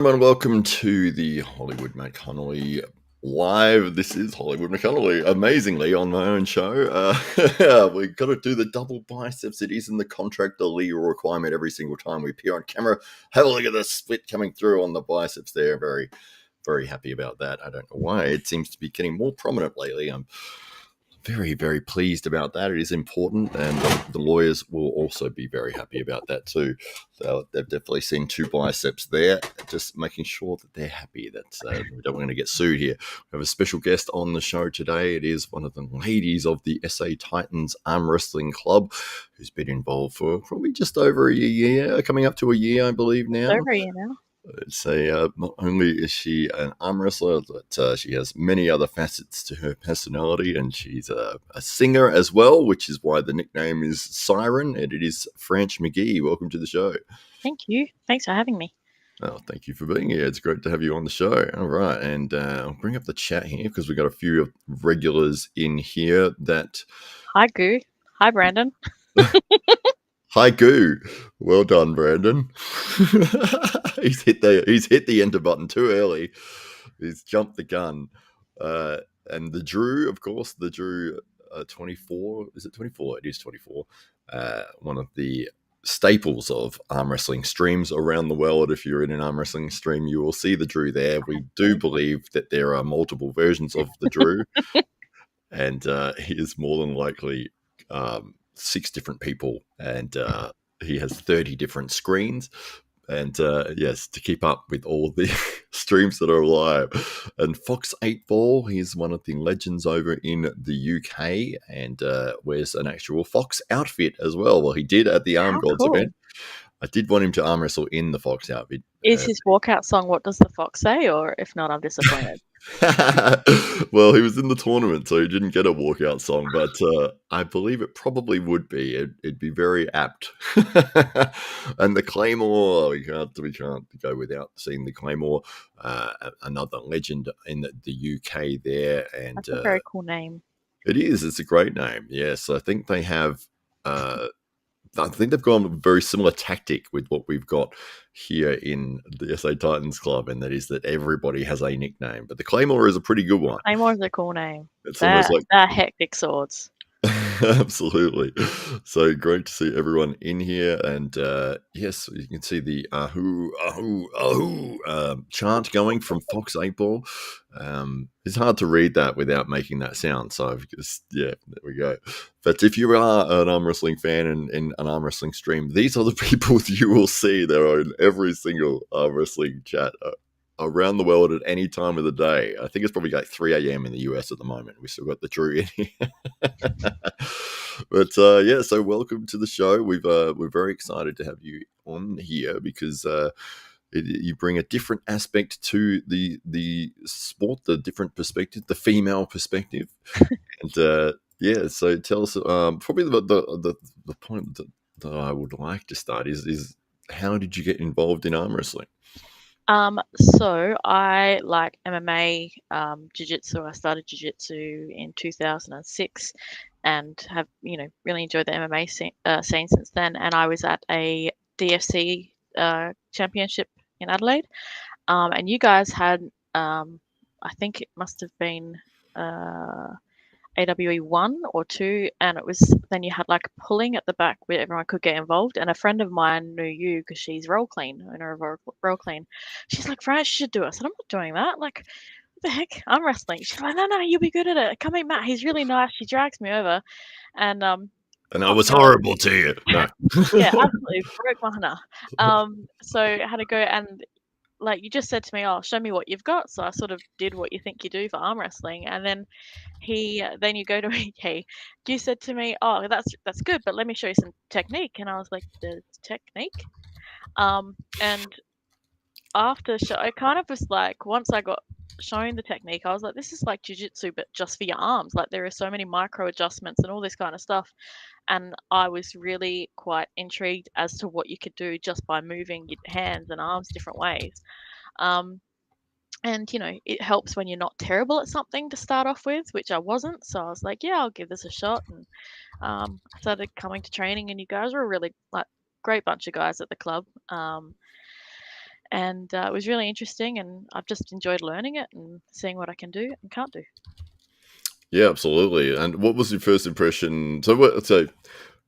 And welcome to the Hollywood Connelly live. This is Hollywood Connelly, amazingly on my own show. We've got to do the double biceps. It is in the contract, the legal requirement every single time we appear on camera. Have a look at the split coming through on the biceps there. Very, very happy about that. I don't know why. It seems to be getting more prominent lately. I'm very, very pleased about that. It is important, and the lawyers will also be very happy about that too. So they've definitely seen two biceps there, just making sure that they're happy that we don't want to get sued here. We have a special guest on the show today. It is one of the ladies of the SA Titans Arm Wrestling Club, who's been involved for probably just over a year, coming up to a year, I believe now. Over a year now. Not only is she an arm wrestler, but she has many other facets to her personality, and she's a singer as well, which is why the nickname is Siren, and it is Franch McGee. Welcome to the show. Thank you. Thanks for having me. Oh, thank you for being here. It's great to have you on the show. All right, and I'll bring up the chat here because we've got a few regulars in here that... Hi, Goo. Hi, Brandon. Hi, Goo. Well done, Brandon. He's hit the enter button too early. He's jumped the gun. And the Drew, of course, 24. Is it 24? It is 24. One of the staples of arm wrestling streams around the world. If you're in an arm wrestling stream, you will see the Drew there. We do believe that there are multiple versions of the Drew. And he is more than likely 6 different people, and he has 30 different screens, and yes, to keep up with all the streams that are live. And Fox 8 Ball, he's one of the legends over in the UK, and wears an actual Fox outfit as well. Well, he did at the Arm Gods event. I did want him to arm wrestle in the Fox outfit. Is his walkout song "What Does the Fox Say"? Or if not, I'm disappointed. Well, he was in the tournament, so he didn't get a walkout song, but I believe it probably would be. It'd be very apt. And the Claymore, we can't go without seeing the Claymore. Another legend in the UK there, and that's a very cool name. It is. It's a great name. Yes, I think they have. I think they've gone a very similar tactic with what we've got here in the SA Titans Club, and that is that everybody has a nickname. But the Claymore is a pretty good one. Claymore is a cool name. It's almost like they're hectic swords. Absolutely. So great to see everyone in here, and yes, you can see the ahoo ahoo ahoo chant going from Fox 8 Ball. It's hard to read that without making that sound, so I've just, yeah, there we go. But if you are an arm wrestling fan and in an arm wrestling stream, these are the people you will see. They're in every single arm wrestling chat around the world at any time of the day. I think it's probably like 3 a.m. in the US at the moment. We still got the Drew in here. But yeah, so welcome to the show. We're very excited to have you on here because you bring a different aspect to the sport, the different perspective, the female perspective. And yeah, so tell us, probably the point that I would like to start is how did you get involved in arm wrestling? So I like MMA, jiu-jitsu. I started jiu-jitsu in 2006 and have, really enjoyed the MMA scene since then. And I was at a DFC championship in Adelaide. And you guys had, I think it must have been AWE 1 or 2, and it was, then you had like pulling at the back where everyone could get involved. And a friend of mine knew you because she's owner of Roll Clean. She's like, "France, you should do it." I said, "I'm not doing that. Like, what the heck? I'm wrestling." She's like, "No, you'll be good at it. Come meet Matt. He's really nice." She drags me over, and I was horrible to you. No. Yeah, absolutely broke my heart. So I had to go, and like you just said to me, "Oh, show me what you've got." So I sort of did what you think you do for arm wrestling, and then then you go to hey, you said to me, "Oh, that's good, but let me show you some technique." And I was like, "The technique?" And after show, I kind of was like, once I got shown the technique, I was like, this is like jiu-jitsu, but just for your arms. Like, there are so many micro adjustments and all this kind of stuff. And I was really quite intrigued as to what you could do just by moving your hands and arms different ways. And it helps when you're not terrible at something to start off with, which I wasn't. So I was like, yeah, I'll give this a shot. And I started coming to training, and you guys were a really great bunch of guys at the club. and it was really interesting, and I've just enjoyed learning it and seeing what I can do and can't do. Yeah, absolutely. And what was your first impression? So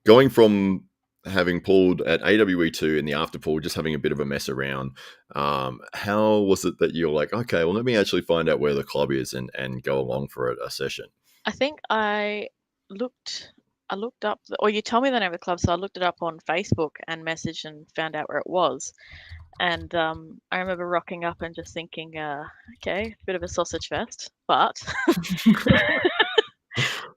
going from having pulled at AWE2 in the after pool, just having a bit of a mess around, how was it that you're like, okay, well, let me actually find out where the club is and go along for a session? I think looked I looked up or you told me the name of the club, so I looked it up on Facebook and messaged and found out where it was. And I remember rocking up and just thinking, okay, bit of a sausage fest, but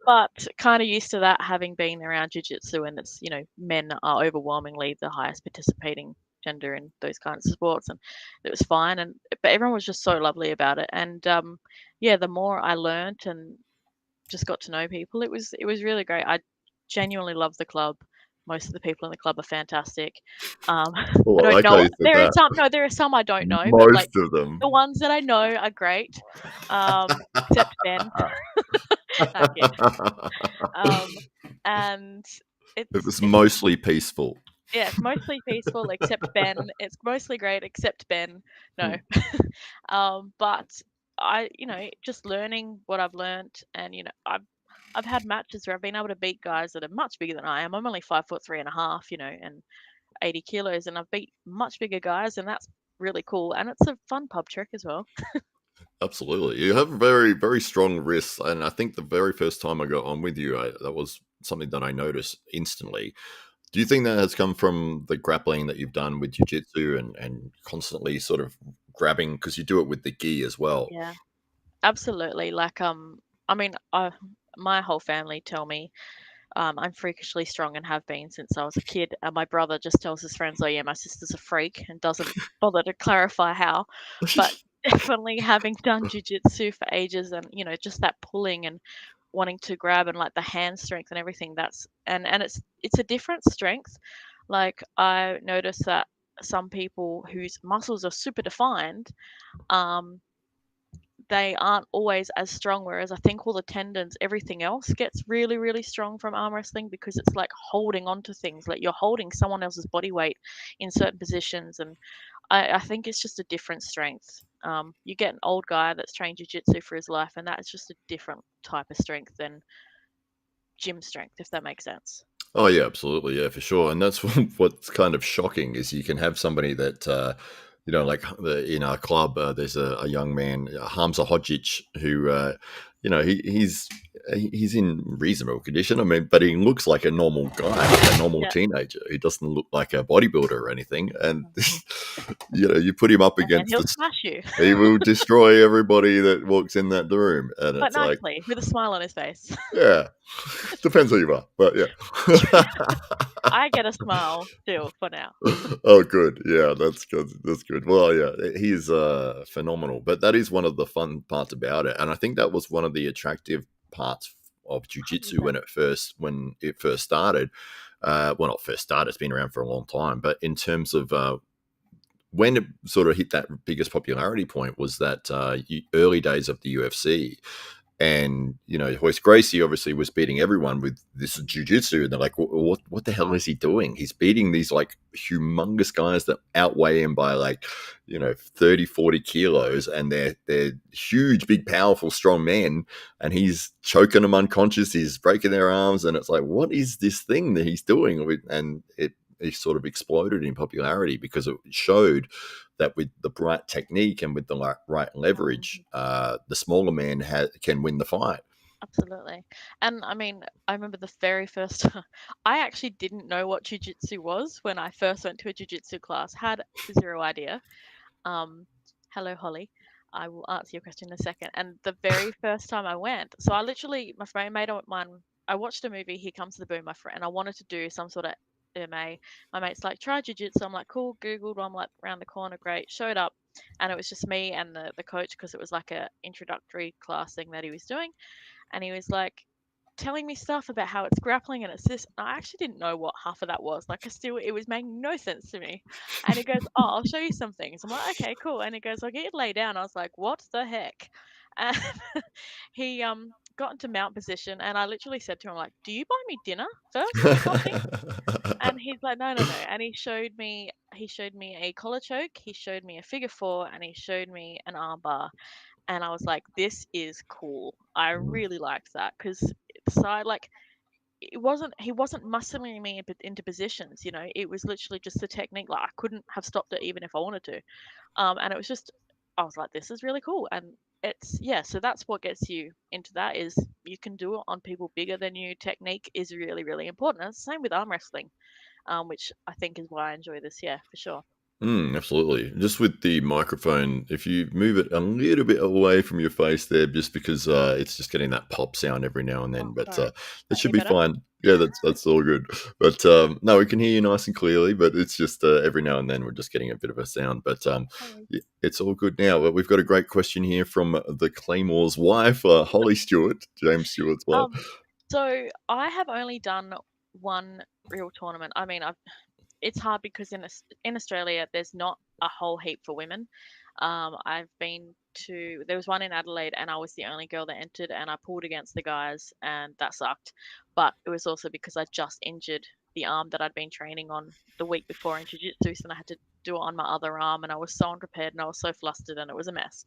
but kind of used to that, having been around jujitsu, and it's, men are overwhelmingly the highest participating gender in those kinds of sports, and it was fine. And but everyone was just so lovely about it, and yeah, the more I learnt and just got to know people, it was really great. I genuinely love the club. Most of the people in the club are fantastic. I Well, I don't like how know. you said that. There are some I don't know, but like Most of the them. ones that I know are great. Except Ben. No, kid. Um, and It it's was it's mostly peaceful. yeah, it's mostly peaceful except Ben. It's mostly great except Ben. No. Hmm. But just learning what I've learnt, and I've had matches where I've been able to beat guys that are much bigger than I am. I'm only 5'3.5", and 80 kilos, and I've beat much bigger guys, and that's really cool. And it's a fun pub trick as well. Absolutely. You have very, very strong wrists. And I think the very first time I got on with you, that was something that I noticed instantly. Do you think that has come from the grappling that you've done with jiu-jitsu and constantly sort of grabbing, because you do it with the gi as well? Yeah, absolutely. Like, I mean, my whole family tell me I'm freakishly strong and have been since I was a kid. And my brother just tells his friends, "Oh yeah, my sister's a freak," and doesn't bother to clarify how. But definitely having done jujitsu for ages, and just that pulling and wanting to grab, and like the hand strength and everything, and it's a different strength. Like, I notice that some people whose muscles are super defined, um they aren't always as strong, whereas I think all the tendons, everything else gets really, really strong from arm wrestling, because it's like holding on to things, like you're holding someone else's body weight in certain positions. And I think it's just a different strength. You get an old guy that's trained jiu-jitsu for his life, and that's just a different type of strength than gym strength, if that makes sense. Oh yeah, absolutely, yeah, for sure. And that's what's kind of shocking is you can have somebody that like in our club, there's a young man, Hamza Hodzic, who he's in reasonable condition. I mean, but he looks like a normal guy, like a normal Yeah, teenager. He doesn't look like a bodybuilder or anything. And mhm. you put him up And then against he'll this, smash you, he will destroy everybody that walks in that room. And but it's like, nicely, with a smile on his face. yeah, depends who you are, but yeah. I get a smile still for now. Oh, good. Yeah, that's good. That's good. Well, yeah, he's phenomenal. But that is one of the fun parts about it, and I think that was one of the attractive parts of jujitsu 100%. when it first started. Well, not first started; it's been around for a long time. But in terms of when it sort of hit that biggest popularity point, was that early days of the UFC, and Hoist Gracie obviously was beating everyone with this jujitsu, and they're like, what the hell is he doing? He's beating these like humongous guys that outweigh him by like 30, 40 kilos, and they're huge, big, powerful, strong men, and he's choking them unconscious, he's breaking their arms, and it's like, what is this thing that he's doing? And it sort of exploded in popularity because it showed that with the right technique and with the right leverage, Mhm. the smaller man can win the fight. Absolutely. And I mean, I remember the very first I actually didn't know what jujitsu was when I first went to a jujitsu class. Had zero idea. Um, Hello, Holly. I will answer your question in a second. And the very first time I went, so I literally, my friend made of mine, I watched a movie, Here Comes the Boom, my friend, and I wanted to do some sort of MMA. My mate's like, try jiu-jitsu. I'm like, cool, Googled, I'm like, around the corner, great. Showed up, and it was just me and the coach, because it was like a introductory class thing that he was doing. And he was like telling me stuff about how it's grappling and it's this. I actually didn't know what half of that was. Like, it was making no sense to me. And he goes, "Oh, I'll show you some things." I'm like, "Okay, cool." And he goes, "I'll get you to lay down." I was like, "What the heck?" And he got into mount position, and I literally said to him, like, "Do you buy me dinner first, not me?" And he's like, "No, no, no." And he showed me a collar choke, he showed me a figure four, and he showed me an arm bar. And I was like, "This is cool." I Mm. really liked that because side like he wasn't muscling me into positions. It was literally just the technique. Like I couldn't have stopped it even if I wanted to. And it was just, I was like, "This is really cool." And it's yeah. So that's what gets you into that is you can do it on people bigger than you. Technique is really really important. And it's the same with arm wrestling, which I think is why I enjoy this. Yeah, for sure. Absolutely. Just with the microphone, if you move it a little bit away from your face there, just because it's just getting that pop sound every now and then, Oh, but sorry. Is that that should any be better? fine. Yeah, that's all good. But no, we can hear you nice and clearly, but it's just every now and then we're just getting a bit of a sound. But No worries. it's all good now. But we've got a great question here from the Claymore's wife, Holly Stewart, James Stewart's wife. Um, so I have only done one real tournament. I mean, it's hard because in Australia there's not a whole heap for women. I've been to there was one in Adelaide and I was the only girl that entered and I pulled against the guys and that sucked. But it was also because I just injured the arm that I'd been training on the week before in jiu-jitsu, and I had to do it on my other arm and I was so unprepared and I was so flustered and it was a mess.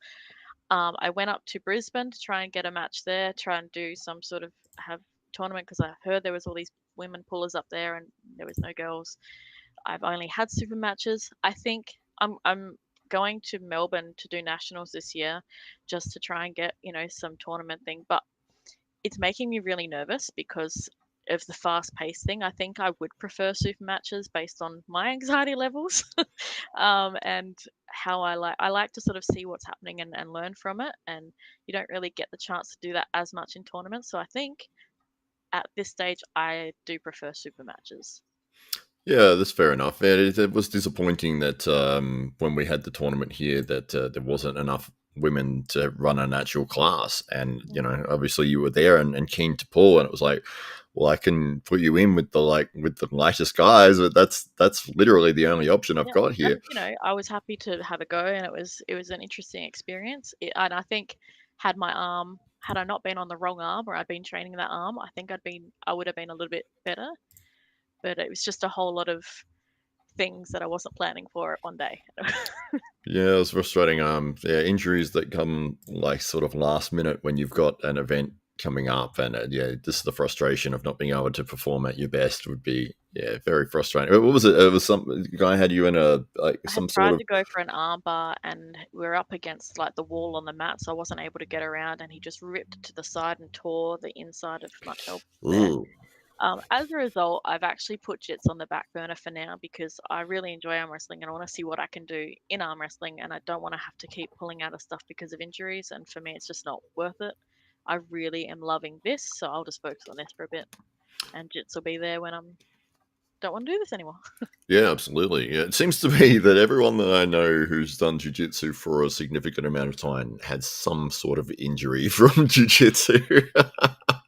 I went up to Brisbane to try and get a match there, try and do some sort of have tournament because I heard there was all these women pullers up there and there was no girls. I've only had super matches. I think I'm going to Melbourne to do nationals this year, just to try and get some tournament thing. But it's making me really nervous because of the fast paced thing. I think I would prefer super matches based on my anxiety levels, and how I like to sort of see what's happening and learn from it. And you don't really get the chance to do that as much in tournaments. So I think at this stage I do prefer super matches. Yeah, that's fair enough. It was disappointing that when we had the tournament here, that there wasn't enough women to run an actual class, and Mm. obviously you were there and keen to pull, and it was like, well, I can put you in with the lightest guys, but that's literally the only option I've Yeah, got here. and I was happy to have a go, and it was an interesting experience. And I think had I not been on the wrong arm or I'd been training that arm, I would have been a little bit better. But it was just a whole lot of things that I wasn't planning for at one day. Yeah, it was frustrating. Yeah, injuries that come like sort of last minute when you've got an event coming up, and yeah, just the frustration of not being able to perform at your best would be very frustrating. What was it? It was some guy had you in a like I had some sort tried of. to go for an arm bar, and we were up against like the wall on the mat, so I wasn't able to get around. And he just ripped to the side and tore the inside of my elbow there. Ooh. As a result, I've actually put jits on the back burner for now because I really enjoy arm wrestling and I want to see what I can do in arm wrestling, and I don't want to have to keep pulling out of stuff because of injuries. And for me, it's just not worth it. I really am loving this, so I'll just focus on this for a bit, and jits will be there when I don't want to do this anymore. Yeah, absolutely. Yeah, it seems to me that everyone that I know who's done jujitsu for a significant amount of time had some sort of injury from jujitsu.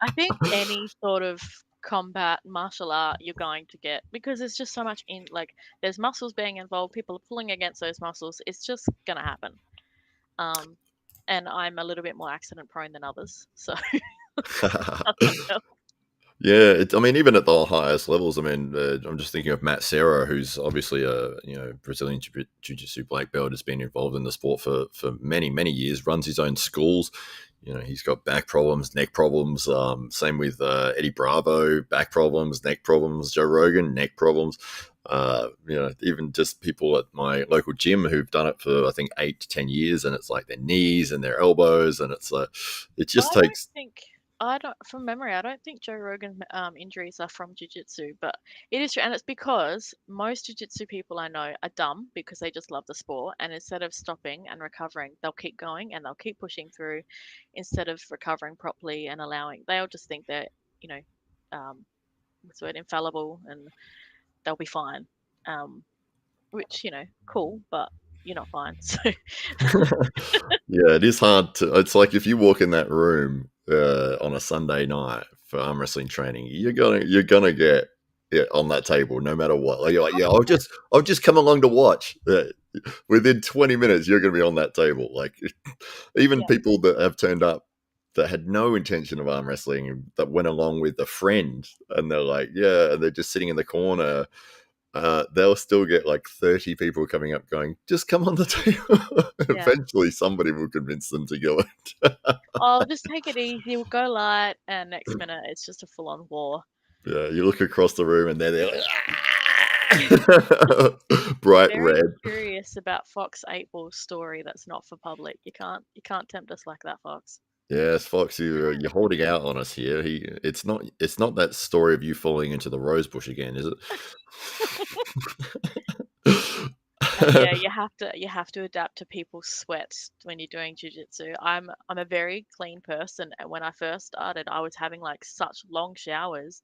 I think any sort of combat martial art you're going to get because there's just so much in like there's muscles being involved, people are pulling against those muscles. It's just gonna happen. Um, and I'm a little bit more accident prone than others, so that doesn't help. Yeah, I mean, even at the highest levels, I mean, I'm just thinking of Matt Serra, who's obviously a Brazilian jiu-jitsu black belt, has been involved in the sport for many years, runs his own schools. He's got back problems, neck problems. Same with Eddie Bravo, back problems, neck problems. Joe Rogan, neck problems. Even just people at my local gym who've done it for I think 8 to 10 years, and it's like their knees and their elbows, and it just I don't takes. think I don't from memory. I don't think Joe Rogan injuries are from jiu-jitsu, but it is true, and it's because most jiu-jitsu people I know are dumb because they just love the sport, and instead of stopping and recovering, they'll keep going and they'll keep pushing through, instead of recovering properly and allowing. They'll just think they're you know, what's the word, infallible, and they'll be fine. Which cool, but you're not fine. So Yeah, it is hard to. It's like if you walk in that room on a Sunday night for arm wrestling training, you're gonna get on that table no matter what. Like you're like, yeah, I'll just come along to watch. Within 20 minutes, you're gonna be on that table. Like even yeah. people that have turned up. that had no intention of arm wrestling that went along with a friend, and they're like, yeah, and they're just sitting in the corner. They'll still get like 30 people coming up going, just come on the table. Yeah. Eventually, somebody will convince them to go it. Oh, just take it easy. We'll go light, and next minute it's just a full-on war. Yeah, you look across the room and they're like, bright Very red. curious about Fox 8 Ball's story that's not for public. You can't tempt us like that, Fox. Yes, Fox, you're holding out on us here. It's not that story of you falling into the rose bush again, is it? Yeah, you have to adapt to people's sweat when you're doing jujitsu. I'm a very clean person, and when I first started, I was having like such long showers,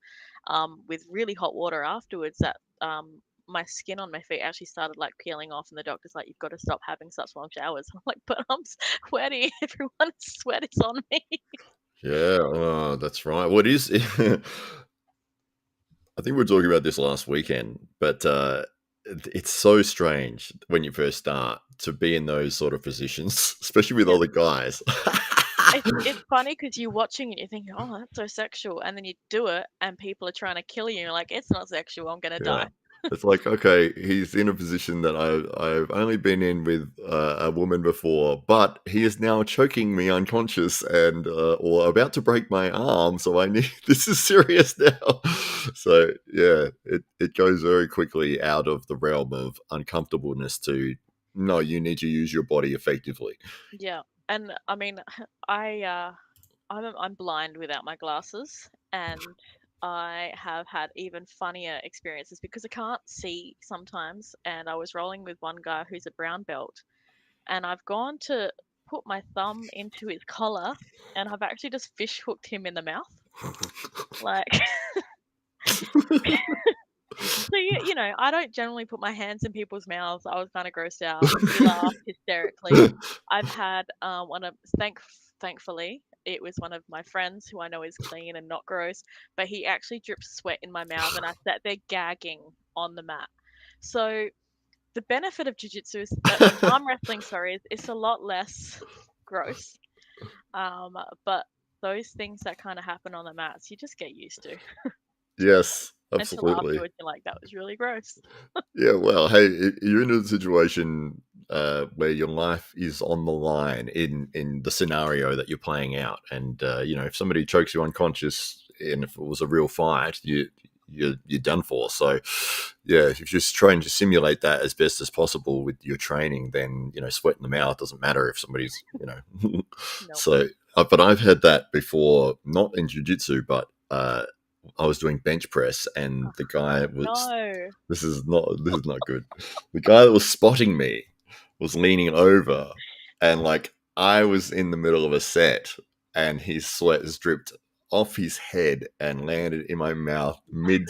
with really hot water afterwards that my skin on my feet actually started like peeling off, and the doctor's like, "You've got to stop having such long showers." I'm like, "But I'm sweaty. Everyone's sweat is on me." Yeah, that's right. What is? I think we were talking about this last weekend, but it's so strange when you first start to be in those sort of positions, especially with Yeah. other guys. It's funny because you're watching it, you're thinking, "Oh, that's so sexual," and then you do it, and people are trying to kill you. You're like, "It's not sexual. I'm gonna Yeah. die." It's like, okay, he's in a position that I've only been in with a woman before, but he is now choking me unconscious and or about to break my arm. So I need this is serious now. So yeah, it goes very quickly out of the realm of uncomfortableness to no, you need to use your body effectively. Yeah, and I mean, I I'm blind without my glasses, and I have had even funnier experiences because I can't see sometimes. And I was rolling with one guy who's a brown belt, and I've gone to put my thumb into his collar, and I've actually just fish hooked him in the mouth, like. So I don't generally put my hands in people's mouths. I was kind of grossed out. He laughed hysterically. I've had one of thankfully it was one of my friends who I know is clean and not gross, but he actually dripped sweat in my mouth, and I sat there gagging on the mat. So the benefit of jujitsu is arm wrestling. Sorry, is it's a lot less gross. But those things that kind of happen on the mats, you just get used to Yes, until absolutely. afterwards you're like, that was really gross. Yeah, well, hey, you're in a situation where your life is on the line in the scenario that you're playing out, and if somebody chokes you unconscious, and if it was a real fight, you're done for. So, yeah, if you're just trying to simulate that as best as possible with your training, then sweat in the mouth doesn't matter if somebody's Nope. So, but I've had that before, not in jujitsu, but I was doing bench press, and the guy was No. this is not good. The guy that was spotting me was leaning over, and like I was in the middle of a set, and his sweat has dripped off his head and landed in my mouth mid.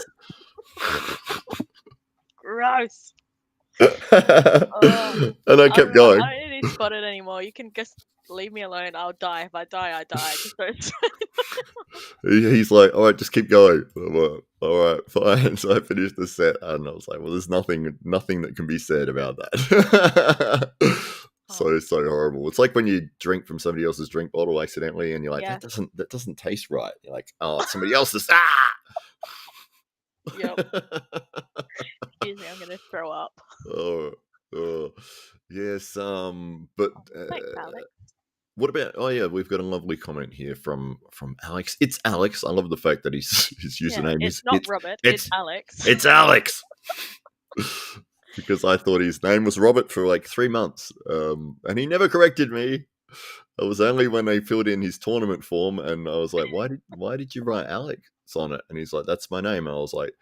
Gross. Oh, And I kept I going. don't need to be spotted anymore. You can just leave me alone. I'll die. If I die, I die. Just don't. He's like, all right, just keep going. I'm like, all right, fine. So I finished the set, and I was like, well, there's nothing that can be said about that. Oh, So horrible. It's like when you drink from somebody else's drink bottle accidentally, and you're like, yeah. that doesn't taste right. You're like, oh, it's somebody else's. Ah. Yep. Excuse me. I'm gonna throw up. oh, oh, yes. But Oh, thanks, Alex. what about? Oh yeah, we've got a lovely comment here from Alex. It's Alex. I love the fact that his Yeah, username it's is not Robert. It's it's Alex. it's Alex. Because I thought his name was Robert for like 3 months, and he never corrected me. It was only when they filled in his tournament form, and I was like, "Why did you write Alex on it?" And he's like, "That's my name." And I was like,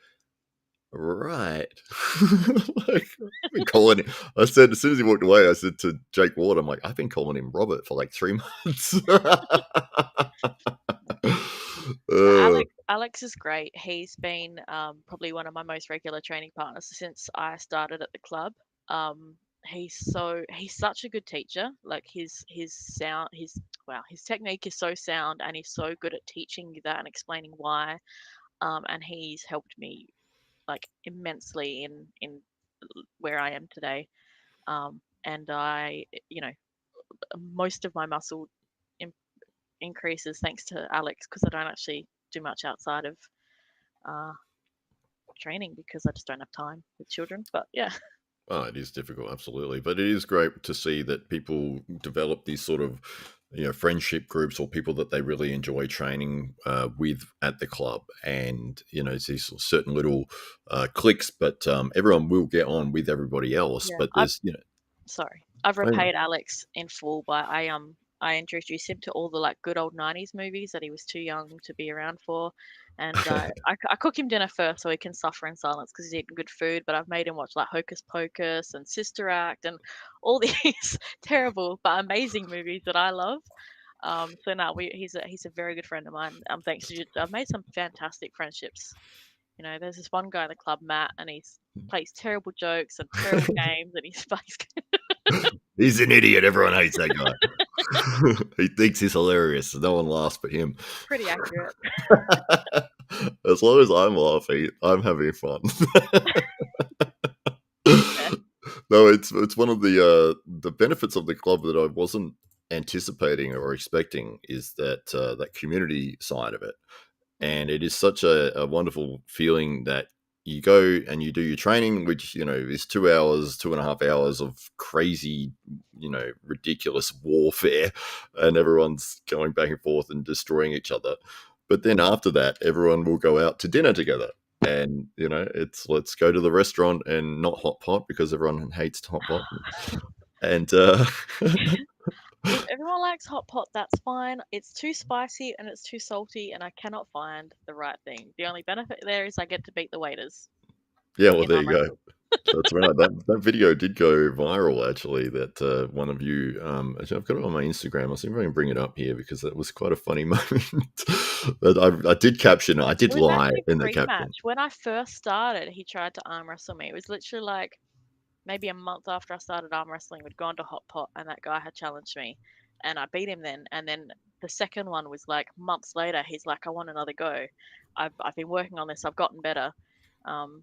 "Right." Like, I've been calling him. I said as soon as he walked away, I said to Jake Ward, "I'm like, I've been calling him Robert for like 3 months." Alex is great. He's been probably one of my most regular training partners since I started at the club. Um, he's such a good teacher. Like his technique is so sound, and he's so good at teaching you that and explaining why. And he's helped me like immensely in where I am today. And I, most of my muscle increases thanks to Alex, because I don't actually do much outside of uh, training because I just don't have time with children. But yeah, Oh, it is difficult, absolutely. But it is great to see that people develop these sort of, friendship groups or people that they really enjoy training with at the club. And, it's these certain little cliques, but everyone will get on with everybody else. yeah. But I've there's, sorry, I've oh, repaid Alex in full by I introduced him to all the like good old '90s movies that he was too young to be around for, and I cook him dinner first so he can suffer in silence because he's eating good food. But I've made him watch like Hocus Pocus and Sister Act and all these terrible but amazing movies that I love. So now he's a very good friend of mine. Thanks to Jiu-Jitsu. I've made some fantastic friendships. There's this one guy in the club, Matt, and he's plays terrible jokes and terrible games, and he's plays he's an idiot. Everyone hates that guy. He thinks he's hilarious. No one laughs but him. pretty accurate. As long as I'm laughing, I'm having fun. Yeah. No, it's one of the benefits of the club that I wasn't anticipating or expecting is that community side of it. And it is such a wonderful feeling that you go and you do your training, which is 2 hours, 2.5 hours of crazy, ridiculous warfare, and everyone's going back and forth and destroying each other. But then after that, everyone will go out to dinner together. And it's let's go to the restaurant and not hot pot because everyone hates hot pot. And If everyone likes hot pot, that's fine. It's too spicy and it's too salty, and I cannot find the right thing. The only benefit there is I get to beat the waiters yeah, well, in there arm you go. wrestle. That's right. That video did go viral, actually. That one of you, actually, I've got it on my Instagram. I'll see if I can bring it up here because that was quite a funny moment. But I did caption it. I It did was lie actually in the caption. pre-match. When I first started, he tried to arm wrestle me. It was literally like maybe a month after I started arm wrestling, we'd gone to hot pot, and that guy had challenged me, and I beat him then. And then the second one was like months later. He's like, "I want another go. I've been working on this. I've gotten better." Um,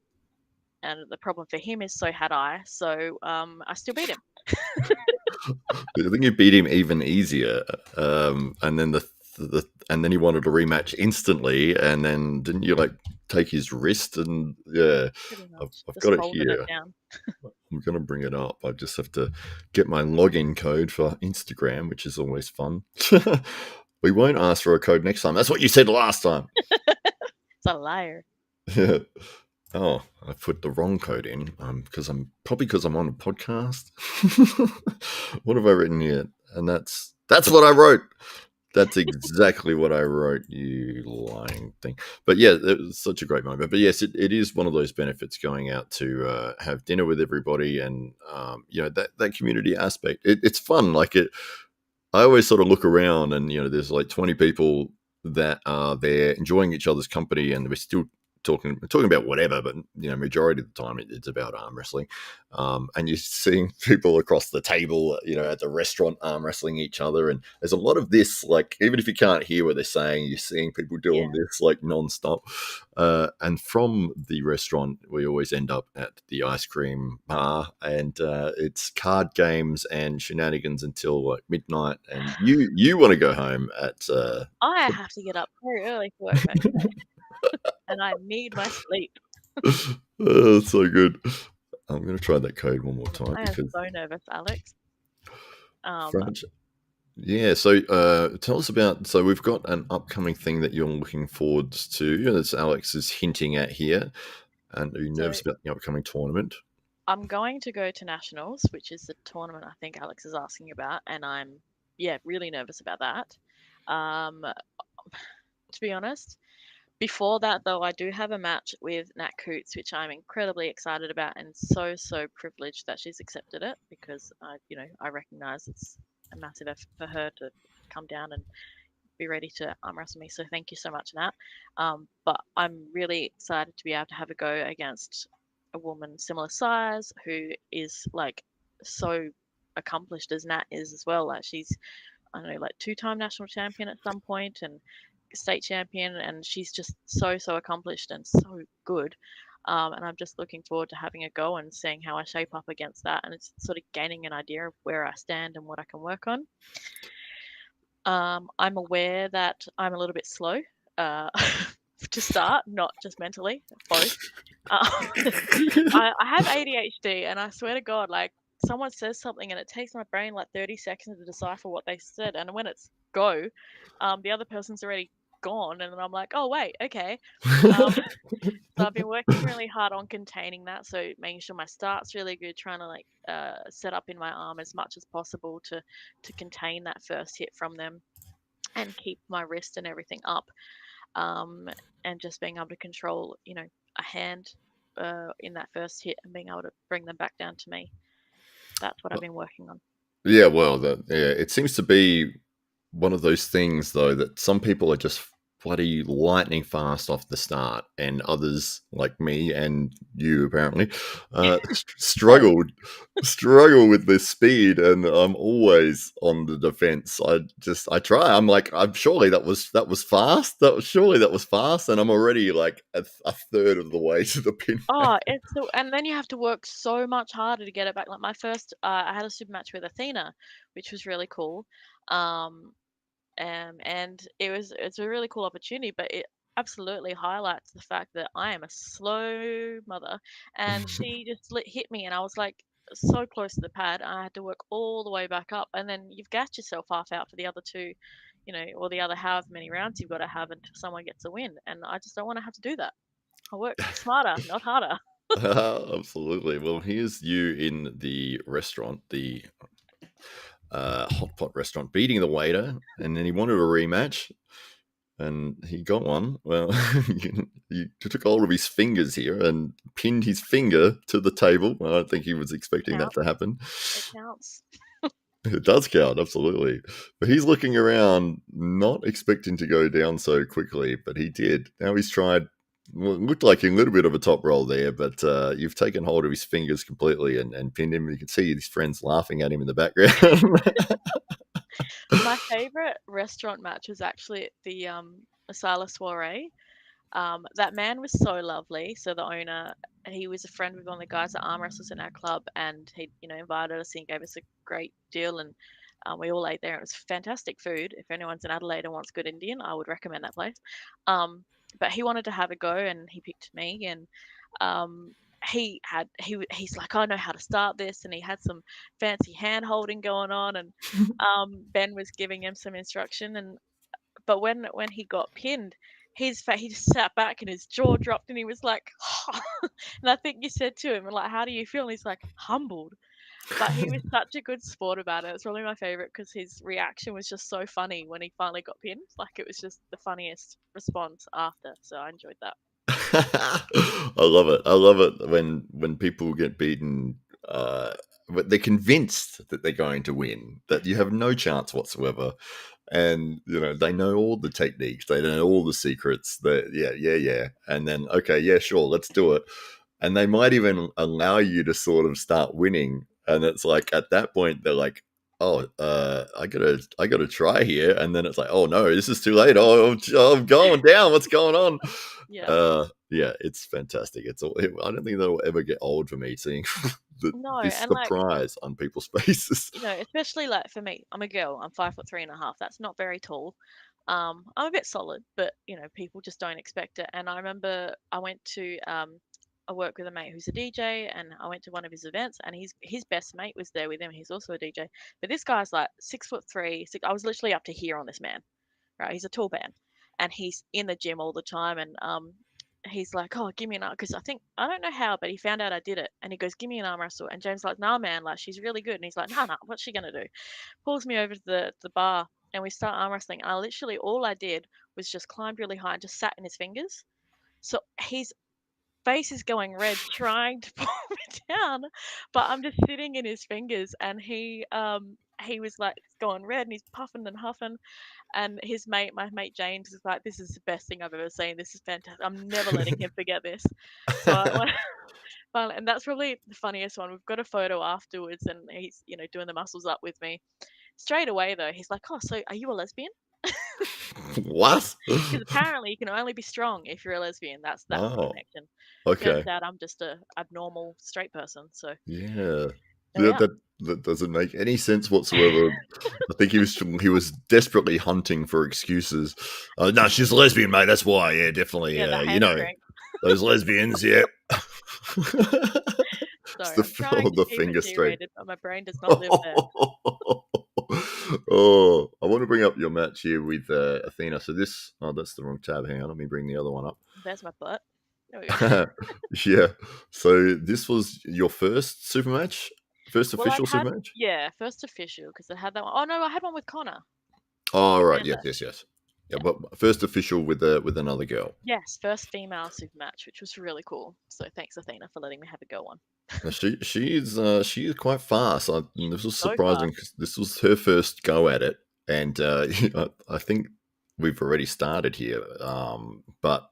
and the problem for him is so had I. So I still beat him. I think you beat him even easier, and then and then he wanted a rematch instantly, and then didn't you like take his wrist? And yeah, Pretty I've, much I've just got it folded it here. down. I'm going to bring it up. I just have to get my login code for Instagram, which is always fun. We won't ask for a code next time. That's what you said last time. It's a liar. Yeah. Oh, I put the wrong code in because because I'm on a podcast. What have I written here? And that's what I wrote. That's exactly what I wrote, you lying thing. But yeah, it was such a great moment. But yes, it is one of those benefits going out to have dinner with everybody and, that community aspect. It's fun. Like I always sort of look around and, there's like 20 people that are there enjoying each other's company and we're still talking about whatever, but majority of the time it's about arm wrestling, and you're seeing people across the table, at the restaurant arm wrestling each other, and there's a lot of this. Like even if you can't hear what they're saying, you're seeing people Yeah. doing this like nonstop. And from the restaurant, we always end up at the ice cream bar, and it's card games and shenanigans until like midnight. And you want to go home at. I have to get up very early for work next day, and I need my sleep. Oh, that's so good. I'm going to try that code one more time I am because so nervous, Alex. Um, Franch. Yeah, so tell us about. So we've got an upcoming thing that you're looking forward to. As Alex is hinting at here. And are you so nervous about the upcoming tournament? I'm going to go to nationals, which is the tournament I think Alex is asking about, and I'm really nervous about that. Um, to be honest, before that though, I do have a match with Nat Coots, which I'm incredibly excited about, and so privileged that she's accepted it because I recognize it's a massive effort for her to come down and be ready to arm wrestle me. So thank you so much, Nat. But I'm really excited to be able to have a go against a woman similar size who is like so accomplished as Nat is as well. Like she's, I don't know, like two-time national champion at some point and state champion, and she's just so accomplished and so good. And I'm just looking forward to having a go and seeing how I shape up against that, and it's sort of gaining an idea of where I stand and what I can work on. I'm aware that I'm a little bit slow, uh, to start, not just mentally, both. Uh, I have ADHD, and I swear to God, like someone says something, and it takes my brain like 30 seconds to decipher what they said, and when it's go, the other person's already gone, and then I'm like, oh wait, okay. Um, so I've been working really hard on containing that, so making sure my start's really good, trying to like set up in my arm as much as possible to contain that first hit from them and keep my wrist and everything up, um, and just being able to control, a hand in that first hit and being able to bring them back down to me. That's what I've been working on. Yeah, well, it seems to be one of those things though that some people are just bloody lightning fast off the start, and others like me and you apparently Same. struggle with this speed, and I'm always on the defense. I try. I'm like, I'm surely that was fast. That was fast, and I'm already like a third of the way to the pin. Oh, and then you have to work so much harder to get it back. Like my first, I had a super match with Athena, which was really cool. Um, and it's a really cool opportunity, but it absolutely highlights the fact that I am a slow mother, and she just hit me, and I was like so close to the pad. I had to work all the way back up, and then you've gassed yourself half out for the other two, or the other however many rounds you've got to have until someone gets a win, and I just don't want to have to do that. I work smarter, not harder. Absolutely. Well, here's you in the restaurant, the hot pot restaurant, beating the waiter, and then he wanted a rematch, and he got one. Well, you took hold of his fingers here and pinned his finger to the table. I don't think he was expecting that Count. to happen. It counts. It does count, absolutely. But he's looking around, not expecting to go down so quickly, but he did. Now he's tried. Well, it looked like a little bit of a top roll there, but you've taken hold of his fingers completely and pinned him. You can see his friends laughing at him in the background. My favorite restaurant match was actually at the Asala soiree. That man was so lovely. So the owner, he was a friend with one of the guys that arm wrestles in our club, and he, invited us and gave us a great deal, and we all ate there. It was fantastic food. If anyone's in Adelaide and wants good Indian, I would recommend that place. But he wanted to have a go, and he picked me, and he's like, I know how to start this, and he had some fancy hand holding going on, and Ben was giving him some instruction, and but when he got pinned, he just sat back and his jaw dropped, and he was like, and I think you said to him, like, how do you feel? And he's like, humbled. But he was such a good sport about it. It's probably my favorite because his reaction was just so funny when he finally got pinned. Like it was just the funniest response after. So I enjoyed that. I love it. I love it when people get beaten, but they're convinced that they're going to win, that you have no chance whatsoever, and they know all the techniques, they know all the secrets. That yeah, and then okay, yeah, sure, let's do it, and they might even allow you to sort of start winning, and it's like at that point they're like, oh, I gotta try here, and then it's like, oh no, this is too late. I'm going down. What's going on? Yeah. Yeah, it's fantastic. I don't think that'll ever get old for me seeing No, this and like, surprise on people's faces. especially like for me, I'm a girl. I'm 5'3.5". That's not very tall. I'm a bit solid, but people just don't expect it. And I remember I went to I work with a mate who's a DJ, and I went to one of his events, and his best mate was there with him. He's also a DJ, but this guy's like 6'3". I was literally up to here on this man, right? He's a tall man, and he's in the gym all the time, and he's like, "Oh, give me an arm," because I don't know how, but he found out I did it, and he goes, "Give me an arm wrestle," and James like, "Nah, man, like she's really good," and he's like, "Nah, nah, what's she gonna do?" Pulls me over to the bar, and we start arm wrestling. And I literally all I did was just climbed really high and just sat in his fingers. So his face is going red, trying to pull me down, but I'm just sitting in his fingers, and he was like going red, and he's puffing and huffing, and my mate James is like, "This is the best thing I've ever seen. This is fantastic. I'm never letting him forget this." So finally, and that's probably the funniest one. We've got a photo afterwards, and he's doing the muscles up with me. Straight away though, he's like, "Oh, so are you a lesbian?" What? Because apparently you can only be strong if you're a lesbian. That's the Oh, connection. Turns okay. out I'm just a abnormal straight person. So Yeah. there we Yeah, are. that doesn't make any sense whatsoever. I think he was desperately hunting for excuses. No, she's a lesbian, mate. That's why. Yeah, definitely. Yeah, the You hand know, strength. those lesbians. Yeah. It's Sorry, I'm trying to the keep it finger strength. G-rated, but my brain does not live there. Oh, I want to bring up your match here with Athena. So that's the wrong tab. Hang on, let me bring the other one up. There's my butt. There we go. Yeah. So this was your first super match, first Well, official super match. first official because I had that one. Oh no, I had one with Connor. Oh, right. Remember? Yes. Yeah, Yeah. but first official with another girl. Yes, first female super match, which was really cool. So thanks, Athena, for letting me have a go on. Now, she is quite fast. And this was So surprising fast. because this was her first go at it, and I think we've already started here. But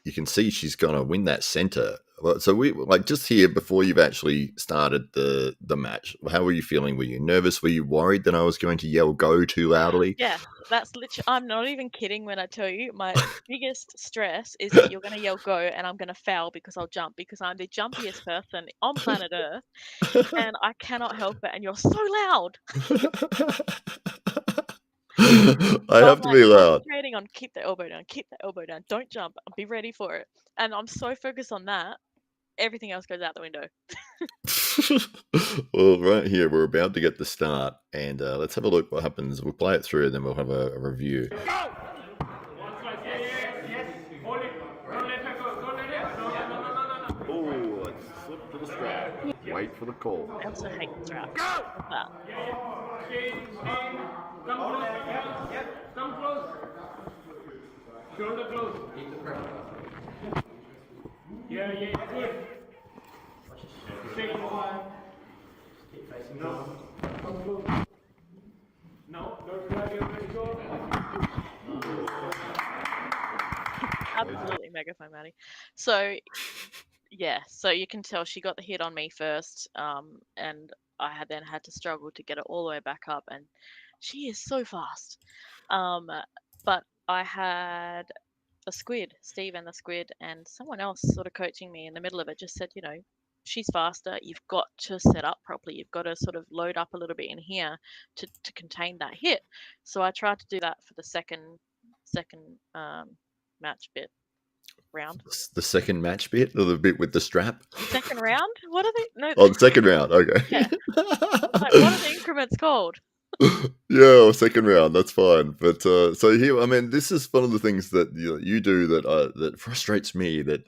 you can see she's going to win that center. So we like just here before you've actually started the match. How were you feeling? Were you nervous? Were you worried that I was going to yell "go" too loudly? Yeah, that's literally. I'm not even kidding when I tell you my biggest stress is that you're going to yell go and I'm going to foul because I'll jump because I'm the jumpiest person on planet Earth and I cannot help it. And you're so loud. I So I'm have to like be loud. concentrating on keep the elbow down, don't jump, be ready for it. And I'm so focused on that, everything else goes out the window. Well, right here, we're about to get the start, and let's have a look what happens. We'll play it through, and then we'll have a review. Oh, let's slip to the strap. Wait for the call. I also hate the strap. What's that? Come close. Shoulder close. Yeah, good. Shake. No. Come close. No, don't drag your leg Absolutely megaphone Maddie. So yeah, so you can tell she got the hit on me first, and I had to struggle to get it all the way back up, and she is so fast. But I had a squid, Steve and the squid, and someone else sort of coaching me in the middle of it just said, she's faster. You've got to set up properly. You've got to sort of load up a little bit in here to contain that hit. So I tried to do that for the second match round. The second match bit, or the bit with the strap? Second round? What are they? No. Oh, the second round. Okay. Yeah. Like, what are the increments called? Yeah, second round. That's fine. But so here, I mean, this is one of the things that you do that frustrates me. That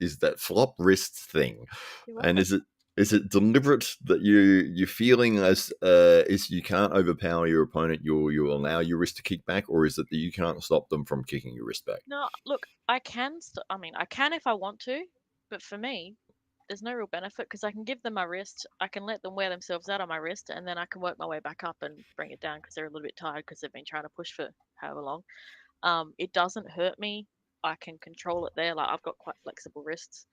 is that flop wrist thing. You're And welcome. is it deliberate that you're feeling as is you can't overpower your opponent, you allow your wrist to kick back, or is it that you can't stop them from kicking your wrist back? No, look, I can. I mean, I can if I want to, but for me, there's no real benefit because I can give them my wrist. I can let them wear themselves out on my wrist, and then I can work my way back up and bring it down because they're a little bit tired because they've been trying to push for however long. It doesn't hurt me. I can control it there. Like I've got quite flexible wrists.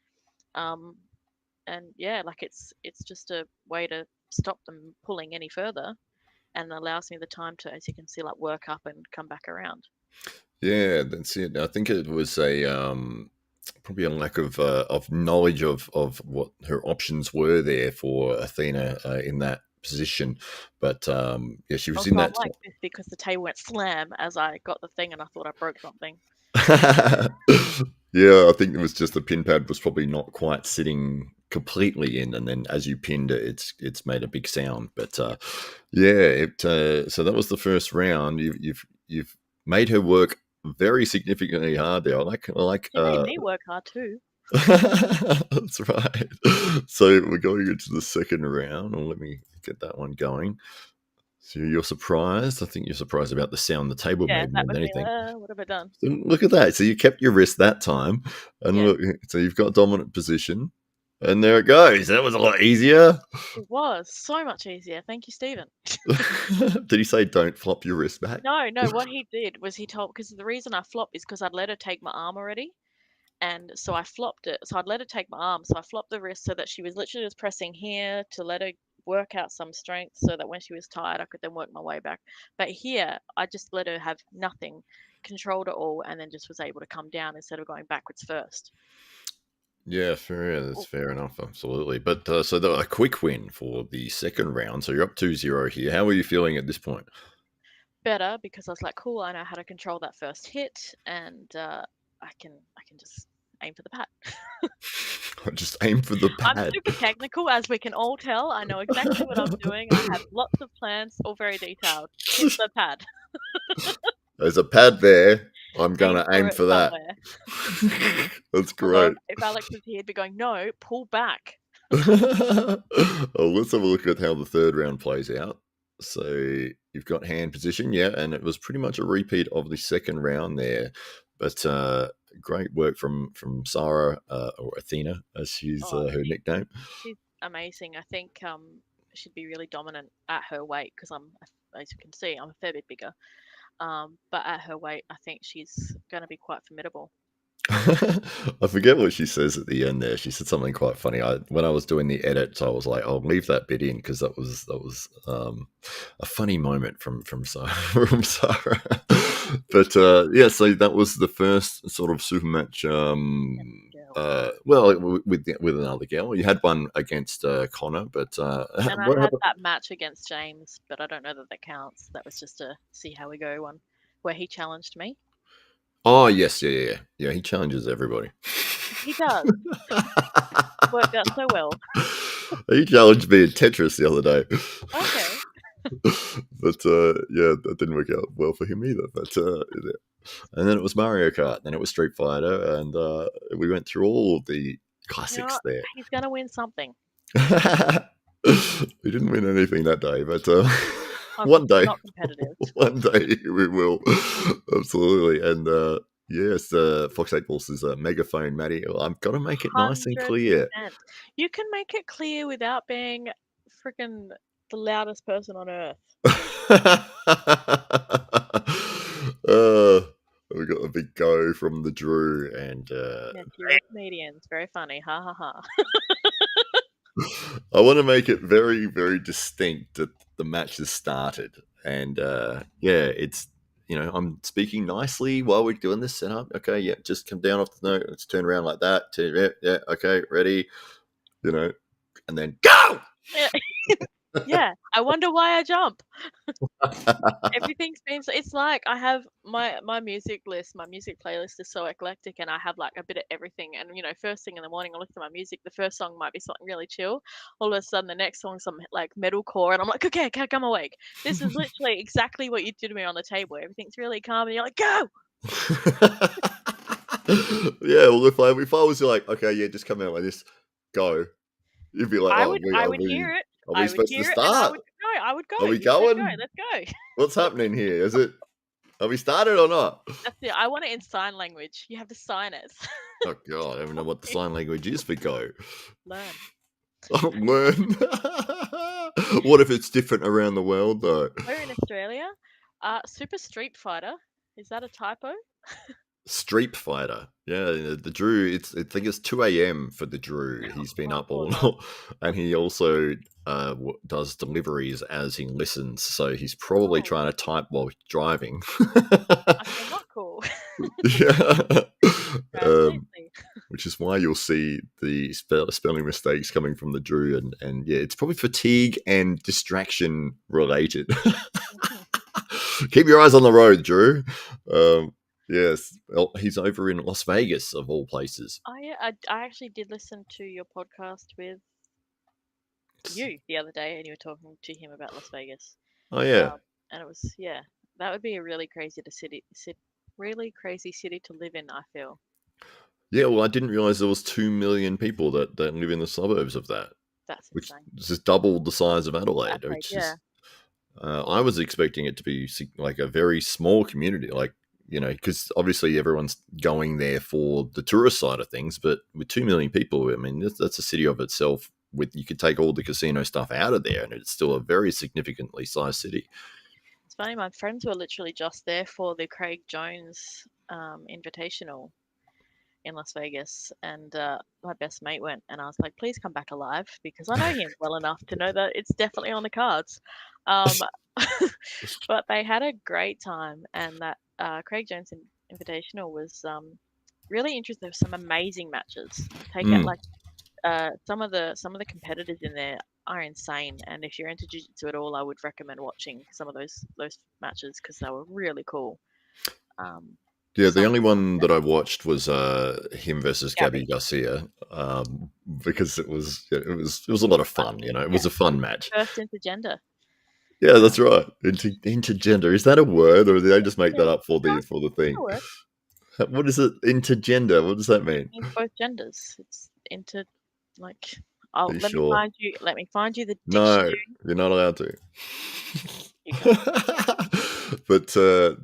Um, and yeah, like it's just a way to stop them pulling any further, and allows me the time to, as you can see, like work up and come back around. Yeah, that's it. I think it was a probably a lack of knowledge of what her options were there for Athena in that position. But yeah, she was Also, in I'm that. like this because the table went slam as I got the thing, and I thought I broke something. Yeah, I think it was just the pin pad was probably not quite sitting completely in, and then as you pinned it, it's made a big sound. But yeah, so that was the first round. You've made her work very significantly hard there. I like. She made me work hard too. That's right. So we're going into the second round. Well, let me get that one going. So you're surprised. I think you're surprised about the sound the table Yeah, made more that than was me. anything. What have I done? So look at that. So you kept your wrist that time. And Yeah, look, so you've got dominant position. And there it goes. That was a lot easier. it was so much easier. Thank you, Stephen. Did he say don't flop your wrist back? No. What he did was he told, because the reason I flopped is because I'd let her take my arm already, and so I flopped it. So I'd let her take my arm. So I flopped the wrist so that she was literally just pressing here to let her work out some strength, so that when she was tired, I could then work my way back. But here, I just let her have nothing, controlled it all, and then just was able to come down instead of going backwards first. Yeah, that's fair enough, absolutely. But so a quick win for the second round. So you're up 2-0 here. How are you feeling at this point? Better because I was like, cool, I know how to control that first hit, and I can just aim for the pad. Just aim for the I'm pad. super technical, as we can all tell. I know exactly what I'm doing. I have lots of plans, all very detailed. Hit the pad. There's a pad there. I'm Aim gonna for aim it for that. somewhere. That's Although great. if Alex was here, he'd be going, no, pull back. Well, let's have a look at how the third round plays out. So you've got hand position, yeah, and it was pretty much a repeat of the second round there. But great work from Sarah, or Athena, as she's Oh, her nickname. she's amazing. I think she'd be really dominant at her weight because as you can see, I'm a fair bit bigger. But at her weight, I think she's going to be quite formidable. I forget what she says at the end there. She said something quite funny. When I was doing the edit, I was like, "I'll leave that bit in," because that was a funny moment from Sarah. From Sarah. But yeah, so that was the first sort of super match. Well, with another girl, you had one against Connor, but And I had that match against James, but I don't know that counts. That was just a see how we go one, where he challenged me. Oh yes, yeah. He challenges everybody. He does. Worked out so well. He challenged me in Tetris the other day. Okay. But yeah, that didn't work out well for him either. But and then it was Mario Kart, then it was Street Fighter, and we went through all the classics there. He's gonna win something. We didn't win anything that day, but One day, not competitive. One day we will, absolutely. And yes, Fox 8 Balls is a megaphone, Maddie. I've got to make it nice and clear. You can make it clear without being freaking the loudest person on earth. We got a big go from the Drew, and yes, you're comedians. Very funny. Ha ha ha. I want to make it very, very distinct that the match has started, and yeah, it's, I'm speaking nicely while we're doing this setup. Okay, yeah, just come down off the note. Let's turn around like that. Yeah, okay, ready, and then go. Yeah, I wonder why I jump. Everything's been it's like I have my music list, my music playlist is so eclectic, and I have like a bit of everything. And first thing in the morning I look at my music, the first song might be something really chill. All of a sudden the next song's some like metalcore, and I'm like, okay, come awake. This is literally exactly what you did to me on the table. Everything's really calm, and you're like, go. Yeah, well, if I was like, okay, yeah, just come out like this, go. You'd be like, I would hear it. Are we supposed to start? I would go. Are we going? Let's go. What's happening here? Is it? Have we started or not? That's it. I want it in sign language. You have to sign it. Oh god, I don't even know what the sign language is for go. Learn. Oh, learn. What if it's different around the world though? We're in Australia. Super Street Fighter. Is that a typo? Street Fighter. Yeah, the Drew, I think it's 2 a.m. for the Drew. He's been up all night. And he also does deliveries as he listens. So he's probably trying to type while driving. Okay, not cool. Yeah. Which is why you'll see the spelling mistakes coming from the Drew. And yeah, it's probably fatigue and distraction related. Keep your eyes on the road, Drew. Yes, well, he's over in Las Vegas, of all places. Oh yeah, I actually did listen to your podcast with you the other day, and you were talking to him about Las Vegas. Oh yeah, and it was that would be a really crazy really crazy city to live in. I feel. Yeah, well, I didn't realize there was 2 million people that live in the suburbs of that. That's which insane. is double the size of Adelaide. Which is, I was expecting it to be like a very small community, like. Because obviously everyone's going there for the tourist side of things, but with 2 million people, I mean, that's a city of itself. You could take all the casino stuff out of there, and it's still a very significantly sized city. It's funny, my friends were literally just there for the Craig Jones Invitational in Las Vegas, and my best mate went, and I was like, please come back alive, because I know him well enough to know that it's definitely on the cards. But they had a great time, and that Craig Jones Invitational was really interesting. There's some amazing matches. Take out Mm. like some of the competitors in there are insane. And if you're into jiu-jitsu at all, I would recommend watching some of those matches because they were really cool. Yeah, the only Some one that I watched was him versus Gabby Gabby. Garcia, because it was a lot of fun. It Yeah, was a fun match. first intergender. Yeah, that's Um, right. Intergender, is that a word, or did I just make yeah, that up for no, the it's thing? a word. What is it? Intergender. What does that mean? Means both genders. It's into like Are oh you sure? let me find you the No, dictionary. you're not allowed to. You can't. But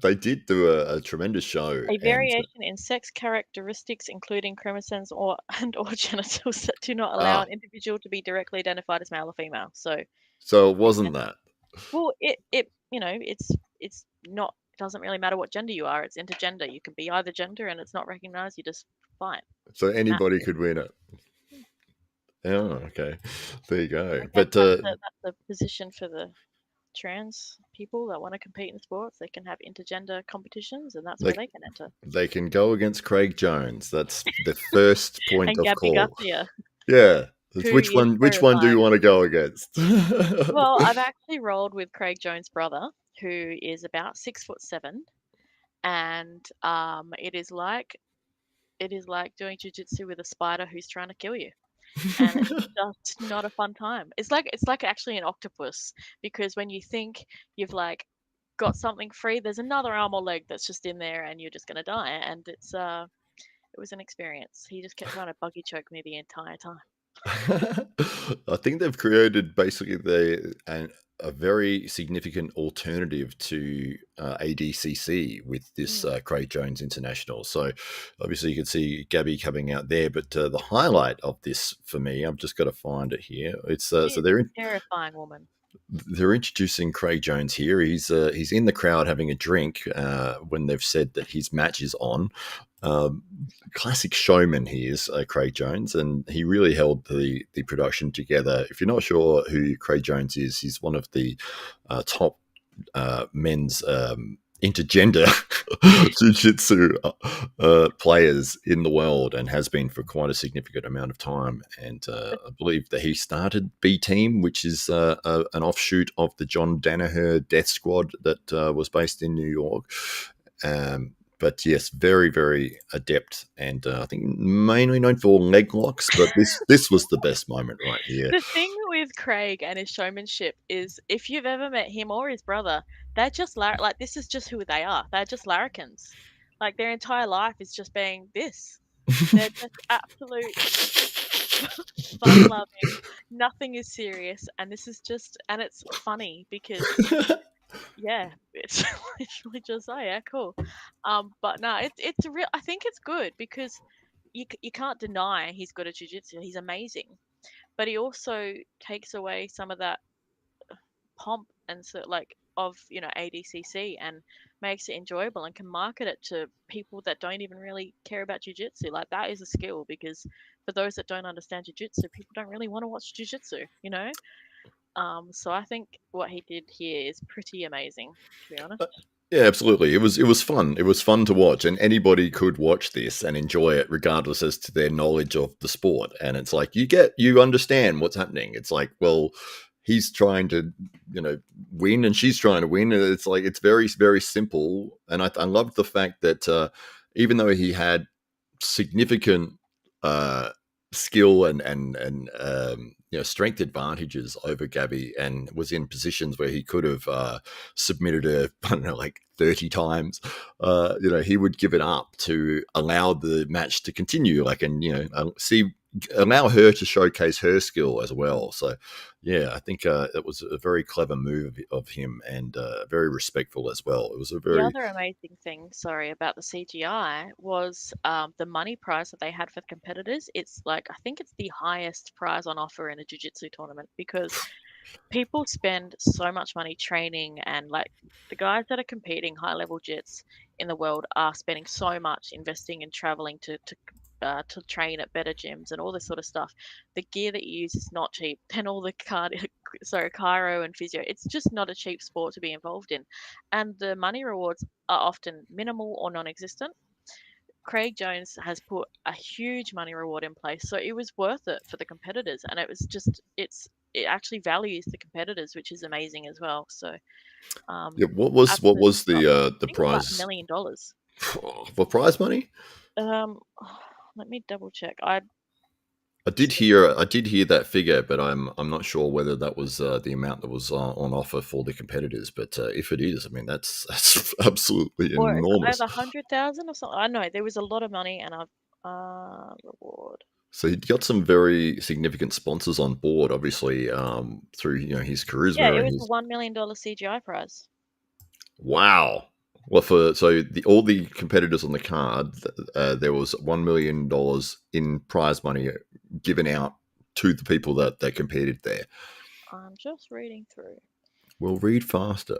they did do a tremendous show, A and variation in sex characteristics, including chromosomes or genitals that do not allow ah, an individual to be directly identified as male or female. So so it wasn't that. well, it it's not. It doesn't really matter what gender you are. It's intergender. You can be either gender, and it's not recognized. You're just fine. So Nah, anybody could win it. Oh, okay. There you go. I guess But that's a position for the trans people that want to compete in sports. They can have intergender competitions, and that's where they they can enter. they can go against Craig Jones. That's the first point And of Gabby call. Garcia, Yeah. who It's which is one? Which one do you terrifying. want to go against? Well, I've actually rolled with Craig Jones' brother, who is about 6'7", and it is like doing jujitsu with a spider who's trying to kill you, and it's just not a fun time. It's like actually an octopus because when you think you've like got something free, there's another arm or leg that's just in there, and you're just gonna die. And it was an experience. He just kept trying to buggy choke me the entire time. I think they've created basically a very significant alternative to ADCC with this Mm. Craig Jones International. So obviously you can see Gabby coming out there, but the highlight of this for me, I've just got to find it here. It's She so is a terrifying woman. they're introducing Craig Jones here. He's in the crowd having a drink when they've said that his match is on. Um, Classic showman he is, Craig Jones, and he really held the production together. If you're not sure who Craig Jones is, he's one of the top men's intergender jiu-jitsu players in the world, and has been for quite a significant amount of time. And I believe that he started B Team, which is an offshoot of the John Danaher Death Squad that was based in New York. But yes, very, very adept, and I think mainly known for leg locks. But this was the best moment right here. The thing with Craig and his showmanship is if you've ever met him or his brother, they're just like this is just who they are. They're just larrikins. Like their entire life is just being this. They're just absolute fun loving. Nothing is serious, and this is just and it's funny because yeah, it's literally just oh yeah, cool. But no, it's a real. I think it's good because you can't deny he's good at jujitsu. He's amazing, but he also takes away some of that pomp and so like of ADCC and makes it enjoyable and can market it to people that don't even really care about jiu-jitsu. Like that is a skill because for those that don't understand jiu-jitsu, people don't really want to watch jiu-jitsu. So I think what he did here is pretty amazing, to be honest. Yeah, absolutely. It was fun. It was fun to watch, and anybody could watch this and enjoy it, regardless as to their knowledge of the sport. And it's like you understand what's happening. It's like, well, he's trying to, win, and she's trying to win, and it's like it's very, very simple. And I loved the fact that even though he had significant uh, skill and strength advantages over Gabby, and was in positions where he could have submitted her, I don't know, like 30 times. He would give it up to allow the match to continue, like, and allow her to showcase her skill as well. So yeah, I think it was a very clever move of him, and very respectful as well. It was a The very other amazing thing, sorry, about the CGI was the money prize that they had for the competitors. It's like, I think it's the highest prize on offer in a jiu-jitsu tournament because people spend so much money training and like the guys that are competing high level jits in the world are spending so much investing in traveling to train at better gyms and all this sort of stuff. The gear that you use is not cheap. And all the chiro and physio, it's just not a cheap sport to be involved in. And the money rewards are often minimal or non-existent. Craig Jones has put a huge money reward in place, so it was worth it for the competitors, and it actually values the competitors, which is amazing as well. So, Yeah, what was absolute props. the I think it's about $1 prize million. for prize money? Let me double check. I I did hear that figure, but I'm not sure whether that was the amount that was on offer for the competitors. But if it is, I mean that's absolutely or it's enormous. over 100,000 or something. I know there was a lot of money, and reward. So he got some very significant sponsors on board, obviously through his Yeah, charisma it and was a his $1 million CGI prize. wow. Well, all the competitors on the card, there was $1 million in prize money given out to the people that competed there. I'm just reading through. We'll read faster.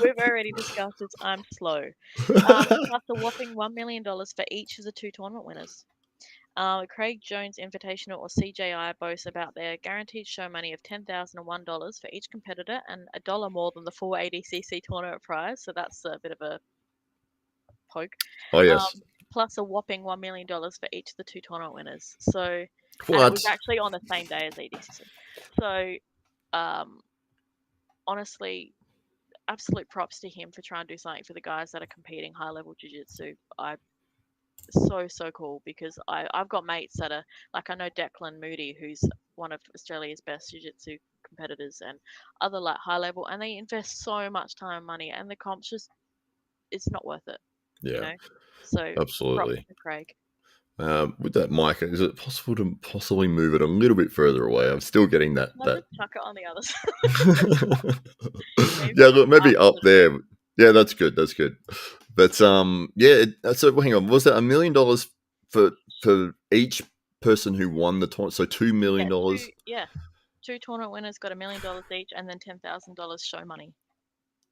We've already discussed this. I'm slow. Plus a whopping $1 million for each of the 2 tournament winners. Craig Jones Invitational, or CJI, boasts about their guaranteed show money of $10,001 for each competitor and $1 more than the full ADCC tournament prize. So that's a bit of a poke. Oh yes. Plus a whopping $1 million for each of the 2 tournament winners. So, and it was What? actually on the same day as ADCC. So, honestly, absolute props to him for trying to do something for the guys that are competing high level jiu-jitsu. So cool, because I've got mates that are like, I know Declan Moody, who's one of Australia's best jiu-jitsu competitors, and other like high level, and they invest so much time and money, and the comps just, it's not worth it, Yeah, so props absolutely. to Craig. With that mic, is it possible to possibly move it a little bit further away? I'm still getting that. I'll just chuck it on the other side. Yeah, look, maybe up a there. Yeah, that's good. That's good. But yeah. So hang on, was that $1 million for each person who won the tournament? So $2 million. Two tournament winners got $1 million each, and then $10,000 show money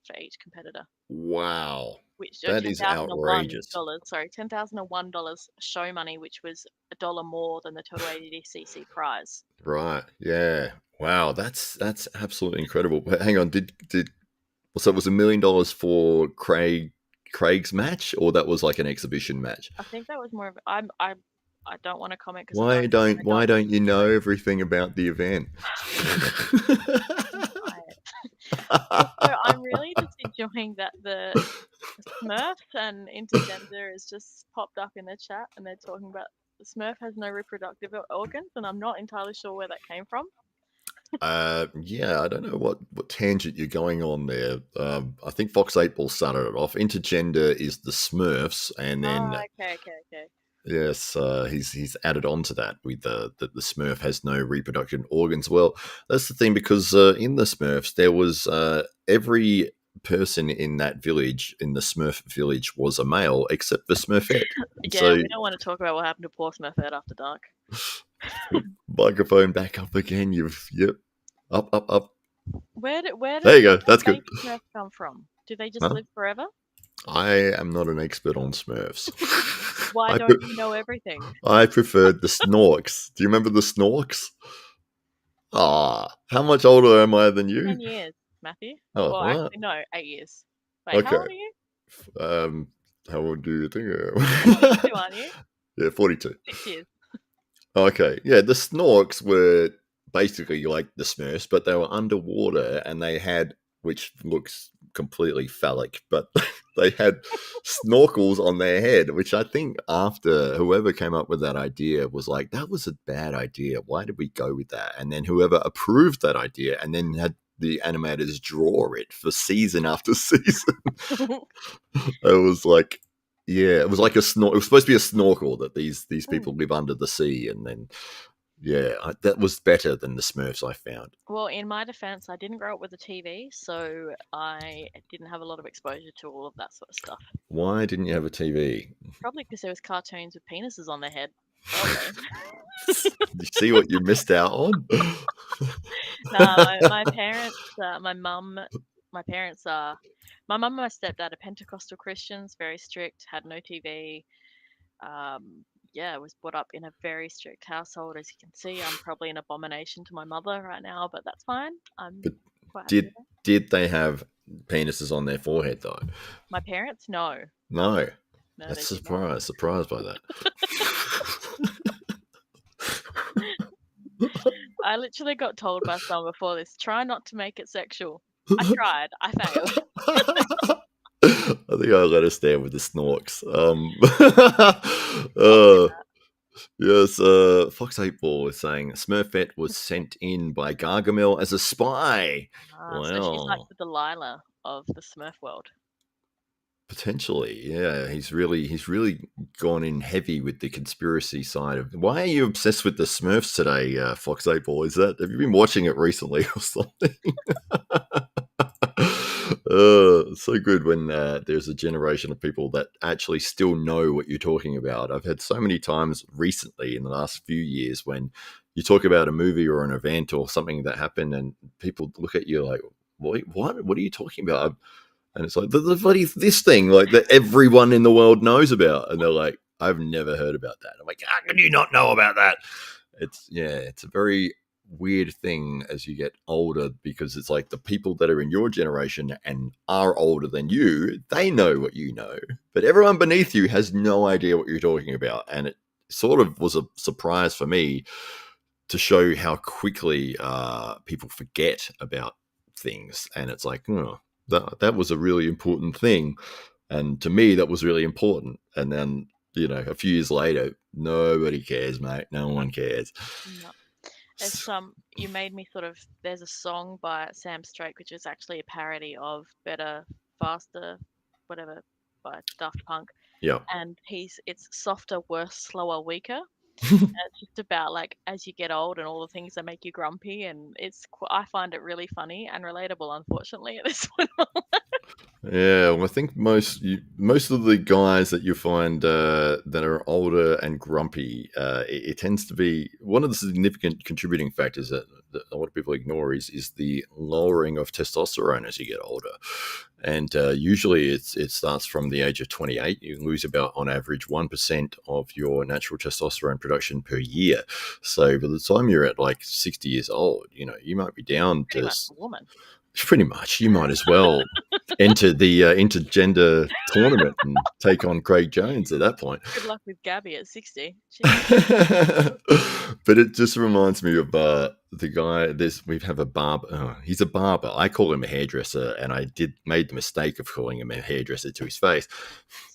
for each competitor. Wow, Which that is outrageous. Sorry, $10,001 show money, which was $1 more than the total ADCC prize. Right. Yeah. Wow. That's absolutely incredible. But hang on. So it was $1 million for Craig's match, or that was like an exhibition match? I think that was more of I don't want to comment because Why don't you know everything about the event? So I'm really just enjoying that the Smurfs and intergender has just popped up in the chat, and they're talking about the Smurf has no reproductive organs, and I'm not entirely sure where that came from. Yeah, I don't know what tangent you're going on there. I think Fox 8 Ball started it off. Intergender is the Smurfs, and then Okay. yes, he's added on to that with that the Smurf has no reproductive organs. Well, that's the thing, because in the Smurfs there was every person in that village, in the Smurf village, was a male except for Smurfette. Yeah, So we don't want to talk about what happened to poor Smurfette after dark. microphone back up again. Yep. Up. Where There you go. That's good. Smurfs come from? Do they just Huh? live forever? I am not an expert on Smurfs. Why don't you know everything? I preferred the Snorks. Do you remember the Snorks? Ah, how much older am I than you? 10 years, Matthew. Oh, Well, what? actually, no, 8 years. Wait, how old are you? How old do you think I 42, am? aren't you? Yeah, 42. 6 years. Okay, yeah, the Snorks were basically like the Smurfs, but they were underwater, and they had, which looks completely phallic, but they had snorkels on their head, which I think after whoever came up with that idea was like, that was a bad idea. Why did we go with that? And then whoever approved that idea and then had the animators draw it for season after season. It was like, yeah, it was like it was supposed to be a snorkel that these people live under the sea, and then that was better than the Smurfs, I found. Well, in my defense, I didn't grow up with a TV, so I didn't have a lot of exposure to all of that sort of stuff. Why didn't you have a TV? Probably because there was cartoons with penises on their head. You see what you missed out on? My parents, my mum and my stepdad are Pentecostal Christians, very strict, had no TV. Was brought up in a very strict household. As you can see, I'm probably an abomination to my mother right now, but that's fine. I'm quite happy. Did they have penises on their forehead though? My parents, no. No. No, That's they do not. surprised by that. I literally got told by someone before this, try not to make it sexual. I tried. I failed. I think I'll let us stand with the snorks. I'll do that. Yes, Fox 8 Ball is saying Smurfette was sent in by Gargamel as a spy. So she's like Wow. the Delilah of the Smurf world. Potentially, yeah. He's really gone in heavy with the conspiracy side of. Why are you obsessed with the Smurfs today, Fox 8 Ball? Have you been watching it recently or something? It's so good when there's a generation of people that actually still know what you're talking about. I've had so many times recently in the last few years when you talk about a movie or an event or something that happened, and people look at you like, What are you talking about?" And it's like the bloody this thing like that everyone in the world knows about, and they're like, "I've never heard about that." I'm like, "How can you not know about that?" It's a very weird thing as you get older, because it's like the people that are in your generation and are older than you, they know what you know, but everyone beneath you has no idea what you're talking about. And it sort of was a surprise for me to show how quickly people forget about things. And it's like, oh, that was a really important thing. And to me, that was really important. And then, a few years later, nobody cares, mate. No one cares. No. It's you made me sort of. There's a song by Sam Strake which is actually a parody of Better, Faster, whatever, by Daft Punk, Yeah. and it's softer, worse, slower, weaker. And it's just about like as you get old and all the things that make you grumpy, and I find it really funny and relatable, unfortunately, at this point. Yeah, well, I think most of the guys that you find that are older and grumpy, it tends to be one of the significant contributing factors that a lot of people ignore is the lowering of testosterone as you get older, and usually it starts from the age of 28. You lose about on average 1% of your natural testosterone production per year. So by the time you're at like 60 years old, you might be down Pretty to. much a woman. Pretty much, you might as well enter the intergender tournament and take on Craig Jones at that point. Good luck with Gabby at 60. But it just reminds me of the guy. We have a barber. He's a barber. I call him a hairdresser, and I made the mistake of calling him a hairdresser to his face,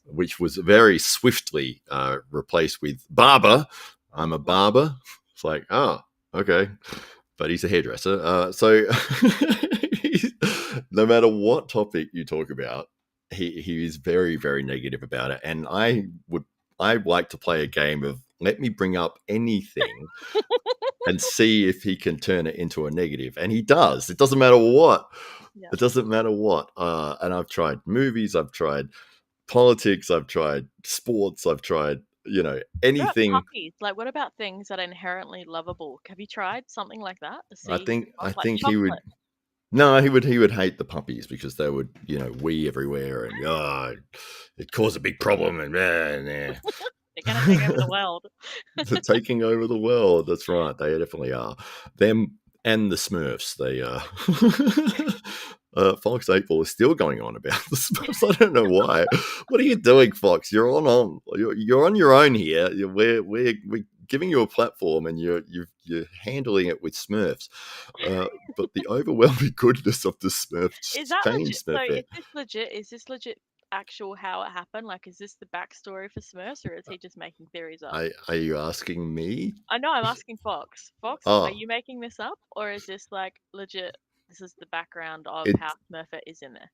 which was very swiftly replaced with barber. I'm a barber. It's like, oh, okay. But he's a hairdresser. So no matter what topic you talk about, he is very, very negative about it. And I like to play a game of let me bring up anything and see if he can turn it into a negative. And he does. It doesn't matter what. Yeah. It doesn't matter what. And I've tried movies, I've tried politics, I've tried sports, I've tried anything. What about puppies? Like, what about things that are inherently lovable? Have you tried something like that to see? I Like think he would. chocolate. No, he would hate the puppies because they would, wee everywhere and it caused a big problem and They're gonna take over the world. they're taking over the world. That's right, they definitely are. Them and the Smurfs. They Fox 8 Ball is still going on about the Smurfs. I don't know why. What are you doing, Fox? You're on your own here. We're giving you a platform, and you're handling it with Smurfs. But the overwhelming goodness of the Smurfs Is that legit? changed Smurfette. Is this legit? Actual how it happened? Like, is this the backstory for Smurfs, or is he just making theories up? Are you asking me? I know I'm asking Fox. Fox, Oh, are you making this up, or is this like legit? This is the background of it. how Smurfette is in there.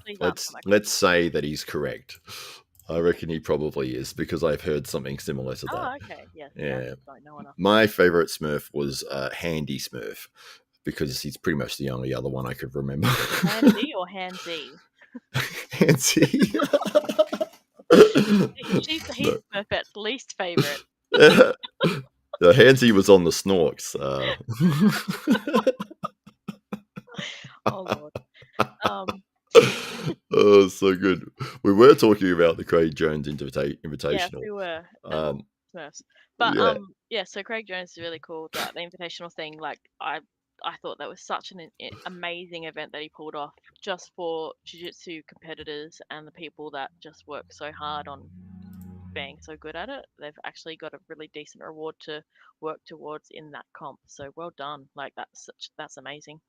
Please answer my question. Let's say that he's correct. I reckon he probably is because I've heard something similar to that. Oh, okay. Yes. Yeah. Don't know enough. My favorite Smurf was Handy Smurf because he's pretty much the only other one I could remember. Handy or Handsy? Handsy. He's Smurfette's least favorite. Handsy was on the Snorks. Oh Lord. Oh, so good. We were talking about the Craig Jones Invitational. Yes, we were. Smurfs. But so Craig Jones is really cool. The Invitational thing, like I I thought that was such an amazing event that he pulled off just for jiu-jitsu competitors and the people that just work so hard on being so good at it. They've actually got a really decent reward to work towards in that comp. So well done. Like that's amazing.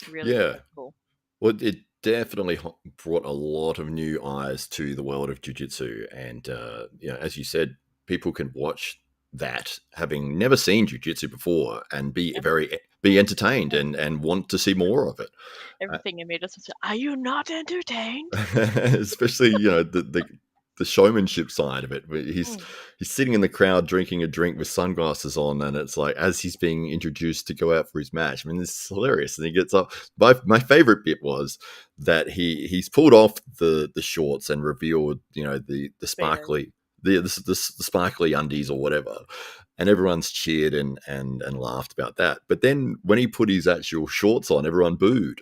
Really, Yeah. really cool. Well, it definitely brought a lot of new eyes to the world of jiu-jitsu. And, as you said, people can watch that having never seen jiu-jitsu before and be entertained and want to see more of it. Everything in me just was, are you not entertained? Especially the showmanship side of it. He's sitting in the crowd drinking a drink with sunglasses on, and it's like as he's being introduced to go out for his match. I mean, this is hilarious. And he gets up. My favorite bit was that he's pulled off the shorts and revealed the sparkly the sparkly undies or whatever. And everyone's cheered and laughed about that. But then when he put his actual shorts on, everyone booed.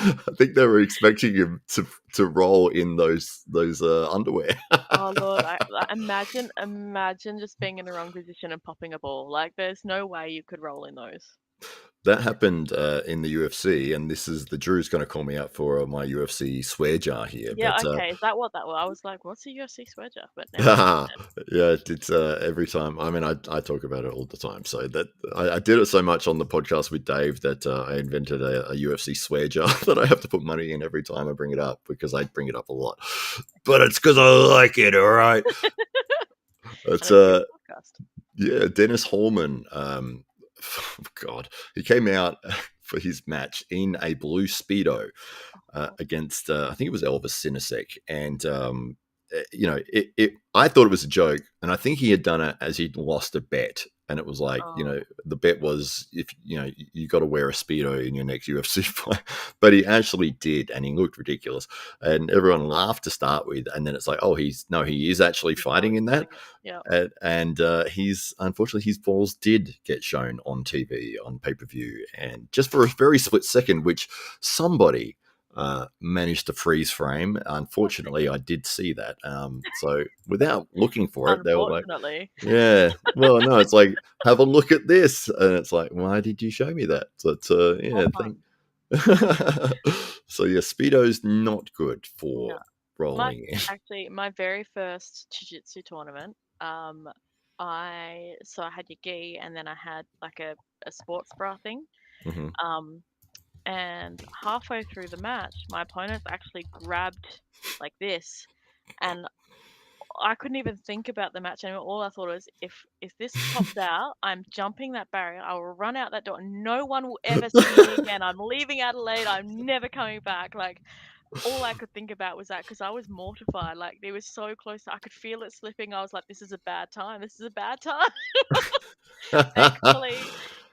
I think they were expecting him to roll in those underwear. Oh Lord, I imagine just being in the wrong position and popping a ball. Like there's no way you could roll in those. That happened in the UFC, and this is the Drew's going to call me out for my UFC swear jar here. Yeah, but, okay. Is that what that was? I was like, what's a UFC swear jar? But now yeah, it's every time. I mean, I talk about it all the time. So that I did it so much on the podcast with Dave that I invented a UFC swear jar that I have to put money in every time I bring it up because I bring it up a lot. But it's because I like it. All right. It's yeah, Dennis Hallman. God, he came out for his match in a blue Speedo against I think it was Elvis Sinisek, and I thought it was a joke, and I think he had done it as he'd lost a bet, and it was like the bet was if you got to wear a Speedo in your next UFC fight, but he actually did, and he looked ridiculous, and everyone laughed to start with, and then it's like, oh, he is actually fighting in that. Yeah. And he's unfortunately his balls did get shown on TV on pay-per-view, and just for a very split second, which somebody managed to freeze frame. Unfortunately, I did see that. So without looking for it, they were like, yeah, well, no, it's like, have a look at this. And it's like, why did you show me that? So it's, so yeah, Speedo's not good for rolling in. Actually, my very first jiu-jitsu tournament, I had your gi, and then I had like a sports bra thing. Mm-hmm. And halfway through the match, my opponent actually grabbed like this, and I couldn't even think about the match anymore. All I thought was, if this pops out, I'm jumping that barrier. I will run out that door. No one will ever see me again. I'm leaving Adelaide. I'm never coming back. Like, all I could think about was that, because I was mortified. Like, they were so close. I could feel it slipping. I was like, this is a bad time. This is a bad time. Thankfully,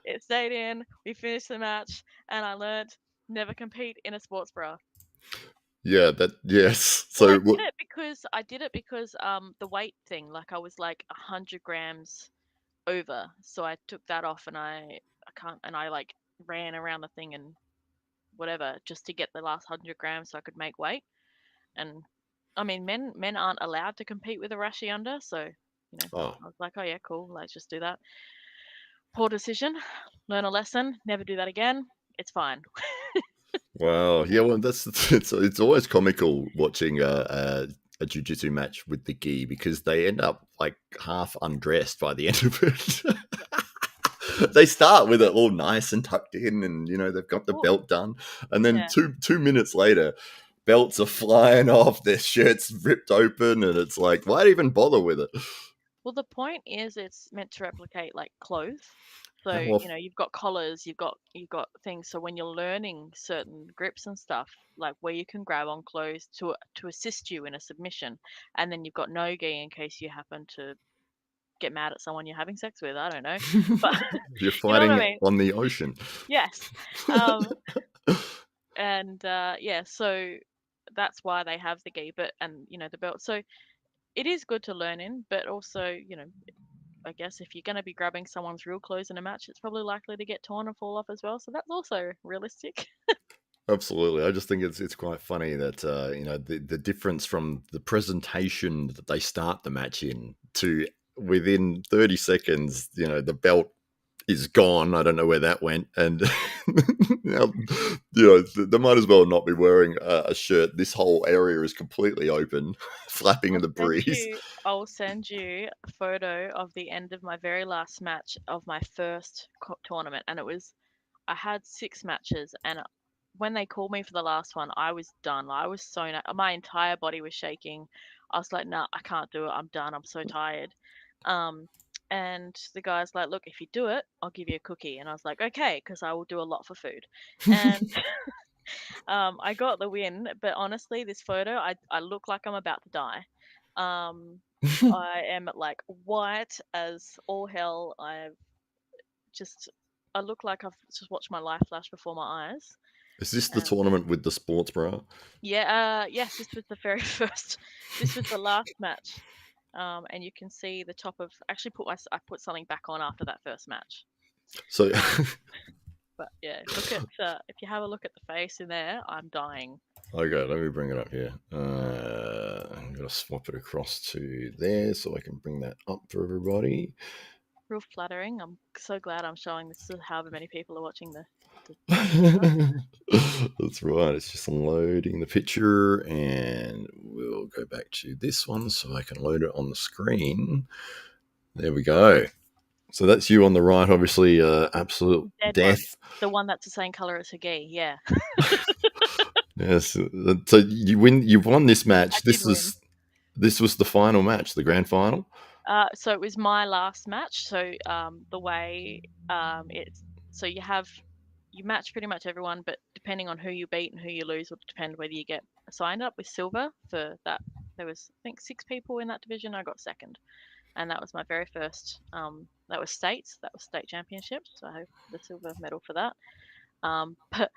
it stayed in. We finished the match, and I learned never compete in a sports bra. Yeah, yes. So I did it because the weight thing, like I was like 100 grams over, so I took that off, and I like ran around the thing and whatever just to get the last 100 grams so I could make weight. And I mean, men aren't allowed to compete with a rashi under, so I was like, oh yeah, cool, let's just do that. Poor decision. Learn a lesson. Never do that again. It's fine. Wow. Yeah. Well, it's always comical watching a jiu-jitsu match with the gi because they end up like half undressed by the end of it. They start with it all nice and tucked in, and they've got the belt done, and then 2 minutes later, belts are flying off, their shirts ripped open, and it's like, why even bother with it? Well, the point is, it's meant to replicate like clothes. So you've got collars, you've got things. So when you're learning certain grips and stuff, like where you can grab on clothes to assist you in a submission, and then you've got no gi in case you happen to get mad at someone you're having sex with. I don't know, but you're fighting on the ocean. Yes, and so that's why they have the gi, and the belt. So it is good to learn in, but also I guess if you're going to be grabbing someone's real clothes in a match, it's probably likely to get torn and fall off as well. So that's also realistic. Absolutely. I just think it's quite funny that the difference from the presentation that they start the match in to within 30 seconds, the belt is gone. I don't know where that went. And now, they might as well not be wearing a shirt. This whole area is completely open, flapping in the breeze. I'll send you a photo of the end of my very last match of my first tournament, and I had 6 matches, and when they called me for the last one, I was done. I was so my entire body was shaking. I was like, "Nah, I can't do it. I'm done. I'm so tired." And the guy's like, "Look, if you do it, I'll give you a cookie." And I was like, "Okay," because I will do a lot for food. And I got the win, but honestly, this photo, I look like I'm about to die. I am like white as all hell. I look like I've just watched my life flash before my eyes. Is this the tournament with the sports bra? Yeah, yes, this was the very first. This was the last match. And you can see the top of. Actually, I put something back on after that first match. So, But yeah, look at if you have a look at the face in there, I'm dying. okay, let me bring it up here. I'm going to swap it across to there so I can bring that up for everybody. Real flattering. I'm so glad I'm showing this to however many people are watching the That's right. It's just loading the picture, and we'll go back to this one so I can load it on the screen. There we go. So that's you on the right, obviously. Absolute death. One. The one that's the same color as McGee. Yeah. Yes. So you won this match. This was the final match, the grand final. So it was my last match. So the way it's you match pretty much everyone, but depending on who you beat and who you lose will depend whether you get signed up with silver for that. There was, I think, 6 people in that division. I got second, and that was my very first. That was state championships. So I hope the silver medal for that. But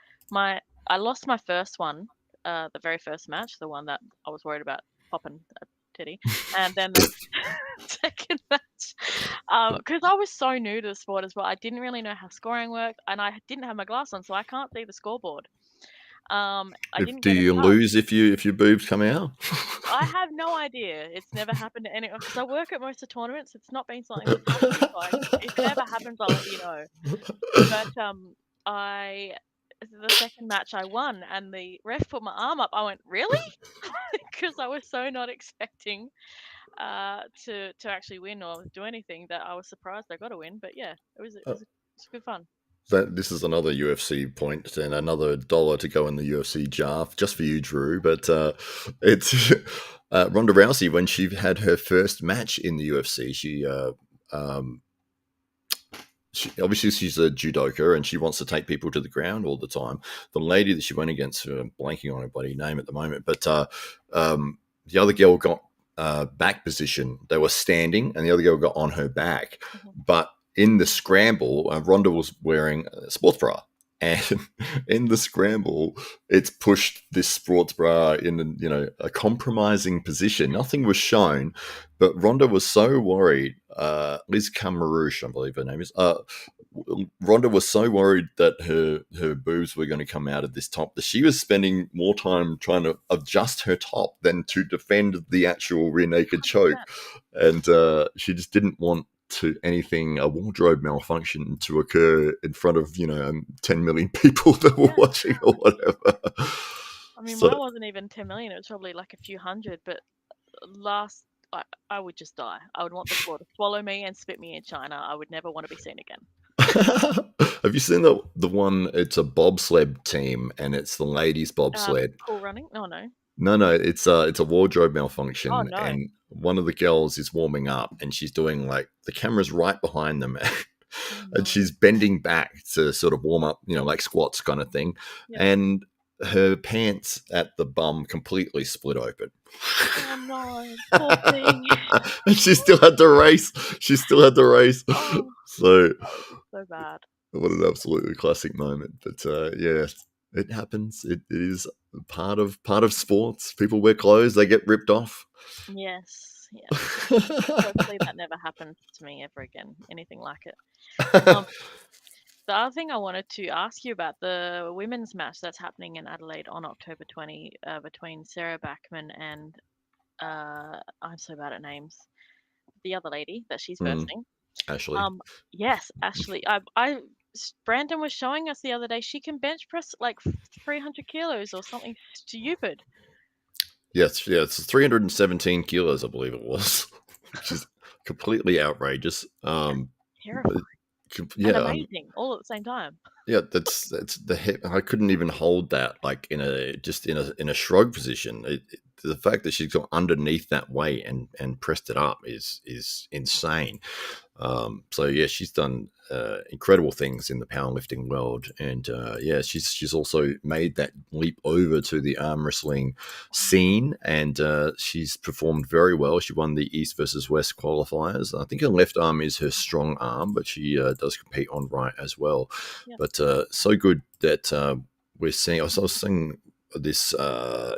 I lost my first one, the very first match, the one that I was worried about popping a titty, and then the second match, because I was so new to the sport as well, I didn't really know how scoring worked, and I didn't have my glass on, so I can't see the scoreboard. Do you lose if your boobs come out? I have no idea. It's never happened to anyone because I work at most of the tournaments. It's not been something that's happened. So if it ever happens, I'll let you know. But the second match I won, and the ref put my arm up. I went, really? Because I was so not expecting to actually win or do anything that I was surprised I got a win. But yeah, it was good fun. This is another UFC point and another $1 to go in the UFC jar just for you, Drew. But it's Ronda Rousey, when she had her first match in the UFC, she obviously she's a judoka and she wants to take people to the ground all the time. The lady that she went against, I'm blanking on her bloody name at the moment, but the other girl got back position. They were standing and the other girl got on her back. But in the scramble, Ronda was wearing a sports bra. And in the scramble, it's pushed this sports bra in a compromising position. Nothing was shown, but Ronda was so worried. Liz Camarouche, I believe her name is. Ronda was so worried that her boobs were going to come out of this top that she was spending more time trying to adjust her top than to defend the actual rear naked choke. And she just didn't want a wardrobe malfunction to occur in front of 10 million people that were watching or whatever. I mean, mine wasn't even 10 million. It was probably like a few hundred. But I would just die. I would want the floor to swallow me and spit me in China. I would never want to be seen again. Have you seen the one? It's a bobsled team, and it's the ladies bobsled. Cool running? No. No, it's a wardrobe malfunction. Oh, no. And one of the girls is warming up and she's doing the camera's right behind them and she's bending back to sort of warm up, like squats kind of thing. Yeah. And her pants at the bum completely split open. Oh no, poor thing. And she still had to race. Oh, so bad. What an absolutely classic moment. But yeah, it happens. It is part of sports. People wear clothes, they get ripped off. Yes. Hopefully that never happens to me ever again. Anything like it. The other thing I wanted to ask you about, the women's match that's happening in Adelaide on October 20 between Sarah Backman and I'm so bad at names. The other lady that she's versing. Ashley. Um, yes, Ashley. Brandon was showing us the other day. She can bench press like 300 kilos or something stupid. Yes, yeah, it's 317 kilos, I believe it was, which is completely outrageous. Terrifying and Yeah, amazing all at the same time. yeah, that's the hip. I couldn't even hold that like in a shrug position. The fact that she's got underneath that weight and pressed it up is insane. So yeah, she's done incredible things in the powerlifting world, and yeah, she's also made that leap over to the arm wrestling scene, and she's performed very well. She won the East versus West qualifiers. I think her left arm is her strong arm, but she does compete on right as well. Yeah. But so good that we're seeing. I was seeing this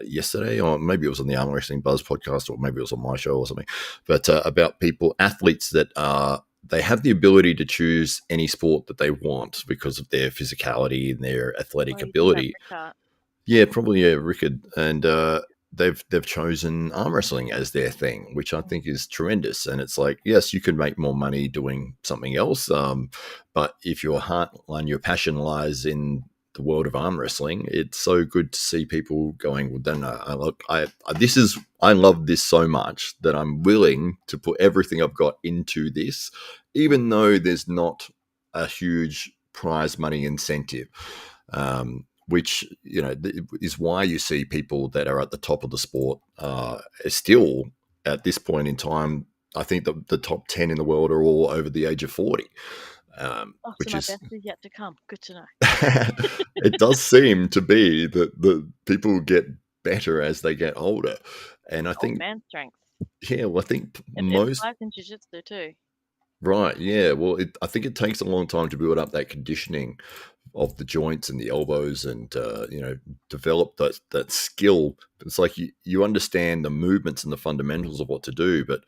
yesterday, or maybe it was on the Arm Wrestling Buzz podcast, or maybe it was on my show or something. But about athletes that are they have the ability to choose any sport that they want because of their physicality and their athletic Well, you talking about ability. Rickard. Yeah, probably Rickard, and they've chosen arm wrestling as their thing, which I think is tremendous. And it's like, yes, you can make more money doing something else, but if your heart and your passion lies in the world of arm wrestling, it's so good to see people going, well, then I love this so much that I'm willing to put everything I've got into this, even though there's not a huge prize money incentive. Which is why you see people that are at the top of the sport still at this point in time. I think the top 10 in the world are all over the age of 40, So which my is best is yet to come. Good to know. it does seem to be that the people get better as they get older, and I think Man strength. yeah, well, I think It most applies in jiu-jitsu too. right, yeah, well, I think it takes a long time to build up that conditioning of the joints and the elbows, and develop that skill. It's like you understand the movements and the fundamentals of what to do, but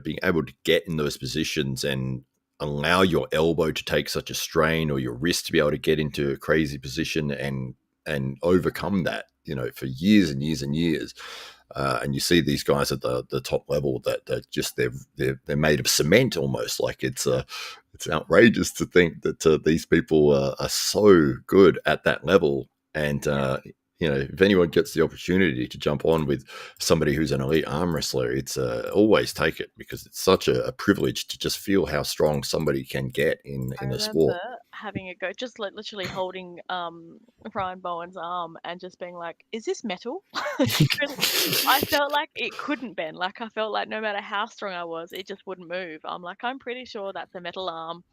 being able to get in those positions and allow your elbow to take such a strain, or your wrist to be able to get into a crazy position and overcome that for years and years and years. And you see these guys at the top level that just they're made of cement almost. Like it's outrageous to think that these people are so good at that level. And if anyone gets the opportunity to jump on with somebody who's an elite arm wrestler, it's always take it, because it's such a privilege to just feel how strong somebody can get in I a remember sport. having a go, just like literally holding Ryan Bowen's arm and just being like, "Is this metal?" 'Cause I felt like it couldn't bend. Like I felt like no matter how strong I was, it just wouldn't move. I'm like, I'm pretty sure that's a metal arm.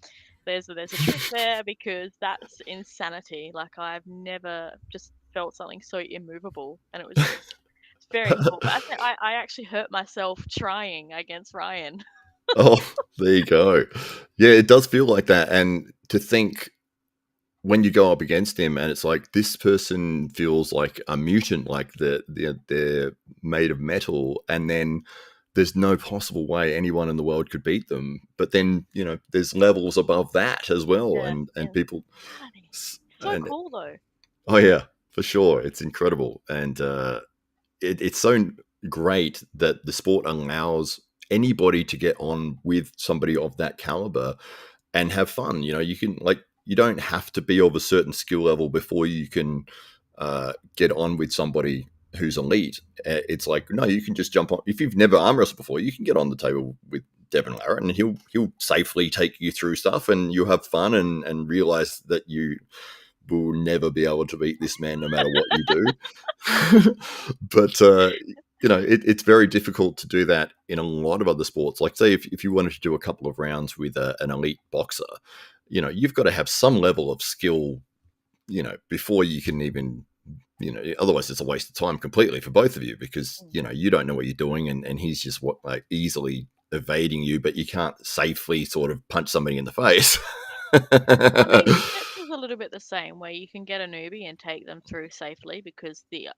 There's a trick there, because that's insanity. Like I've never just felt something so immovable, and it was very cool. But I actually hurt myself trying against Ryan. Oh, there you go. Yeah, it does feel like that. And to think, when you go up against him and it's like this person feels like a mutant, like they're made of metal, and then there's no possible way anyone in the world could beat them. But then there's levels above that as well, Yeah, and people insanity. So and cool though. oh yeah, for sure, it's incredible. And it's so great that the sport allows anybody to get on with somebody of that caliber and have fun. You can, like, you don't have to be of a certain skill level before you can get on with somebody who's elite. It's like, no, you can just jump on. If you've never arm wrestled before, you can get on the table with Devin Larratt, and he'll safely take you through stuff, and you'll have fun and realize that you will never be able to beat this man no matter what you do. But it's very difficult to do that in a lot of other sports. Like, say, if you wanted to do a couple of rounds with an elite boxer, you've got to have some level of skill, before you can even, otherwise it's a waste of time completely for both of you, because you don't know what you're doing, and he's just easily evading you, but you can't safely sort of punch somebody in the face. I mean, jiu-jitsu is a little bit the same, where you can get a newbie and take them through safely, because the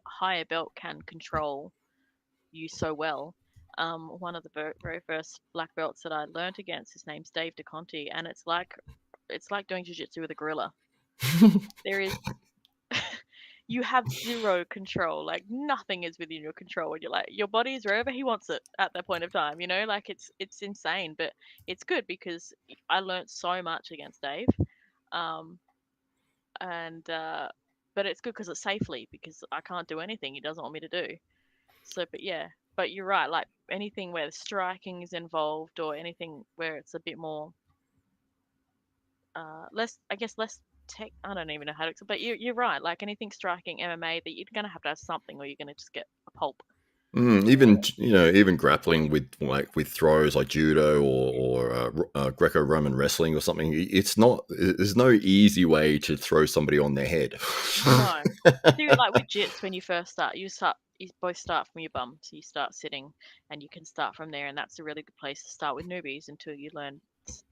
higher belt can control you so well. One of the very first black belts that I learnt against, his name's Dave DeConti, and it's like doing jiu-jitsu with a gorilla. There is you have zero control. Like nothing is within your control, and you're like your body is wherever he wants it at that point of time. You know, like it's insane, but it's good because I learnt so much against Dave, um, and but it's good because it's safely because I can't do anything he doesn't want me to do. So, but yeah, but you're right. Like anything where striking is involved or anything where it's a bit more less, I guess less tech. I don't even know how to explain. But you're right. Like anything striking MMA, that you're gonna have to have something, or you're gonna just get a pulp. Even even grappling with throws like judo or Greco-Roman wrestling or something. It's not. There's no easy way to throw somebody on their head. No, see, like with jits, when you first start, you both start from your bum, so you start sitting, and you can start from there, and that's a really good place to start with newbies until you learn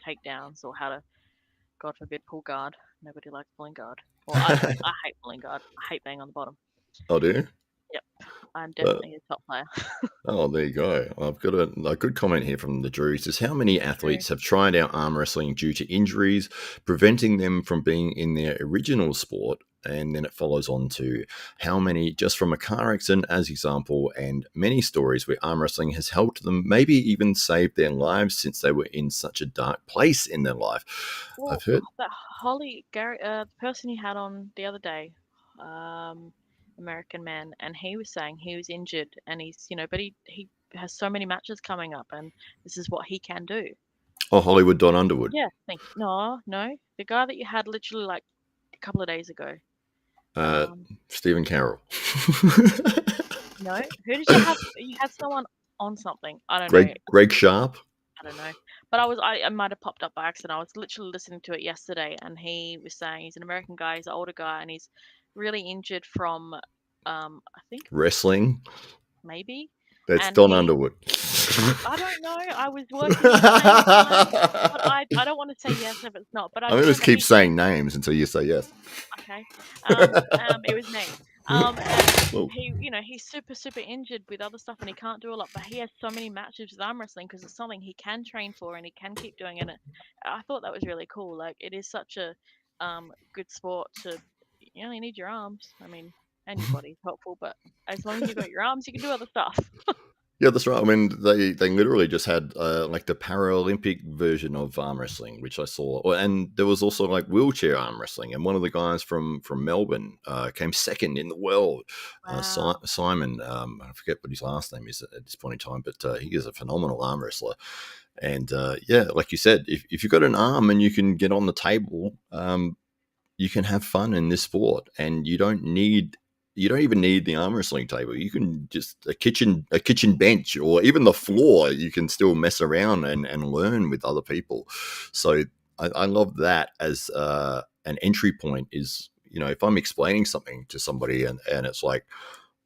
takedowns or how to, God forbid, pull guard. Nobody likes pulling guard. Well, I hate pulling guard. I hate being on the bottom. Oh, do you? Yep, I'm definitely a top player. Oh, there you go. I've got a good comment here from the Drew. It says, how many athletes have tried out arm wrestling due to injuries, preventing them from being in their original sport? And then it follows on to how many just from a car accident as example, and many stories where arm wrestling has helped them, maybe even saved their lives since they were in such a dark place in their life. Well, I've heard that the person you had on the other day, American man, and he was saying he was injured and he's, but he has so many matches coming up and this is what he can do. Hollywood Don Underwood. Yeah, no, the guy that you had literally like a couple of days ago. Stephen Carroll. No, who did you have? You had someone on something. I don't know. Greg Sharp. I don't know. But I might have popped up by accident. I was literally listening to it yesterday, and he was saying he's an American guy, he's an older guy, and he's really injured from, I think wrestling. Maybe. That's Don Underwood. I don't know. I was working at the same time, but I don't want to say yes if it's not. But I'm going to keep saying names until you say yes. Okay. It was me. And he's super injured with other stuff, and he can't do a lot. But he has so many matches with arm wrestling because it's something he can train for, and he can keep doing it. I thought that was really cool. Like it is such a good sport to. You only need your arms. I mean, and your body's helpful, but as long as you've got your arms, you can do other stuff. Yeah, that's right. I mean, they literally just had like the Paralympic version of arm wrestling, which I saw, and there was also like wheelchair arm wrestling. And one of the guys from Melbourne came second in the world. Wow. Simon, I forget what his last name is at this point in time, but he is a phenomenal arm wrestler. And yeah, like you said, if you've got an arm and you can get on the table, you can have fun in this sport, and you don't even need the arm wrestling table. You can just a kitchen bench or even the floor. You can still mess around and learn with other people. So I love that as an entry point. Is if I'm explaining something to somebody and it's like,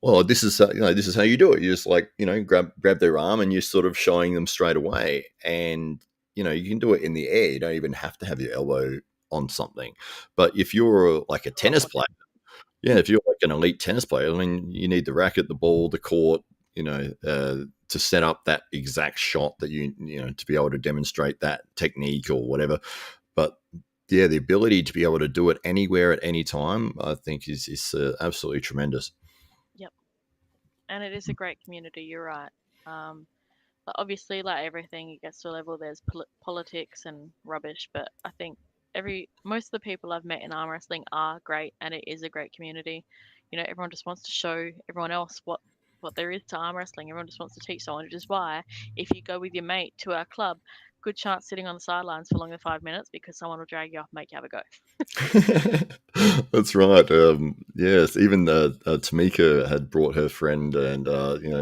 well, this is how you do it. You just like grab their arm and you're sort of showing them straight away, and you can do it in the air. You don't even have to have your elbow on something. But if you're like a tennis player. Yeah, if you're like an elite tennis player, I mean, you need the racket, the ball, the court, to set up that exact shot that to be able to demonstrate that technique or whatever. But yeah, the ability to be able to do it anywhere at any time, I think is absolutely tremendous. Yep, and it is a great community. You're right. But obviously, like everything, it gets to a level. There's politics and rubbish, but I think most of the people I've met in arm wrestling are great, and it is a great community. Everyone just wants to show everyone else what there is to arm wrestling. Everyone just wants to teach someone, which is why if you go with your mate to our club, good chance sitting on the sidelines for longer than 5 minutes because someone will drag you off and make you have a go. That's right. Yes, even Tamika had brought her friend, and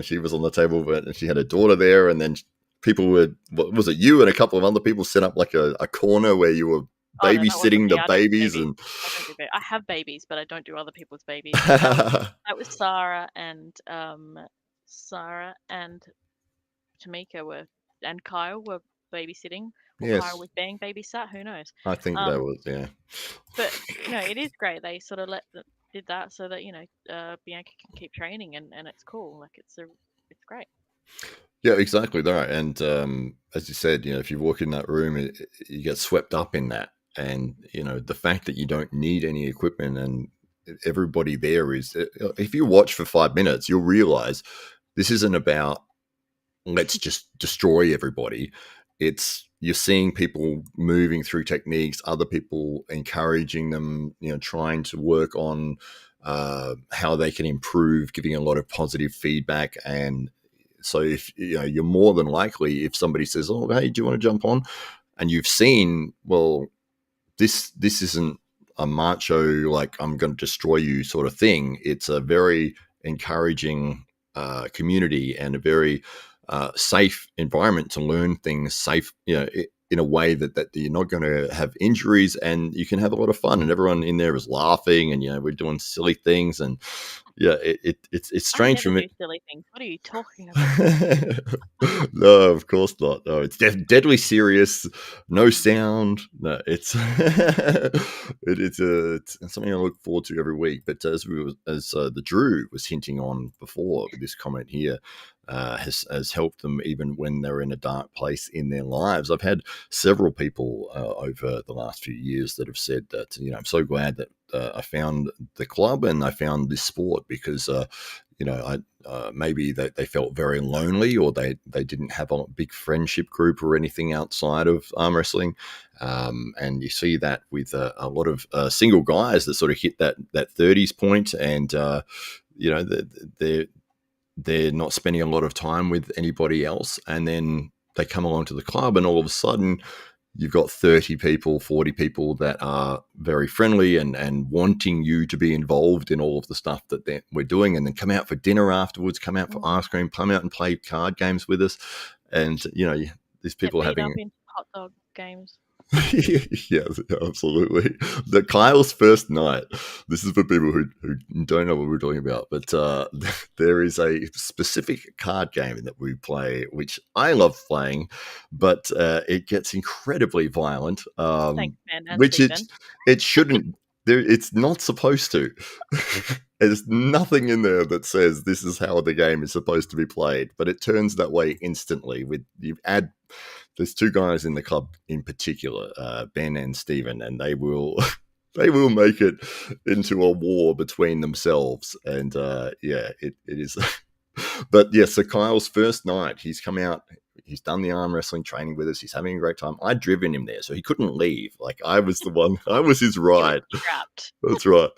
she was on the table, but she had her daughter there, and then people were. What was it? You and a couple of other people set up like a corner where you were babysitting the babies, and I have babies, but I don't do other people's babies. That was Sarah and Tamika and Kyle were babysitting. Yes. Kyle was being babysat. Who knows? I think that was But it is great. They sort of did that so that Bianca can keep training, and it's cool. Like it's great. Yeah, exactly right. And as you said, if you walk in that room, you get swept up in that, and the fact that you don't need any equipment, and everybody there is. If you watch for 5 minutes, you'll realize this isn't about let's just destroy everybody. You're seeing people moving through techniques, other people encouraging them, trying to work on how they can improve, giving a lot of positive feedback. And so if you're more than likely, if somebody says, oh, hey, do you want to jump on? And you've seen, well, this isn't a macho, like I'm going to destroy you sort of thing. It's a very encouraging community and a very safe environment to learn things safe, in a way that you're not going to have injuries and you can have a lot of fun. And everyone in there is laughing and, we're doing silly things. And yeah, it's strange for I never me. do silly things. What are you talking about? No, of course not. No, it's deadly serious. No sound. No, it's it's something I look forward to every week. But as the Drew was hinting on before with this comment here, has helped them even when they're in a dark place in their lives. I've had several people over the last few years that have said that I'm so glad that I found the club and I found this sport because maybe they felt very lonely or they didn't have a big friendship group or anything outside of arm wrestling. And you see that with a lot of single guys that sort of hit that 30s point and, they're not spending a lot of time with anybody else. And then they come along to the club and all of a sudden you've got 30 people, 40 people that are very friendly and wanting you to be involved in all of the stuff that we're doing, and then come out for dinner afterwards, come out for ice cream, come out and play card games with us. And, these people Get beat having... up in hot dog games. Yes, absolutely. The Kyle's first night. This is for people who don't know what we're talking about, but there is a specific card game that we play, which I love playing, but it gets incredibly violent. Thanks, Ben and Which Stephen. it shouldn't. It's not supposed to. There's nothing in there that says this is how the game is supposed to be played, but it turns that way instantly. There's two guys in the club in particular, Ben and Stephen, and they will make it into a war between themselves. And it is. But yeah, so Kyle's first night, he's come out. He's done the arm wrestling training with us. He's having a great time. I'd driven him there, so he couldn't leave. Like I was the one. I was his ride. Trapped. That's right.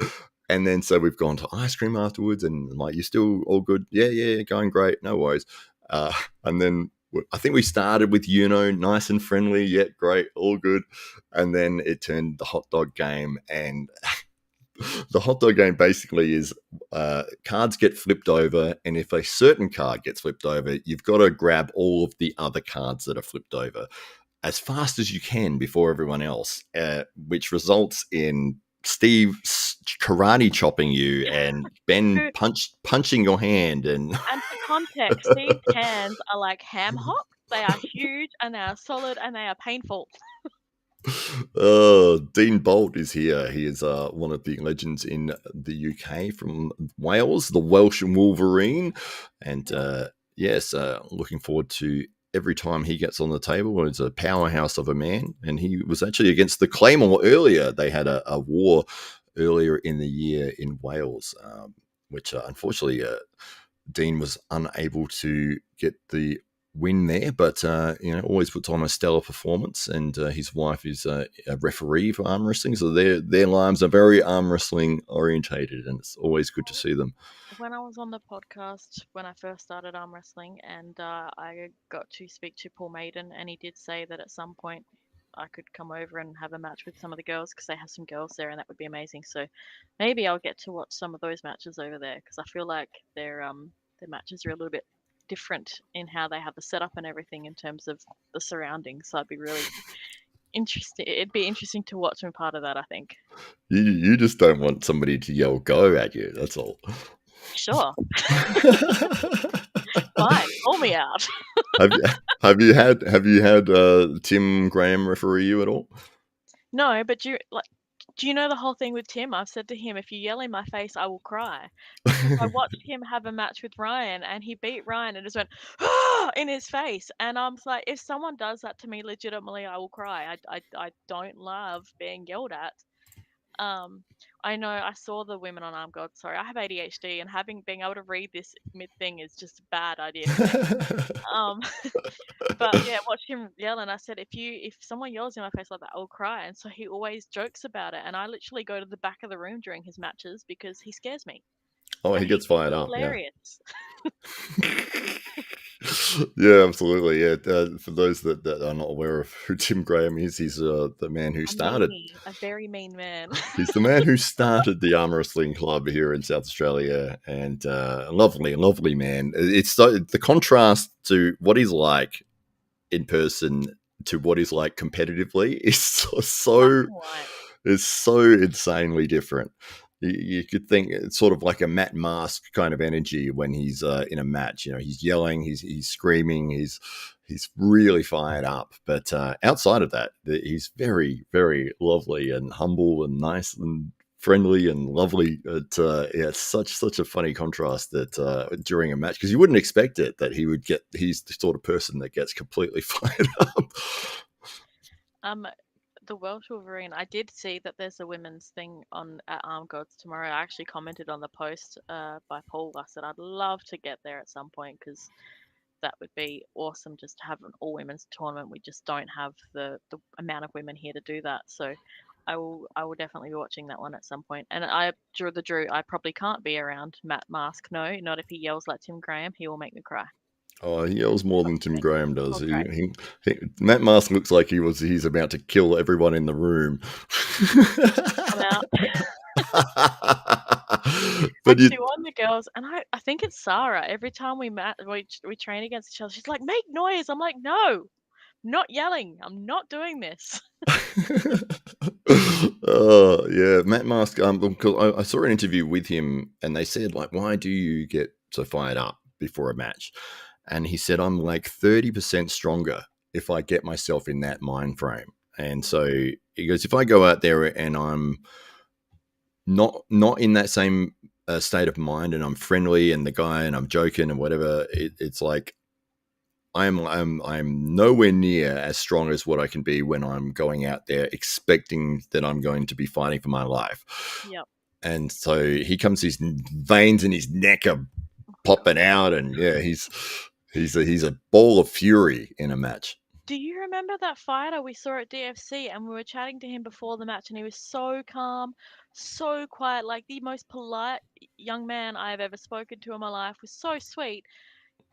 And then so we've gone to ice cream afterwards, and I'm like, you still all good? Yeah, going great. No worries. And then I think we started with nice and friendly, yet great, all good. And then it turned the hot dog game, and the hot dog game basically is cards get flipped over, and if a certain card gets flipped over, you've got to grab all of the other cards that are flipped over as fast as you can before everyone else, which results in Steve karate chopping you and Ben punching your hand. And for context, Steve's hands are like ham hocks. They are huge and they are solid and they are painful. Dean Bolt is here. He is one of the legends in the UK from Wales, the Welsh Wolverine. And yes, looking forward to every time he gets on the table. It's a powerhouse of a man. And he was actually against the Claymore earlier. They had a war earlier in the year in Wales, which unfortunately Dean was unable to get the win there, but always puts on a stellar performance. And his wife is a referee for arm wrestling, so their lives are very arm wrestling orientated, and it's always good to see them. When I was on the podcast when I first started arm wrestling, and I got to speak to Paul Maiden, and he did say that at some point I could come over and have a match with some of the girls because they have some girls there, and that would be amazing. So maybe I'll get to watch some of those matches over there because I feel like their matches are a little bit different in how they have the setup and everything in terms of the surroundings. So I'd be really interested. It'd be interesting to watch and part of that, I think. You just don't want somebody to yell "go" at you. That's all. Sure. Fine, call me out. Have you had Tim Graham referee you at all? No, but do you know the whole thing with Tim? I've said to him, if you yell in my face, I will cry. Because I watched him have a match with Ryan, and he beat Ryan and just went in his face. And I'm like, if someone does that to me, legitimately, I will cry. I don't love being yelled at. I know I saw the women on Arm God. Sorry, I have ADHD, and being able to read this mid thing is just a bad idea for me. But yeah, watch him yell, and I said, if someone yells in my face like that, I'll cry. And so he always jokes about it, and I literally go to the back of the room during his matches because he scares me. Oh, And he gets he's fired up. Yeah. hilarious. Yeah, absolutely. Yeah, for those that are not aware of who Tim Graham is, he's the man who started. A very mean man. He's the man who started the arm wrestling club here in South Australia, and a lovely man. It's the contrast to what he's like in person to what he's like competitively is so it's so insanely different. You could think it's sort of like a Matt Mask kind of energy when he's in a match. You know, he's yelling, he's screaming, he's really fired up. But outside of that, he's very, very lovely and humble and nice and friendly and lovely. It's such a funny contrast that during a match, because you wouldn't expect it that he's the sort of person that gets completely fired up. The Welsh Wolverine, I did see that there's a women's thing on at Arm Gods tomorrow. I actually commented on the post by Paul. I said I'd love to get there at some point because that would be awesome just to have an all women's tournament. We just don't have the amount of women here to do that. So I will definitely be watching that one at some point. And Drew, I probably can't be around Matt Mask. No, not if he yells like Tim Graham. He will make me cry. Oh, he yells more than Tim Graham does. Matt Mask looks like he's about to kill everyone in the room. I'm out. But she won the girls, and I think it's Sarah. Every time we train against each other, she's like, "Make noise." I'm like, "No, not yelling. I'm not doing this." Oh yeah, Matt Mask. I saw an interview with him, and they said like, "Why do you get so fired up before a match?" And he said, "I'm like 30% stronger if I get myself in that mind frame." And so he goes, "If I go out there and I'm not in that same state of mind, and I'm friendly and the guy and I'm joking and whatever, it's like I'm nowhere near as strong as what I can be when I'm going out there expecting that I'm going to be fighting for my life." Yep. And so he comes, his veins in his neck are popping out, and yeah, he's a ball of fury in a match. Do you remember that fighter we saw at DFC, and we were chatting to him before the match, and he was so calm, so quiet, like the most polite young man I've ever spoken to in my life, was so sweet.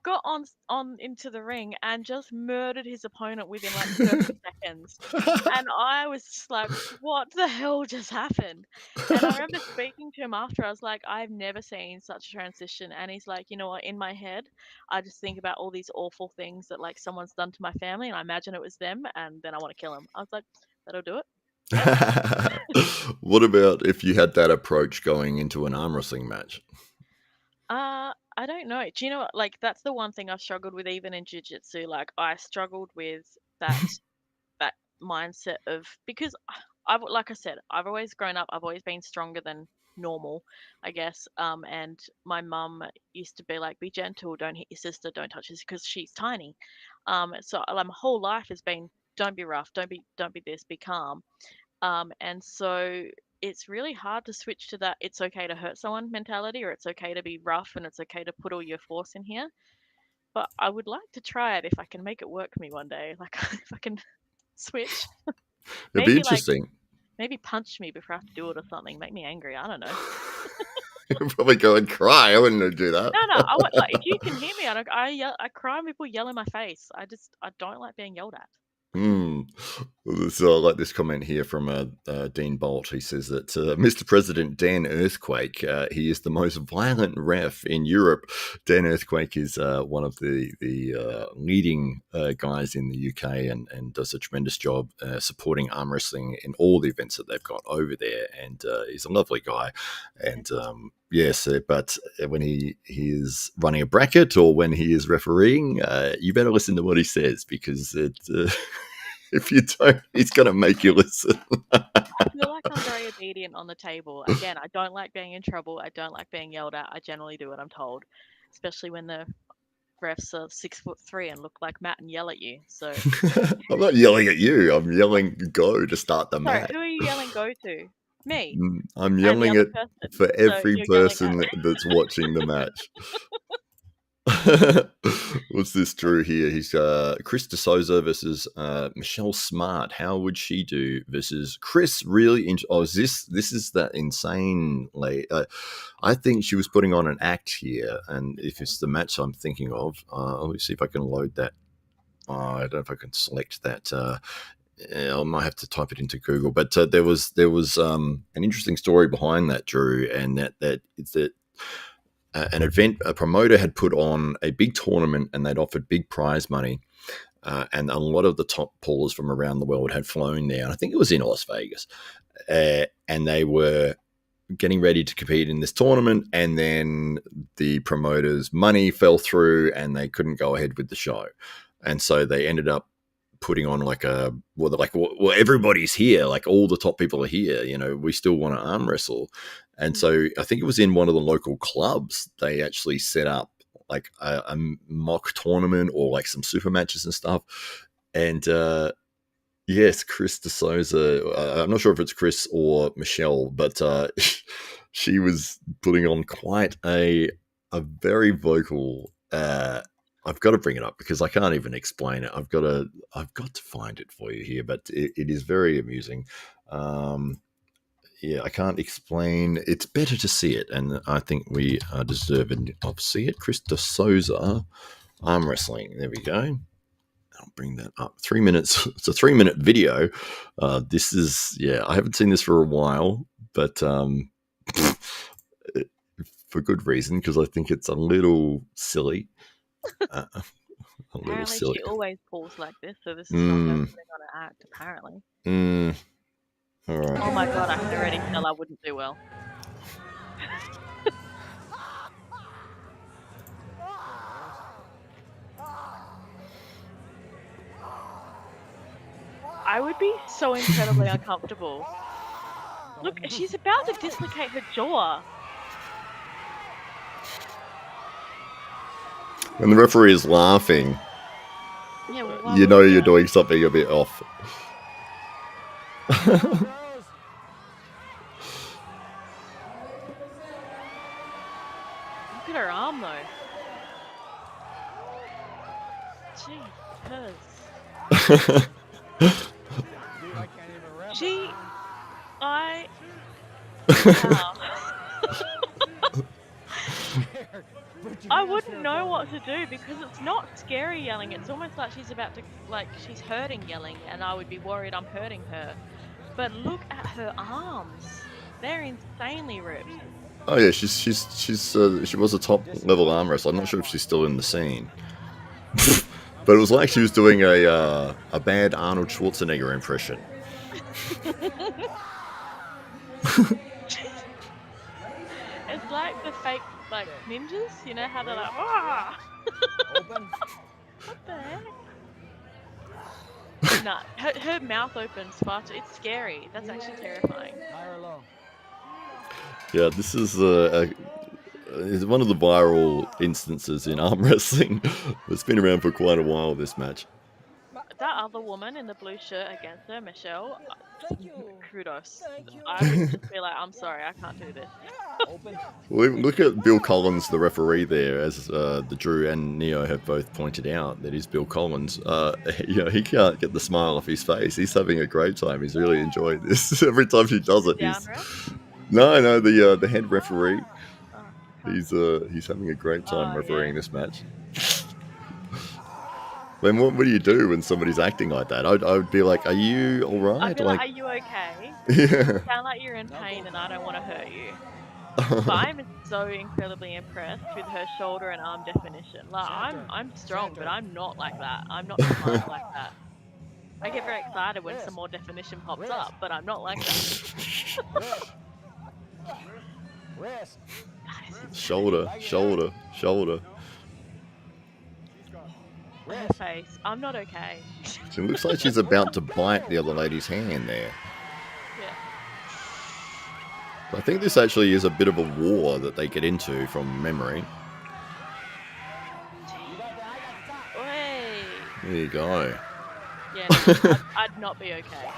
Got on into the ring and just murdered his opponent within like 30 seconds. And I was just like, what the hell just happened? And I remember speaking to him after. I was like, I've never seen such a transition. And he's like, you know what, in my head, I just think about all these awful things that like someone's done to my family, and I imagine it was them, and then I want to kill them. I was like, that'll do it. Yep. What about if you had that approach going into an arm wrestling match? I don't know. Do you know what? Like, that's the one thing I've struggled with even in jiu-jitsu. Like, I struggled with that mindset of, because like I said, I've always grown up, I've always been stronger than normal, I guess. And my mum used to be like, be gentle, don't hit your sister, don't touch her because she's tiny. So like, my whole life has been, don't be rough, don't be this, be calm. And so it's really hard to switch to that it's okay to hurt someone mentality, or it's okay to be rough and it's okay to put all your force in here. But I would like to try it if I can make it work for me one day. Like, if I can switch. It'd be interesting. Like, maybe punch me before I have to do it or something. Make me angry. I don't know. You'd probably go and cry. I wouldn't do that. No. Like, if you can hear me, I cry when people yell in my face. I don't like being yelled at. So I like this comment here from Dean Bolt. He says that Mr. President Dan Earthquake, he is the most violent ref in Europe. Dan Earthquake is one of the leading guys in the UK and does a tremendous job supporting arm wrestling in all the events that they've got over there. And he's a lovely guy. And yes, but when he is running a bracket or when he is refereeing, you better listen to what he says, because if you don't, he's going to make you listen. I feel like I'm very obedient on the table. Again, I don't like being in trouble. I don't like being yelled at. I generally do what I'm told, especially when the refs are 6'3" and look like Matt and yell at you. So I'm not yelling at you. I'm yelling go to start the match. Who are you yelling go to? Me I'm and the yelling other it person. for So every you're yelling at person that's watching the match. What's this Drew here? He's Chris D'Souza versus Michelle Smart. How would she do versus Chris? Really? This is that insane. I think she was putting on an act here, and if it's the match I'm thinking of, let me see if I can load that. I don't know if I can select that. I might have to type it into Google, but there was an interesting story behind that, Drew, and that it's that an event, a promoter had put on a big tournament and they'd offered big prize money. And a lot of the top pullers from around the world had flown there. And I think it was in Las Vegas. And they were getting ready to compete in this tournament. And then the promoter's money fell through and they couldn't go ahead with the show. And so they ended up putting on well, everybody's here, like all the top people are here, we still want to arm wrestle. And so I think it was in one of the local clubs they actually set up like a mock tournament or like some super matches and stuff. And yes, Chris D'Souza, I'm not sure if it's Chris or Michelle, but she was putting on quite a very vocal I've got to bring it up because I can't even explain it. I've got to find it for you here, but it is very amusing. I can't explain. It's better to see it, and I think we are deserving of see it. Chris D'Souza, arm wrestling. There we go. I'll bring that up. 3 minutes. It's a 3-minute video. This is I haven't seen this for a while, but for good reason because I think it's a little silly. Apparently she always pulls like this, so this is not her putting on an act, apparently. All right. Oh my god, I can already tell I wouldn't do well. I would be so incredibly uncomfortable. Look, she's about to dislocate her jaw. When the referee is laughing, you know you're doing something a bit off. Look at her arm though. Jeez. Wow. I wouldn't know what to do because it's not scary yelling. It's almost like she's about to, she's hurting yelling, and I would be worried I'm hurting her. But look at her arms; they're insanely ripped. Oh yeah, she was a top level arm wrestler. I'm not sure if she's still in the scene, but it was like she was doing a bad Arnold Schwarzenegger impression. It's like the fake ninjas, you know how they're like, ah! Open. What the heck? Nah, her mouth opens far too. It's scary. That's actually terrifying. High or low? Yeah, this is one of the viral instances in arm wrestling. It's been around for quite a while, this match. That other woman in the blue shirt against her, Michelle, kudos. You. I would just be like, I'm sorry, I can't do this. Open. Well, look at Bill Collins, the referee there, as the Drew and Neo have both pointed out, that is Bill Collins. He can't get the smile off his face. He's having a great time. He's really enjoying this. Every time he does it, No, the head referee. He's having a great time refereeing this match. Then what do you do when somebody's acting like that? I would be like, are you all right? I'd be like, are you okay? Yeah. You sound like you're in pain and I don't want to hurt you. But I'm so incredibly impressed with her shoulder and arm definition. I'm strong, but I'm not like that. I'm not smart like that. I get very excited when some more definition pops up, but I'm not like that. Wrist. Shoulder. Her face. I'm not okay. It looks like she's about to bite the other lady's hand there. Yeah. I think this actually is a bit of a war that they get into from memory. Oi. There you go. Yeah, no, I'd not be okay.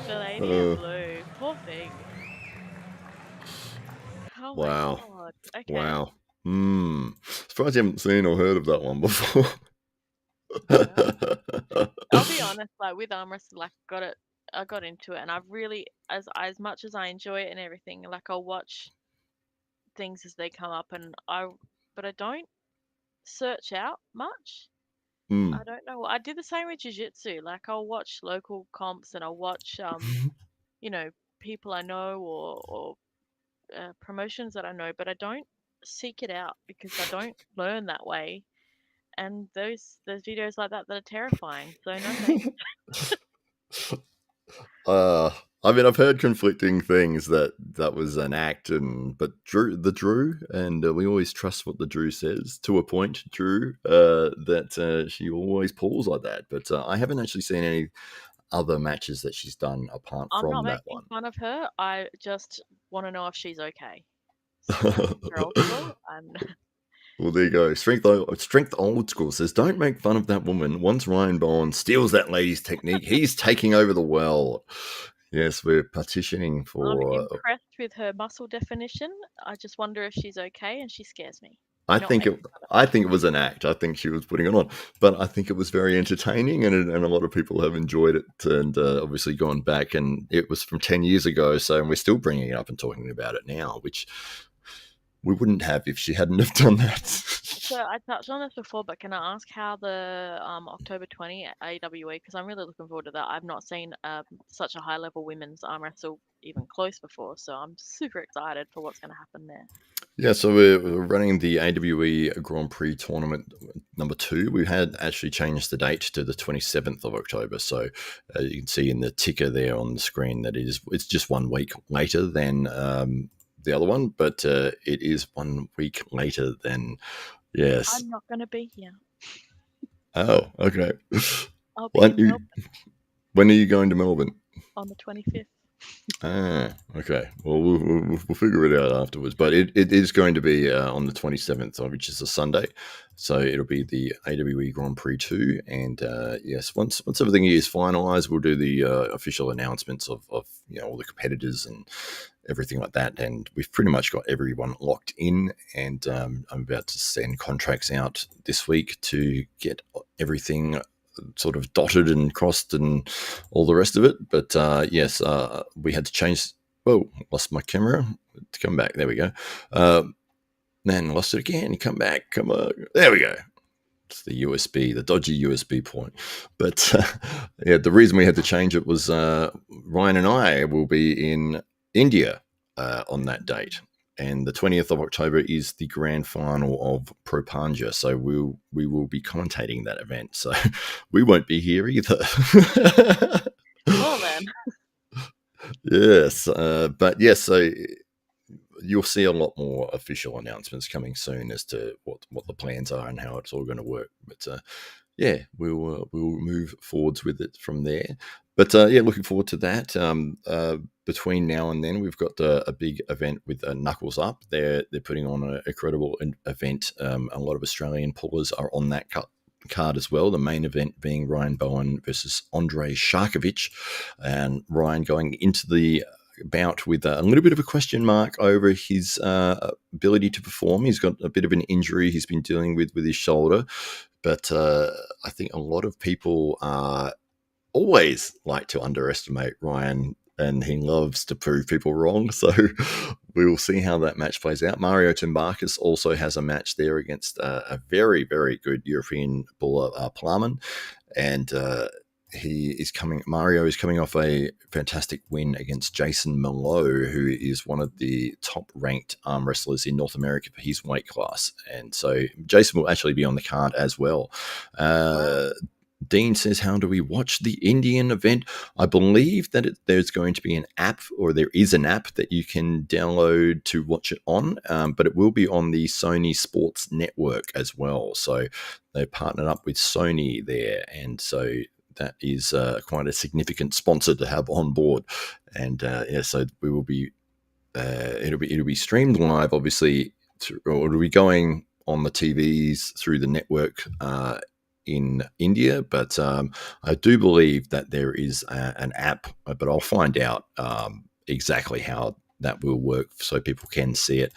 The lady in blue. Poor thing. Oh my Wow. god. Okay. Wow. Surprised you haven't seen or heard of that one before. I'll be honest, like with arm wrestling, like I got into it, and I've really, as much as I enjoy it and everything, like I'll watch things as they come up, but I don't search out much. I don't know. I did the same with jiu-jitsu. Like I'll watch local comps and I'll watch you know, people I know or promotions that I know, but I don't seek it out because I don't learn that way. And there's videos like that are terrifying. So no thanks. I mean, I've heard conflicting things that was an act, but Drew, and we always trust what the Drew says to a point. Drew, that she always pulls like that, but I haven't actually seen any other matches that she's done apart I'm not from that making one. fun of her. I just want to know if she's okay. So her old school and Well, there you go. Strength Old School says, don't make fun of that woman. Once Ryan Bowen steals that lady's technique, he's taking over the world. Yes, we're petitioning I'm for. impressed with her muscle definition. I just wonder if she's okay, and she scares me. I Not think making it. fun of I her. think it was an act. I think she was putting it on, but I think it was very entertaining, and a lot of people have enjoyed it, and obviously gone back. And it was from 10 years ago, so we're still bringing it up and talking about it now, which we wouldn't have if she hadn't have done that. So I touched on this before, but can I ask how the October 20 AWE? Because I'm really looking forward to that. I've not seen such a high level women's arm wrestle even close before, so I'm super excited for what's going to happen there. Yeah, so we're running the AWE Grand Prix tournament number 2. We had actually changed the date to the 27th of October. So you can see in the ticker there on the screen that it's just 1 week later than the other one, but it is 1 week later than, yes. I'm not going to be here. Oh, okay. I'll be in Melbourne when are you going to Melbourne? on the 25th. Ah, okay. Well, we'll figure it out afterwards. But it is going to be on the 27th, which is a Sunday. So it'll be the AWE Grand Prix 2. And yes, once everything is finalised, we'll do the official announcements of all the competitors and everything like that. And we've pretty much got everyone locked in. And I'm about to send contracts out this week to get everything sort of dotted and crossed and all the rest of it. But yes, we had to change. Whoa, lost my camera. To come back. There we go. Then lost it again. Come back. Come on. There we go. It's the USB, the dodgy USB point. But yeah, the reason we had to change it was Ryan and I will be in India on that date. And the 20th of October is the grand final of Pro Panja. So we will be commentating that event. So we won't be here either. Well then. Yes. But yes, so you'll see a lot more official announcements coming soon as to what the plans are and how it's all going to work. But yeah, we'll move forwards with it from there. But yeah, looking forward to that. Between now and then, we've got a big event with Knuckles Up. They're putting on an incredible event. A lot of Australian pullers are on that card as well. The main event being Ryan Bowen versus Andrei Sharkovich, and Ryan going into the bout with a little bit of a question mark over his ability to perform. He's got a bit of an injury he's been dealing with his shoulder, but I think a lot of people always like to underestimate Ryan, and he loves to prove people wrong. So we will see how that match plays out. Mario Timbakis also has a match there against a very, very good European buller, Plamen, and Mario is coming off a fantastic win against Jason Malo, who is one of the top ranked arm wrestlers in North America for his weight class. And so Jason will actually be on the card as well. Wow. Dean says, how do we watch the Indian event? I believe that there's going to be an app, or there is an app that you can download to watch it on, but it will be on the Sony Sports Network as well. So they partnered up with Sony there, and so that is quite a significant sponsor to have on board. And yeah, so we will be it'll be streamed live, obviously, or it'll be going on the TVs through the network in India, but I do believe that there is an app, but I'll find out exactly how that will work so people can see it.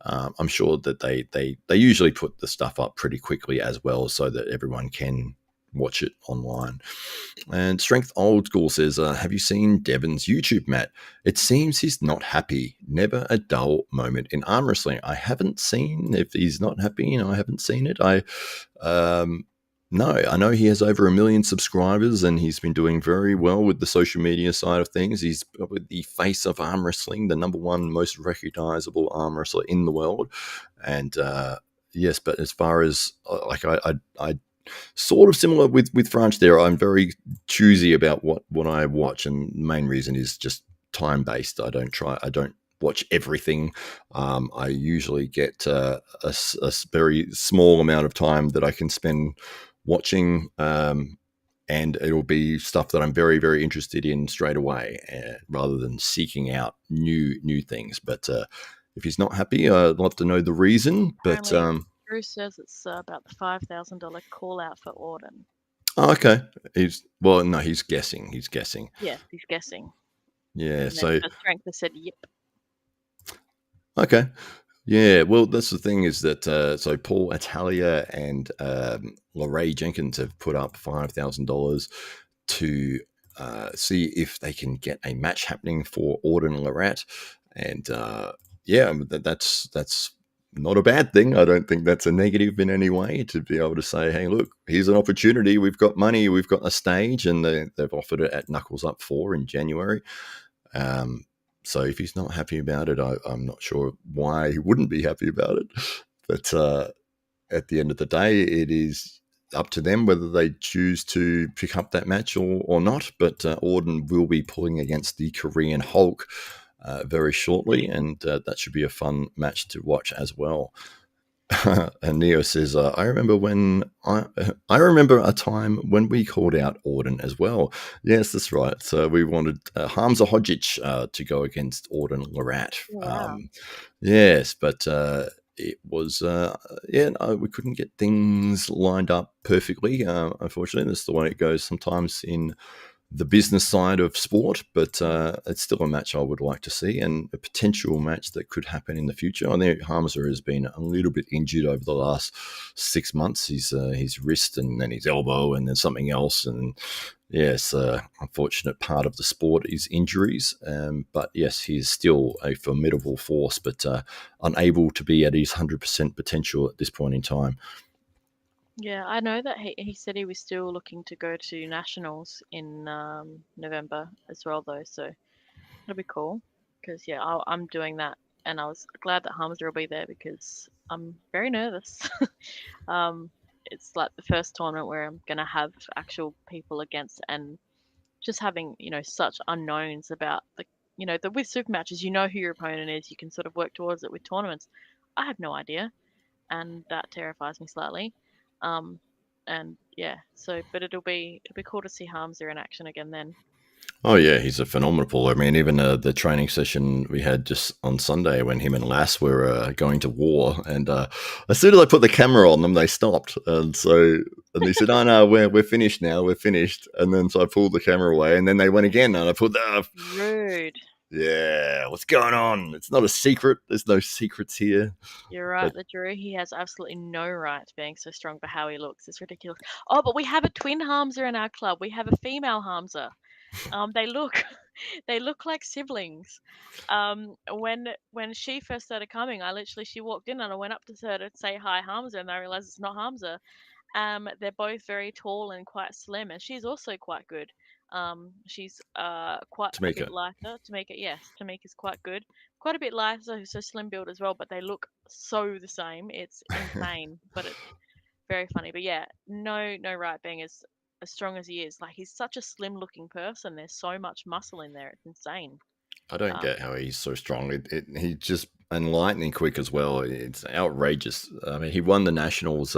I'm sure that they usually put the stuff up pretty quickly as well so that everyone can watch it online. And Strength Old School says, have you seen Devon's YouTube, Matt? It seems he's not happy. Never a dull moment in arm wrestling. I haven't seen if he's not happy, and I haven't seen it. No, I know he has over 1 million subscribers and he's been doing very well with the social media side of things. He's probably the face of arm wrestling, the number one most recognizable arm wrestler in the world. And yes, but as far as like I sort of similar with Franch there, I'm very choosy about what I watch, and the main reason is just time based. I don't watch everything. I usually get a very small amount of time that I can spend watching, and it'll be stuff that I'm very, very interested in straight away, rather than seeking out new things. But if he's not happy, I'd love to know the reason. But Drew says it's about the $5,000 call out for Auden. Oh, okay. He's guessing. He's guessing. Yes, he's guessing. Yeah. And So the Strength has said yep. okay. Yeah. Well, that's the thing is that so Paul Italia and Lorraine Jenkins have put up $5,000 to see if they can get a match happening for Auden and Lorette, and yeah, that's not a bad thing. I don't think that's a negative in any way to be able to say, hey, look, here's an opportunity. We've got money. We've got a stage, and they've offered it at Knuckles Up 4 in January. So if he's not happy about it, I'm not sure why he wouldn't be happy about it. But at the end of the day, it is up to them whether they choose to pick up that match or not. But Auden will be pulling against the Korean Hulk very shortly, and that should be a fun match to watch as well. And Neo says, I remember a time when we called out Auden as well. Yes, that's right. So we wanted Hamza Hodzic to go against Auden Lorette. Wow. Yes, but it was we couldn't get things lined up perfectly. Unfortunately, that's the way it goes sometimes in the business side of sport, but it's still a match I would like to see, and a potential match that could happen in the future. I think Hamza has been a little bit injured over the last 6 months. His wrist and then his elbow and then something else, and yes, unfortunate part of the sport is injuries. But yes, he is still a formidable force, but unable to be at his 100% potential at this point in time. Yeah, I know that he said he was still looking to go to nationals in November as well, though. So it'll be cool because yeah, I'm doing that, and I was glad that Hamza will be there because I'm very nervous. It's like the first tournament where I'm gonna have actual people against, and just having such unknowns about the with super matches, you know who your opponent is, you can sort of work towards it. With tournaments, I have no idea, and that terrifies me slightly. And yeah, but it'll be cool to see Hamza in action again then. Oh yeah, he's a phenomenal. I mean, even the training session we had just on Sunday when him and Lass were going to war, and as soon as I put the camera on them, they stopped, and they said, "Oh no, we're finished now. We're finished." And then so I pulled the camera away, and then they went again, and I put the rude. Yeah, what's going on? It's not a secret. There's no secrets here. You're right, the Drew. He has absolutely no right being so strong for how he looks. It's ridiculous. Oh, but we have a twin Hamza in our club. We have a female Hamza. They look like siblings. When she first started coming, she walked in and I went up to her to say hi, Hamza, and I realized it's not Hamza. They're both very tall and quite slim, and she's also quite good. She's quite a bit lighter. Tamika's quite good, quite a bit lighter, so slim build as well. But they look so the same. It's insane, but it's very funny. But yeah, no right being as strong as he is. Like, he's such a slim looking person. There's so much muscle in there. It's insane. I don't get how he's so strong. He just and lightning quick as well. It's outrageous. I mean, he won the nationals.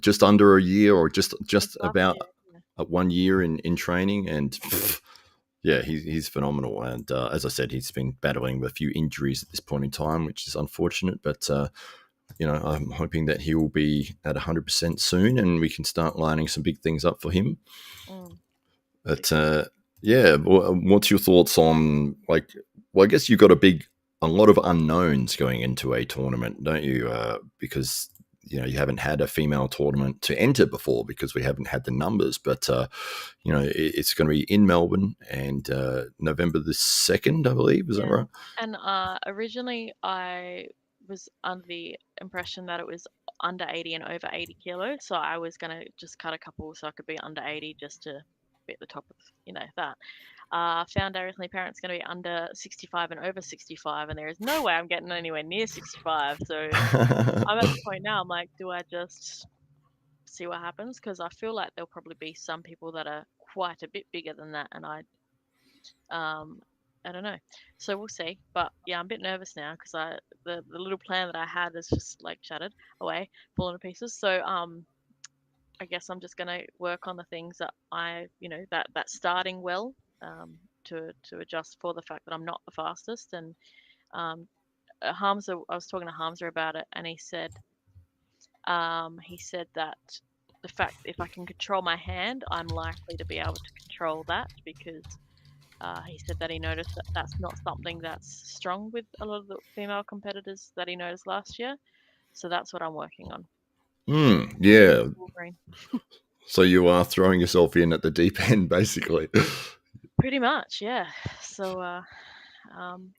Just under a year, or just about 1 year in training, and yeah, he's phenomenal. And as I said, he's been battling with a few injuries at this point in time, which is unfortunate. But I'm hoping that he will be at 100% soon, and we can start lining some big things up for him. Mm. But yeah, what's your thoughts on like? Well, I guess you've got a lot of unknowns going into a tournament, don't you? Because you haven't had a female tournament to enter before because we haven't had the numbers. But it's going to be in Melbourne and November the 2nd, I believe. Is that Yeah. right? And originally I was under the impression that it was under 80 and over 80 kilos, so I was gonna just cut a couple so I could be under 80 just to be at the top of that. Found out recently parents going to be under 65 and over 65, and there is no way I'm getting anywhere near 65. So I'm at the point now. I'm like, do I just see what happens? Because I feel like there'll probably be some people that are quite a bit bigger than that, and I don't know. So we'll see. But yeah, I'm a bit nervous now because the little plan that I had is just like shattered away, fallen to pieces. So I guess I'm just gonna work on the things that that starting well, to adjust for the fact that I'm not the fastest. And Hamza, I was talking to Hamza about it, and he said that the fact if I can control my hand, I'm likely to be able to control that because he said that he noticed that that's not something that's strong with a lot of the female competitors that he noticed last year. So that's what I'm working on. Yeah. Wolverine. So you are throwing yourself in at the deep end, basically. Pretty much, yeah. So,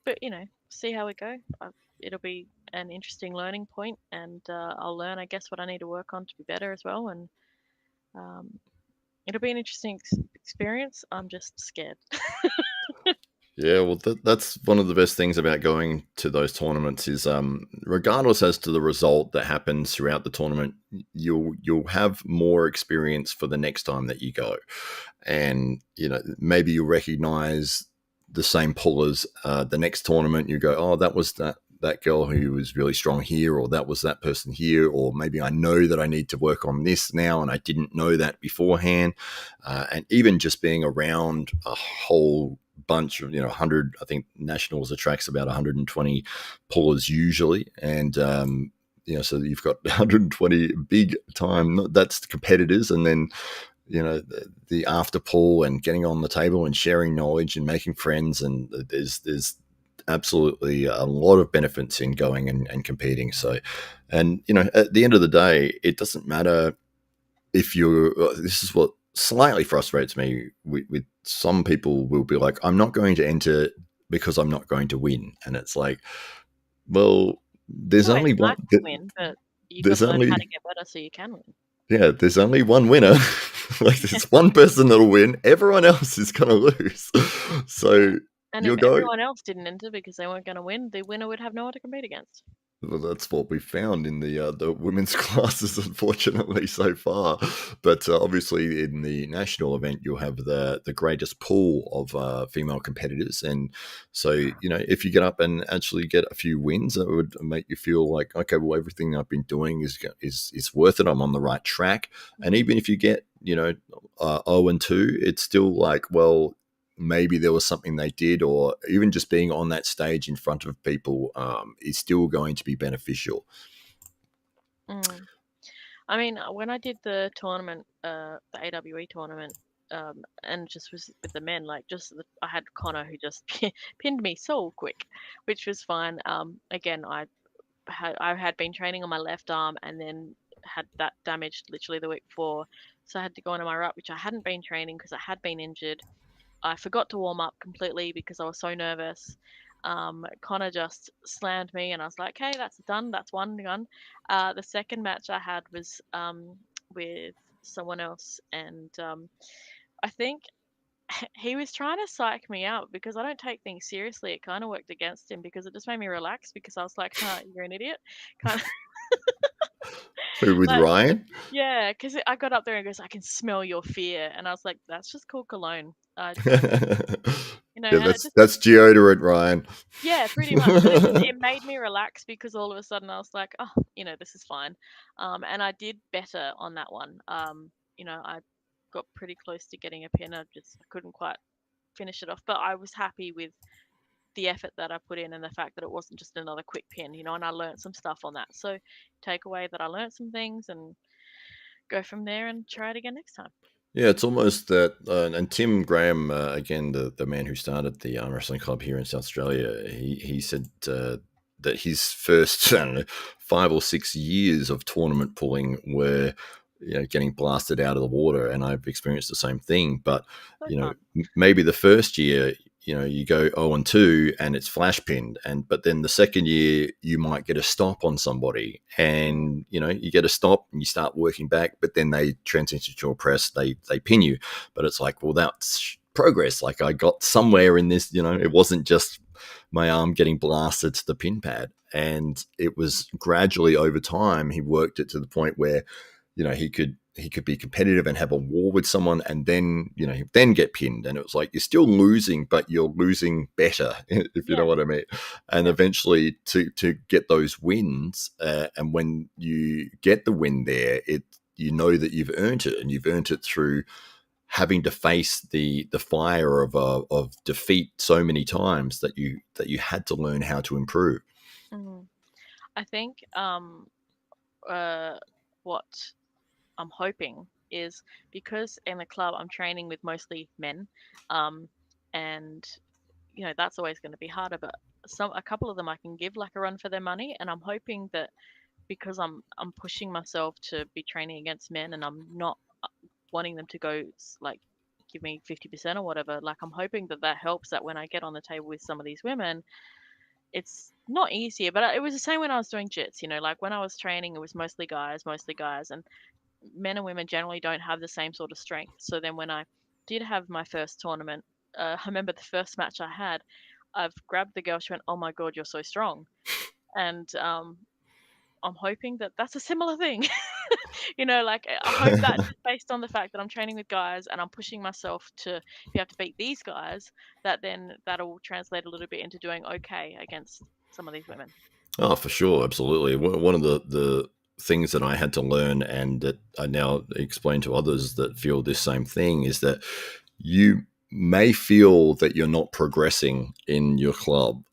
but see how we go. It'll be an interesting learning point, and I'll learn, I guess, what I need to work on to be better as well. And um, it'll be an interesting experience. I'm just scared. Yeah, well, that's one of the best things about going to those tournaments is, regardless as to the result that happens throughout the tournament, you'll have more experience for the next time that you go, and maybe you'll recognize the same pullers the next tournament. You go, oh, that was that girl who was really strong here, or that was that person here, or maybe I know that I need to work on this now, and I didn't know that beforehand. And even just being around a whole bunch of 100, I think nationals attracts about 120 pullers usually, and so you've got 120 big time, that's competitors, and then the after pull and getting on the table and sharing knowledge and making friends, and there's absolutely a lot of benefits in going and competing. So, and at the end of the day, it doesn't matter if you're, this is what slightly frustrates me with some people will be like, I'm not going to enter because I'm not going to win. And it's like, well, there's Well, it's only nice one, to win, but you got there's to learn how only, to get better so you can win. yeah, there's only one winner. Like there's one person that'll win. Everyone else is going to lose. So And you'll if go, everyone else didn't enter because they weren't going to win, the winner would have no one to compete against. well, that's what we found in the women's classes, unfortunately, so far. But obviously, in the national event, you'll have the greatest pool of female competitors, and so if you get up and actually get a few wins, that would make you feel like, okay, well, everything I've been doing is worth it. I'm on the right track, and even if you get 0-2, it's still like, well, maybe there was something they did, or even just being on that stage in front of people is still going to be beneficial. Mm. I mean, when I did the tournament, the AWE tournament, and just was with the men, like I had Connor who just pinned me so quick, which was fine. Again, I had been training on my left arm and then had that damaged literally the week before, so I had to go into my right, which I hadn't been training because I had been injured. I forgot to warm up completely because I was so nervous. Connor just slammed me, and I was like, "Hey, that's done. That's one done." The second match I had was with someone else, and I think he was trying to psych me out because I don't take things seriously. It kind of worked against him because it just made me relax because I was like, "Huh, you're an idiot," kind of Who, with like, Ryan? yeah. Because I got up there and goes, "I can smell your fear," and I was like, "That's just called cologne." Yeah, And it just that's deodorant, Ryan. Yeah, pretty much. But it made me relax because all of a sudden I was like, oh, this is fine. And I did better on that one. I got pretty close to getting a pin. I couldn't quite finish it off. But I was happy with the effort that I put in and the fact that it wasn't just another quick pin, and I learned some stuff on that. So take away that I learned some things and go from there and try it again next time. Yeah, it's almost that. And Tim Graham, again, the man who started the arm wrestling club here in South Australia, he said that his first, I don't know, 5 or 6 years of tournament pulling were, getting blasted out of the water, and I've experienced the same thing. But So fun. maybe the first year, you go 0-2 and it's flash pinned, but then the second year you might get a stop on somebody, and you get a stop and you start working back, but then they transition to a press, they pin you, but it's like, well, that's progress. Like, I got somewhere in this. It wasn't just my arm getting blasted to the pin pad, and it was gradually over time he worked it to the point where he could be competitive and have a war with someone, and then then get pinned, and it was like, you're still losing, but you're losing better, if you know what I mean. And eventually to get those wins, and when you get the win there, you know that you've earned it, and you've earned it through having to face the fire of defeat so many times that you had to learn how to improve. I think what I'm hoping is, because in the club I'm training with mostly men, and that's always going to be harder, but a couple of them I can give like a run for their money, and I'm hoping that because I'm pushing myself to be training against men, and I'm not wanting them to go like give me 50% or whatever, like I'm hoping that helps, that when I get on the table with some of these women, it's not easier. But it was the same when I was doing jits, like when I was training, it was mostly guys, and men and women generally don't have the same sort of strength. So then when I did have my first tournament, I remember the first match I had, I've grabbed the girl, she went, "Oh my God, you're so strong." And I'm hoping that that's a similar thing. Like I hope that just based on the fact that I'm training with guys and I'm pushing myself to be able to beat these guys, that then that'll translate a little bit into doing okay against some of these women. Oh, for sure, absolutely. One of the things that I had to learn, and that I now explain to others that feel this same thing, is that you may feel that you're not progressing in your club,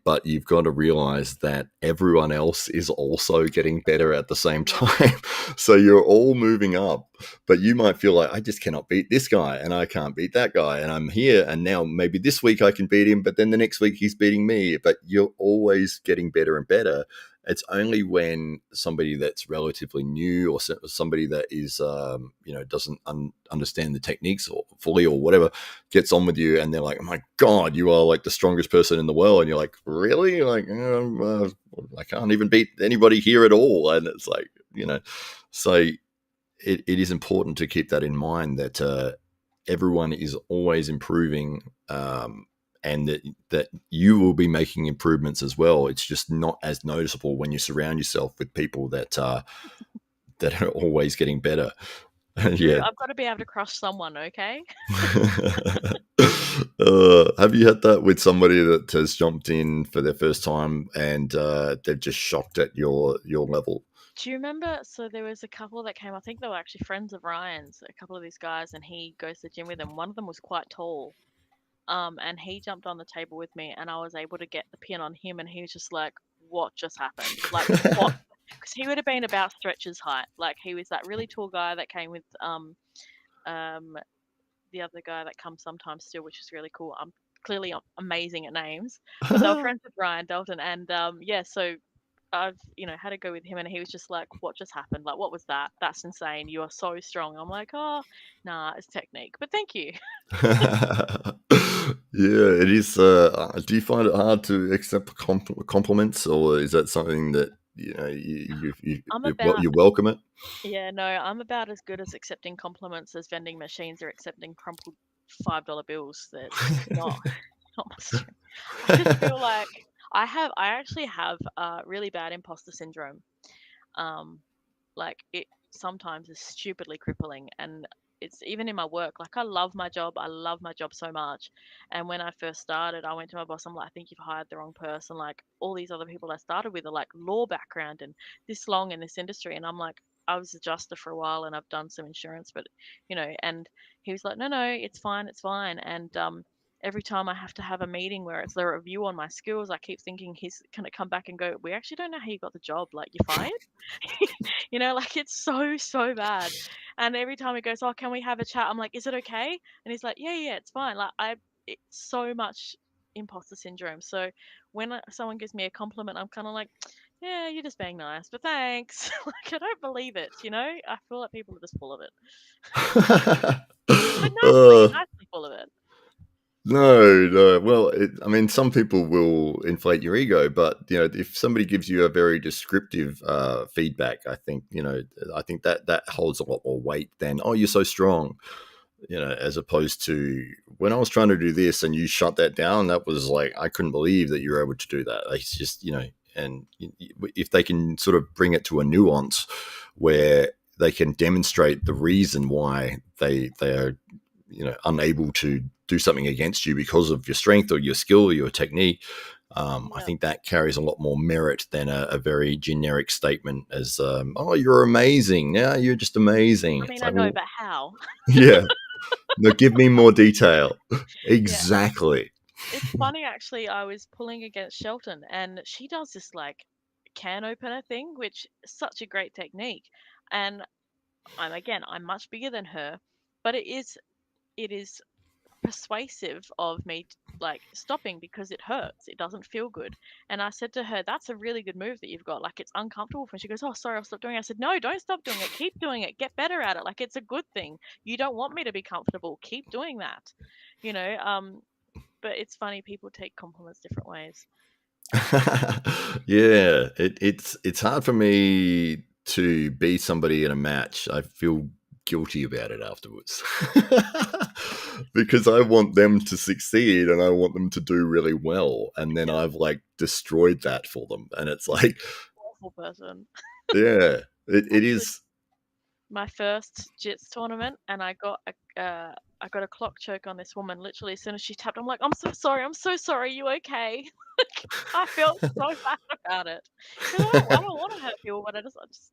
but you've got to realize that everyone else is also getting better at the same time. So you're all moving up, but you might feel like, I just cannot beat this guy, and I can't beat that guy, and I'm here, and now maybe this week I can beat him, but then the next week he's beating me. But you're always getting better and better. It's only when somebody that's relatively new, or somebody that is, doesn't understand the techniques or fully or whatever, gets on with you, and they're like, "Oh my God, you are like the strongest person in the world," and you're like, "Really? Like, I can't even beat anybody here at all." And it's like, so it is important to keep that in mind, that everyone is always improving. And that you will be making improvements as well. It's just not as noticeable when you surround yourself with people that are always getting better. Drew, I've got to be able to crush someone, okay? Have you had that with somebody that has jumped in for their first time, and they're just shocked at your level? Do you remember? So there was a couple that came. I think they were actually friends of Ryan's. A couple of these guys, and he goes to the gym with them. One of them was quite tall. And he jumped on the table with me, and I was able to get the pin on him, and he was just like, "What just happened? Like, what?" Because he would have been about Stretch's height. Like, he was that really tall guy that came with the other guy that comes sometimes still, which is really cool. I'm clearly amazing at names, but they were friends with Ryan Dalton, and yeah, so I've had to go with him, and he was just like, "What just happened? Like, what was that? That's insane. You are so strong." I'm like, "Oh, nah, it's technique, but thank you." Yeah, it is. Do you find it hard to accept compliments, or is that something that I'm about you welcome it? Yeah, no, I'm about as good as accepting compliments as vending machines are accepting crumpled $5 bills. That's just not not my strength. I just feel like I actually have really bad imposter syndrome. Um, like it sometimes is stupidly crippling, and it's even in my work. Like I love my job. I love my job so much. And when I first started, I went to my boss. I'm like, "I think you've hired the wrong person. Like all these other people I started with are like law background and this long in this industry." And I'm like, I was adjuster for a while, and I've done some insurance, but and he was like, "No, no, it's fine, it's fine." And every time I have to have a meeting where it's a review on my skills, I keep thinking he's going to come back and go, "We actually don't know how you got the job. Like, you're fired." Like it's so bad. And every time he goes, "Oh, can we have a chat?" I'm like, "Is it okay?" And he's like, "Yeah, yeah, it's fine." Like it's so much imposter syndrome. So when someone gives me a compliment, I'm kind of like, "Yeah, you're just being nice, but thanks." Like I don't believe it. I feel like people are just full of it, but uh, nicely full of it. no. Well, I mean, some people will inflate your ego, but if somebody gives you a very descriptive feedback, I think that holds a lot more weight than, "Oh, you're so strong." As opposed to, when I was trying to do this and you shut that down, that was like, I couldn't believe that you were able to do that. Like, it's just, and if they can sort of bring it to a nuance where they can demonstrate the reason why they are, unable to do something against you because of your strength or your skill or your technique. I think that carries a lot more merit than a very generic statement as, "Oh, you're amazing. Yeah, you're just amazing." I It's mean, I like, know, well, but how? yeah. No, give me more detail. Yeah. Exactly. It's funny actually, I was pulling against Shelton and she does this like can opener thing, which is such a great technique. And I'm much bigger than her, but it is persuasive of me like stopping because it hurts. It doesn't feel good. And I said to her, "That's a really good move that you've got. Like it's uncomfortable." And she goes, "Oh, sorry, I'll stop doing it." I said, "No, don't stop doing it. Keep doing it. Get better at it. Like it's a good thing. You don't want me to be comfortable. Keep doing that." You know, um, but it's funny, people take compliments different ways. Yeah, it's hard for me to be somebody in a match. I feel guilty about it afterwards. Because I want them to succeed and I want them to do really well, and then Yeah, I've like destroyed that for them, and it's like, awful person. yeah, it Actually, is. my first jits tournament, and I got a clock choke on this woman. Literally, as soon as she tapped, I'm like, "I'm so sorry. I'm so sorry. You okay?" I felt so bad about it because I don't want to hurt people, but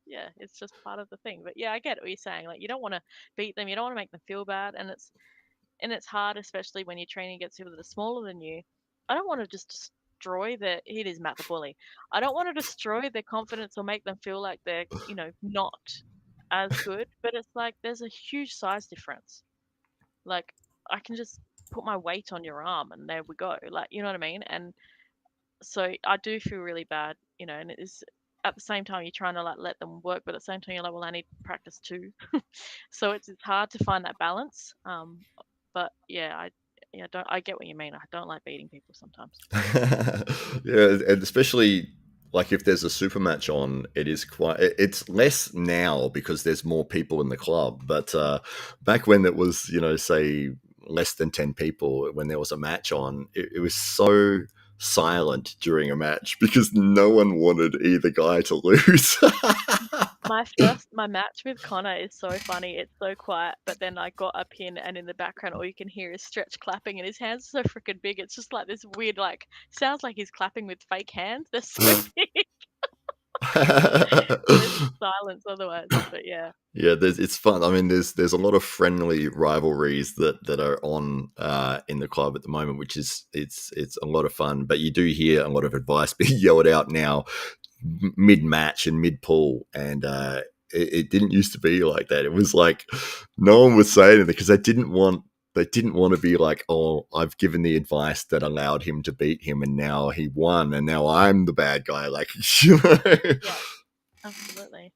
yeah, it's just part of the thing. But yeah, I get what you're saying. Like, you don't want to beat them, you don't want to make them feel bad, and it's hard, especially when you're training against people that are smaller than you. I don't want to just destroy their. It is Matt the bully. I don't want to destroy their confidence or make them feel like they're not as good. But it's like there's a huge size difference. Like I can just put my weight on your arm and there we go. Like you know what I mean? And so I do feel really bad, and it is at the same time you're trying to like let them work, but at the same time you're like, well, I need practice too. So it's hard to find that balance. But yeah, I get what you mean. I don't like beating people sometimes. Yeah, and especially like if there's a super match on, it is quite. It's less now because there's more people in the club. But back when it was, say less than 10 people, when there was a match on, it was so silent during a match because no one wanted either guy to lose. My match with Connor is so funny. It's so quiet, but then I got a pin, and in the background, all you can hear is Stretch clapping, and his hands are so freaking big. It's just like this weird, like sounds like he's clapping with fake hands. They're so big. There's silence otherwise, but yeah. Yeah, it's fun. I mean, there's a lot of friendly rivalries that are on in the club at the moment, which is it's a lot of fun. But you do hear a lot of advice being yelled out now, mid match and mid pull, and it didn't used to be like that. It was like no one was saying anything because they didn't want to be like, "Oh, I've given the advice that allowed him to beat him, and now he won, and now I'm the bad guy." Like, Yeah, absolutely.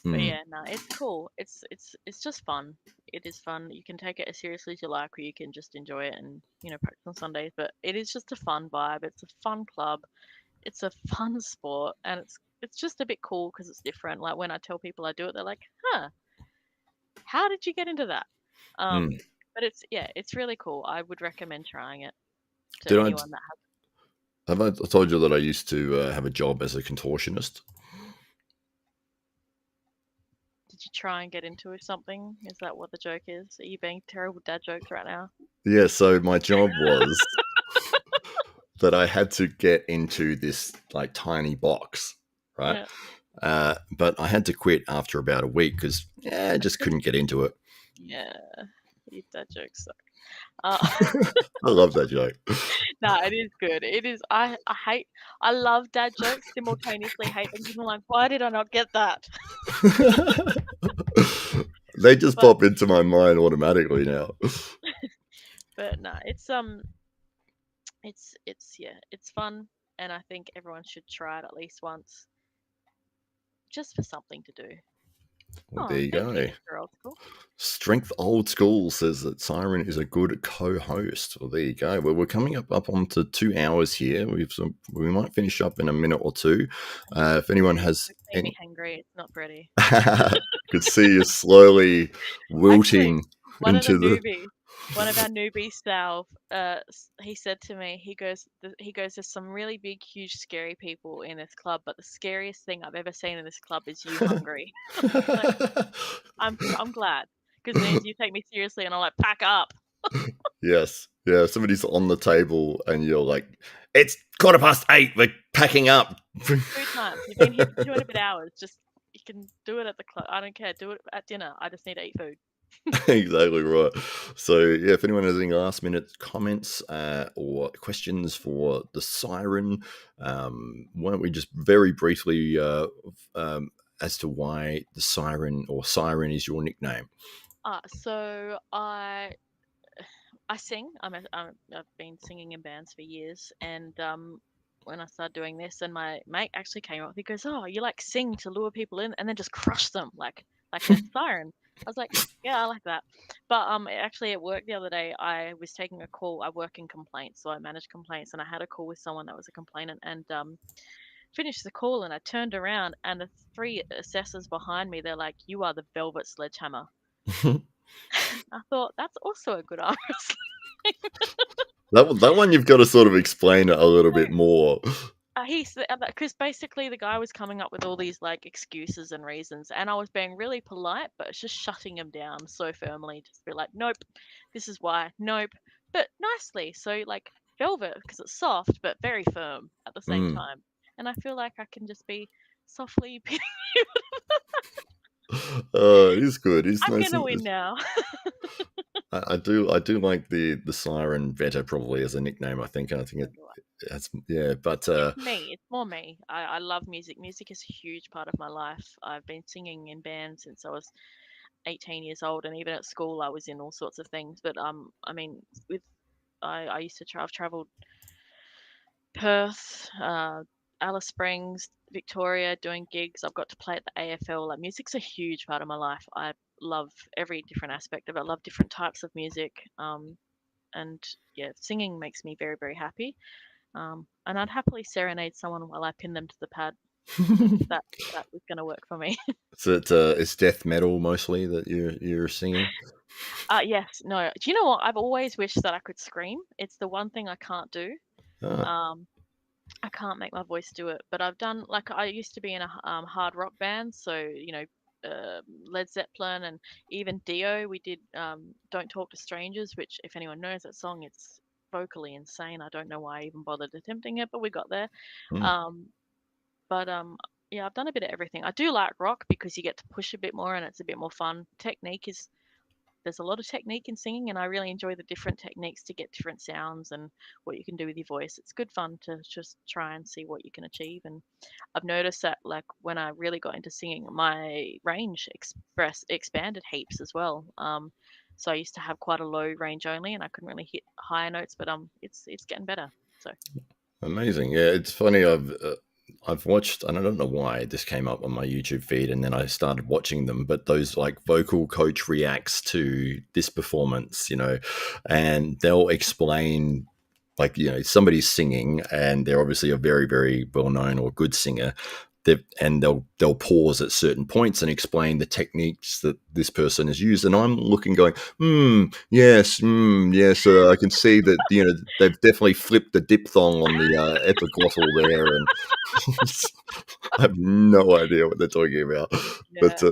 But Mm. yeah, no, it's cool. It's just fun. It is fun. You can take it as seriously as you like, or you can just enjoy it and practice on Sundays. But it is just a fun vibe. It's a fun club. It's a fun sport, and it's just a bit cool because it's different. Like when I tell people I do it, they're like, "Huh, how did you get into that?" Mm. But it's really cool. I would recommend trying it to Did I anyone that has. have I told you that I used to have a job as a contortionist? Did you try and get into something? Is that what the joke is? Are you being terrible dad jokes right now? Yeah, so my job was that I had to get into this like tiny box, right? Yeah, But I had to quit after about a week because I just couldn't get into it. yeah. Your dad jokes suck. Uh, I love that joke. no, it is good. It is. I love dad jokes. Simultaneously hate them because I'm like, why did I not get that? They just But pop into my mind automatically now. no, it's fun, and I think everyone should try it at least once, just for something to do. Well, Oh, there you thank go. you, Mr. Old School. Strength Old School says that Siren is a good co-host. Well, there you go. Well, we're coming up onto 2 hours here. We might finish up in a minute or two. If anyone has It's made me hangry. It's not pretty. could see you slowly Actually, wilting one of into the. our newbies, Sal, he said to me, there's some really big, huge, scary people in this club, but the scariest thing I've ever seen in this club is you hungry. Like, I'm glad, because it means you take me seriously, and I'm like, pack up. Yes. Yeah. Somebody's on the table and you're like, it's 8:15. We're packing up. 2 times. You've been here for 2 and a bit hours. Just, you can do it at the club. I don't care. Do it at dinner. I just need to eat food. Exactly right. So, yeah, if anyone has any last minute comments or questions for the Siren, why don't we just very briefly as to why the Siren or Siren is your nickname? So I sing. I've been singing in bands for years, and when I started doing this, and my mate actually came up, he goes, "Oh, you like sing to lure people in, and then just crush them like a siren." I was like, "Yeah, I like that." But actually at work the other day, I was taking a call. I work in complaints, so I manage complaints, and I had a call with someone that was a complainant, and finished the call, and I turned around, and the 3 assessors behind me, they're like, "You are the Velvet Sledgehammer." I thought that's also a good arm wrestling. That one you've got to sort of explain it a little bit more. He's because basically the guy was coming up with all these like excuses and reasons, and I was being really polite, but it's just shutting him down so firmly. Just be like, "Nope, this is why. Nope," but nicely. So like velvet because it's soft but very firm at the same time, and I feel like I can just be softly. It is good. It's I'm nice. gonna win now. I do like the Siren better probably as a nickname. I think it's but It's me. It's more me. I love music. Music is a huge part of my life. I've been singing in bands since I was 18 years old, and even at school I was in all sorts of things. But I mean, with I used to I've traveled Perth, Alice Springs, Victoria, doing gigs. I've got to play at the AFL. Like music's a huge part of my life. I love every different aspect of it. I love different types of music. And yeah, singing makes me very, very happy. And I'd happily serenade someone while I pin them to the pad. That was going to work for me. so it's death metal mostly that you're singing. Yes, no. Do you know what? I've always wished that I could scream. It's the one thing I can't do. Ah. I can't make my voice do it, but I've done like I used to be in a hard rock band, so Led Zeppelin and even Dio. We did "Don't Talk to Strangers," which if anyone knows that song, it's vocally insane. I don't know why I even bothered attempting it, but we got there. Um, but yeah, I've done a bit of everything. I do like rock because you get to push a bit more and it's a bit more fun. Technique is There's a lot of technique in singing, and I really enjoy the different techniques to get different sounds and what you can do with your voice. It's good fun to just try and see what you can achieve. And I've noticed that, like, when I really got into singing, my range expanded heaps as well. So I used to have quite a low range only, and I couldn't really hit higher notes, but it's getting better. So Amazing. Yeah, it's funny. I've watched, and I don't know why this came up on my YouTube feed, and then I started watching them. But those like vocal coach reacts to this performance, and they'll explain, like somebody's singing, and they're obviously a very very well known or good singer. And they'll pause at certain points and explain the techniques that this person has used, and I'm looking, going, yes, yes. I can see that they've definitely flipped the diphthong on the epiglottal there, and I have no idea what they're talking about. But yeah,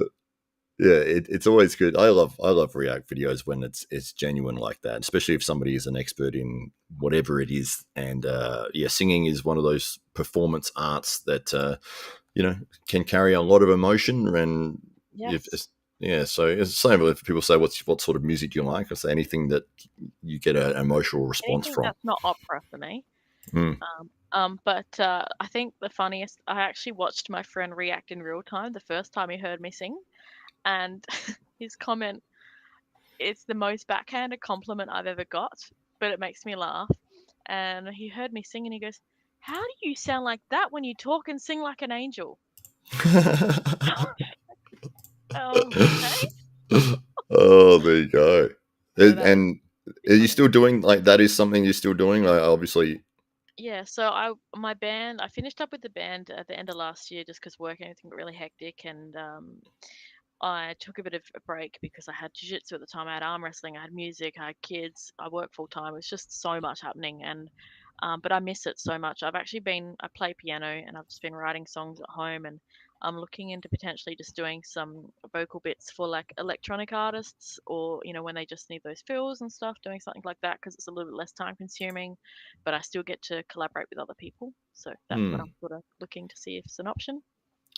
yeah, it's always good. I love React videos when it's genuine like that, especially if somebody is an expert in whatever it is. And yeah, singing is one of those performance arts that can carry a lot of emotion, and if yes. Yeah, so it's the same if people say, what sort of music do you like? I say anything that you get an emotional response Anything from. that's not opera for me. Mm. But I think the funniest, I actually watched my friend react in real time the first time he heard me sing, and his comment, it's the most backhanded compliment I've ever got, but it makes me laugh. And he heard me sing and he goes, "How do you sound like that when you talk and sing like an angel?" Okay. Oh, there you go. So that was And pretty are you funny. still doing like that? Is something you're still doing? Like, obviously. Yeah, so my band, I finished up with the band at the end of last year just because work and everything got really hectic, and I took a bit of a break because I had jiu-jitsu at the time, I had arm wrestling, I had music, I had kids, I work full time. It was just so much happening, and but I miss it so much. I play piano and I've just been writing songs at home, and I'm looking into potentially just doing some vocal bits for like electronic artists, or when they just need those fills and stuff, doing something like that because it's a little bit less time consuming, but I still get to collaborate with other people. So that's what Hmm. I'm sort of looking to see if it's an option.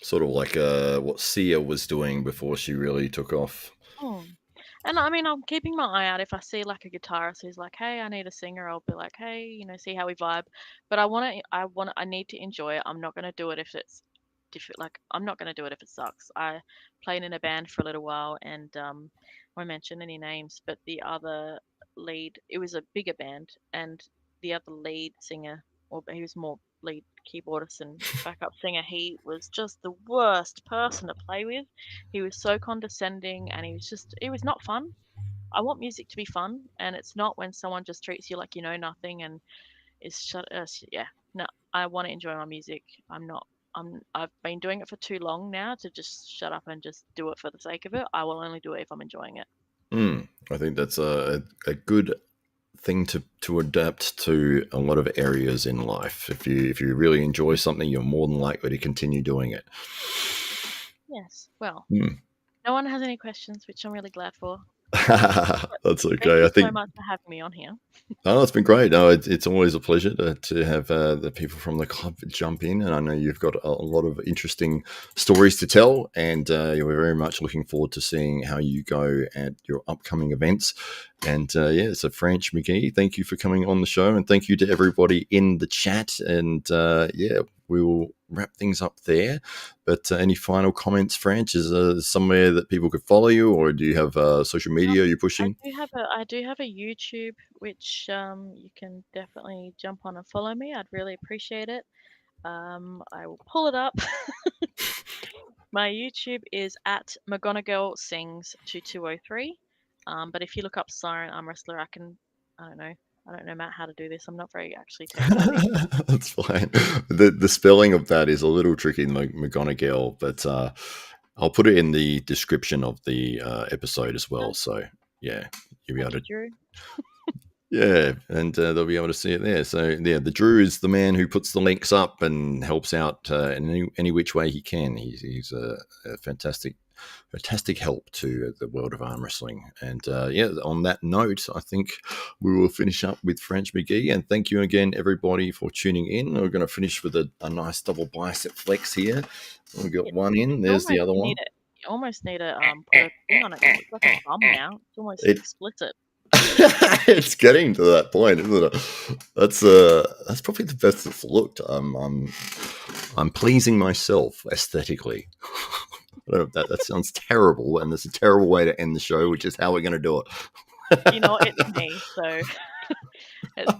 Sort of like what Sia was doing before she really took off. Hmm. And I mean, I'm keeping my eye out. If I see like a guitarist who's like, "Hey, I need a singer," I'll be like, "Hey, see how we vibe." But I need to enjoy it. I'm not gonna do it if it's different. Like, I'm not gonna do it if it sucks. I played in a band for a little while, and I won't mention any names, but the other lead, it was a bigger band, and the other lead singer, or he was more lead keyboardist and backup singer, he was just the worst person to play with. He was so condescending, and it was not fun. I want music to be fun, and it's not when someone just treats you like you know nothing and yeah. No, I want to enjoy my music. I've been doing it for too long now to just shut up and just do it for the sake of it. I will only do it if I'm enjoying it. Hmm. I think that's a good thing to adapt to a lot of areas in life. If you really enjoy something, you're more than likely to continue doing it. Yes. Well, Hmm. no one has any questions, which I'm really glad for. But That's thank okay. you I so think. much for having me on here. Oh, it's been great. No, it's always a pleasure to have the people from the club jump in, and I know you've got a lot of interesting stories to tell, and we're very much looking forward to seeing how you go at your upcoming events. And yeah, so Franch, McGee, thank you for coming on the show, and thank you to everybody in the chat. And yeah, we will wrap things up there. But any final comments, Franch? Is somewhere that people could follow you, or do you have social media you're pushing? I do have a YouTube, which you can definitely jump on and follow me. I'd really appreciate it. I will pull it up. My YouTube is at McGonagall Sings 2203. But if you look up Siren Arm Wrestler, I don't know. I don't know, Matt, how to do this. I'm not very actually tech savvy. That's fine. The spelling of that is a little tricky, McGonagall, but I'll put it in the description of the episode as well. So yeah, you'll be able Thank you, to. Drew. Yeah, and they'll be able to see it there. So yeah, the Drew is the man who puts the links up and helps out in any which way he can. He's a fantastic help to the world of arm wrestling. And yeah, on that note, I think we will finish up with Franch McGee. And thank you again, everybody, for tuning in. We're going to finish with a nice double bicep flex here. We got Yeah, one in. There's the other one. you almost need to put a thing on it because it's like a thumb now. It's almost It explicit. it's getting to that point, isn't it? That's probably the best it's looked. I'm pleasing myself aesthetically. I don't know if that sounds terrible, and it's a terrible way to end the show, which is how we're going to do it. You know, it's me, so it's